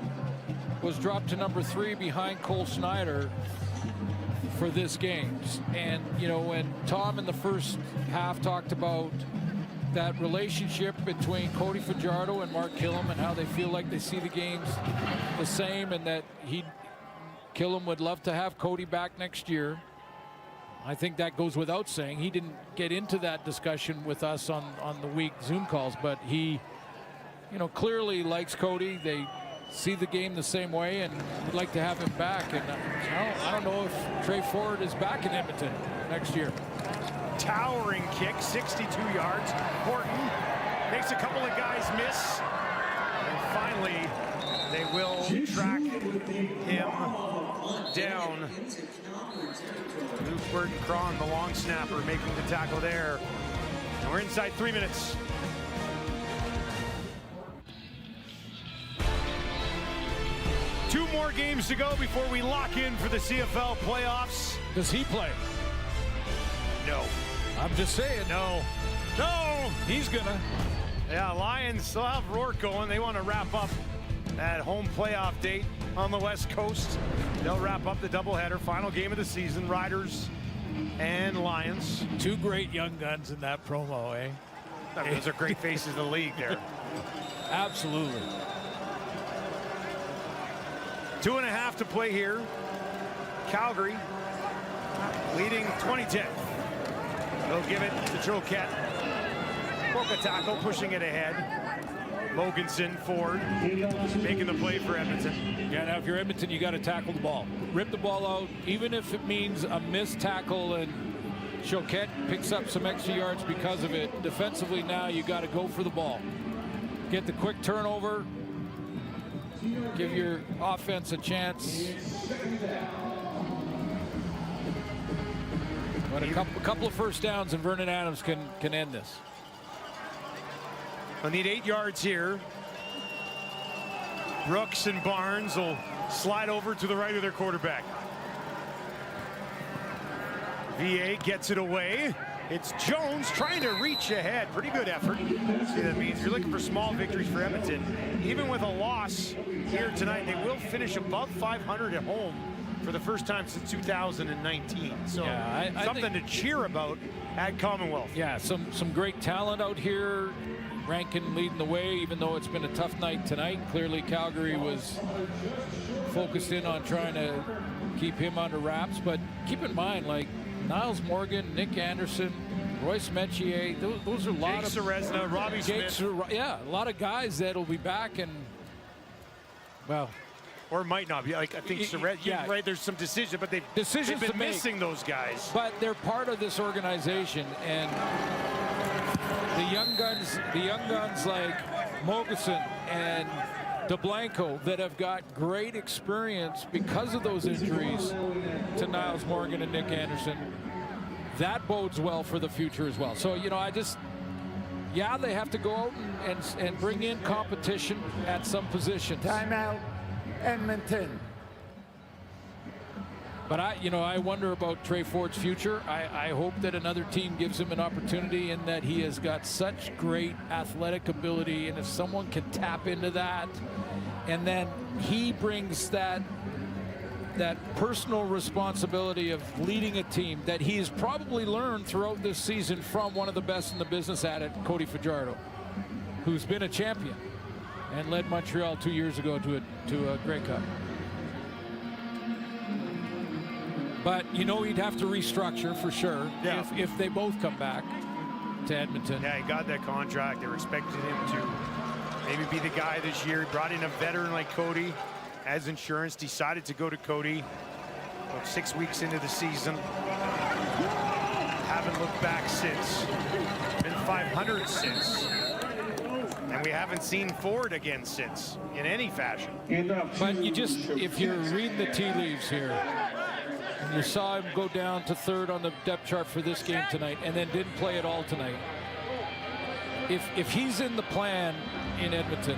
was dropped to number 3 behind Cole Snyder for this game. And, you know, when Tom in the first half talked about that relationship between Cody Fajardo and Mark Killam and how they feel like they see the games the same, and that Killam would love to have Cody back next year. I think that goes without saying. He didn't get into that discussion with us on the week Zoom calls, but he, you know, clearly likes Cody. They see the game the same way and would like to have him back. And I don't know if Trey Ford is back in Edmonton next year. Towering kick, 62 yards. Horton makes a couple of guys miss. And finally, they will track him down. Luke Burton-Cron, the long snapper, making the tackle there. And we're inside 3 minutes. Two more games to go before we lock in for the CFL playoffs. Does he play? No. I'm just saying. No. He's gonna. Yeah, Lions still have Rourke going. They want to wrap up that home playoff date on the West Coast. They'll wrap up the doubleheader, final game of the season, Riders and Lions. 2 great young guns in that promo, eh? I mean, those are great faces of the league there. Absolutely. 2.5 to play here. Calgary leading 20-10. They'll give it to Choquette. Boca tackle, pushing it ahead. Mogensen, Ford, making the play for Edmonton. Yeah, now if you're Edmonton, you got to tackle the ball. Rip the ball out, even if it means a missed tackle and Choquette picks up some extra yards because of it. Defensively now, you got to go for the ball. Get the quick turnover. Give your offense a chance. But a couple of first downs and Vernon Adams can end this. They'll need 8 yards here. Brooks and Barnes will slide over to the right of their quarterback. VA gets it away. It's Jones trying to reach ahead. Pretty good effort. See what that means? You're looking for small victories for Edmonton. Even with a loss here tonight, they will finish above 500 at home for the first time since 2019. So yeah, something to cheer about at Commonwealth. Yeah, some great talent out here. Rankin leading the way, even though it's been a tough night tonight. Clearly Calgary was focused in on trying to keep him under wraps. But keep in mind, like, Niles Morgan, Nick Anderson, Royce Metier, those are a lot Jake of Serezna, Robbie Smith. Yeah, a lot of guys that'll be back, and well, or might not be. Like, I think Serezna, yeah, right, there's some decision, but they've been missing those guys. But they're part of this organization, and the young guns like Mogensen and DeBlanco that have got great experience because of those injuries to Niles Morgan and Nick Anderson, that bodes well for the future as well. So, you know, they have to go out and bring in competition at some positions. Timeout, Edmonton. But I wonder about Trey Ford's future. I hope that another team gives him an opportunity, and that he has got such great athletic ability, and if someone can tap into that, and then he brings that personal responsibility of leading a team that he has probably learned throughout this season from one of the best in the business at it, Cody Fajardo, who's been a champion and led Montreal 2 years ago to a Grey Cup. But you know he'd have to restructure for sure Yeah. if they both come back to Edmonton. Yeah, he got that contract. They were expecting him to maybe be the guy this year. He brought in a veteran like Cody as insurance, decided to go to Cody about 6 weeks into the season. Haven't looked back since. Been 500 since. And we haven't seen Ford again since in any fashion. But you just, if you're reading the tea leaves here, and you saw him go down to third on the depth chart for this game tonight and then didn't play at all tonight. If he's in the plan in Edmonton,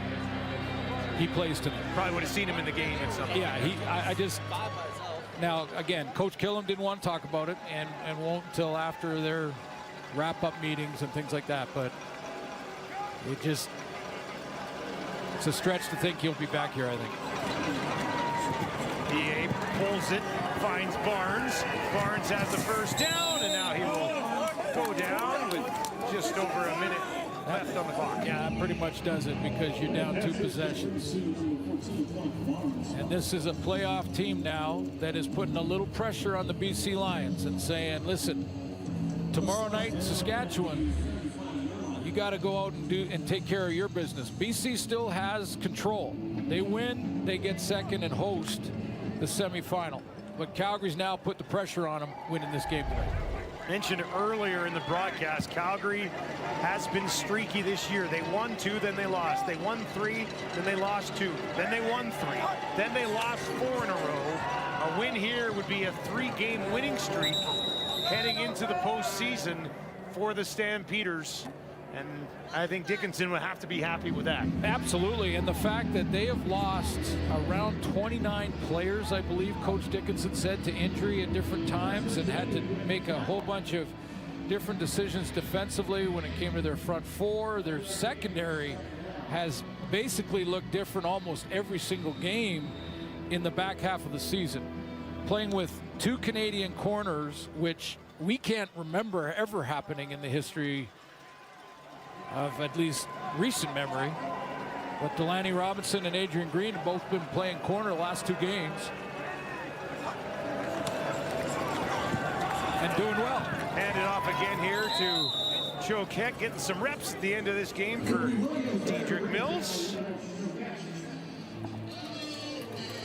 he plays tonight. Probably would have seen him in the game at some point. Yeah, I just, now again, Coach Killam didn't want to talk about it and won't until after their wrap-up meetings and things like that, but it just, it's a stretch to think he'll be back here, I think. EA pulls it, finds Barnes. Barnes has the first down, and now he will go down with just over a minute left on the clock. Yeah, that pretty much does it because you're down 2 possessions. And this is a playoff team now that is putting a little pressure on the BC Lions and saying, listen, tomorrow night in Saskatchewan, you got to go out and take care of your business. BC still has control. They win, they get second and host the semifinal. But Calgary's now put the pressure on them winning this game tonight. Mentioned earlier in the broadcast, Calgary has been streaky this year. They won 2, then they lost. They won 3, then they lost 2. Then they won 3. Then they lost 4 in a row. A win here would be a 3-game winning streak heading into the postseason for the Stampeders. And I think Dickinson would have to be happy with that. Absolutely, and the fact that they have lost around 29 players, I believe Coach Dickinson said, to injury at different times and had to make a whole bunch of different decisions defensively when it came to their front four. Their secondary has basically looked different almost every single game in the back half of the season. Playing with 2 Canadian corners, which we can't remember ever happening in the history of at least recent memory. But Delaney Robinson and Adrian Green have both been playing corner the last 2 games. And doing well. Hand it off again here to Joe Keck, getting some reps at the end of this game for Dedrick Mills.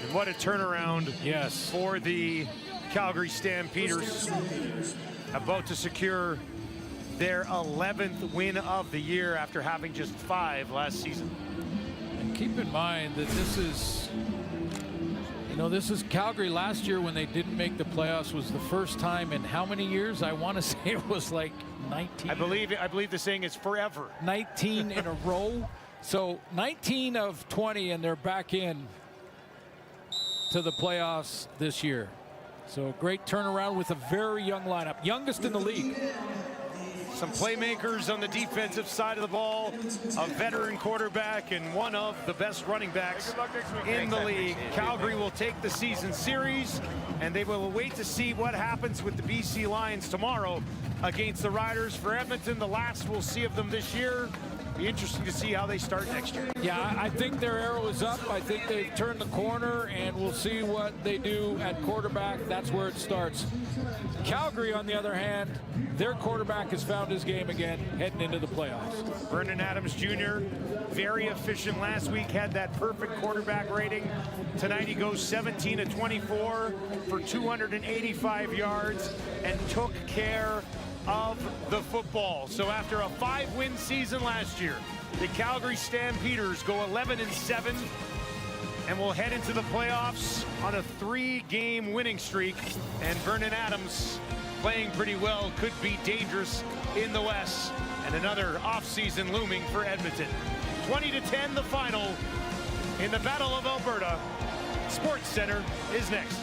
And what a turnaround, yes, for the Calgary Stampeders, about to secure their 11th win of the year after having just 5 last season. And keep in mind that this is, you know, this is Calgary last year when they didn't make the playoffs was the first time in how many years? I want to say it was like 19. I believe the saying is forever. 19 in a row. So 19 of 20 and they're back in to the playoffs this year. So great turnaround with a very young lineup, youngest in the league. Some playmakers on the defensive side of the ball, a veteran quarterback, and one of the best running backs in the league. Calgary will take the season series, and they will wait to see what happens with the BC Lions tomorrow against the Riders. For Edmonton, the last we'll see of them this year. Be interesting to see how they start next year. Yeah, I think their arrow is up. I think they've turned the corner, and we'll see what they do at quarterback. That's where it starts. Calgary, on the other hand, their quarterback has found his game again heading into the playoffs. Vernon Adams Jr., very efficient last week, had that perfect quarterback rating. Tonight he goes 17 of 24 for 285 yards and took care of the football. So after a 5-win season last year, the Calgary Stampeders go 11-7 and will head into the playoffs on a 3-game winning streak. And Vernon Adams, playing pretty well, could be dangerous in the West. And another offseason looming for Edmonton. 20-10 the final in the Battle of Alberta. Sports Center is next.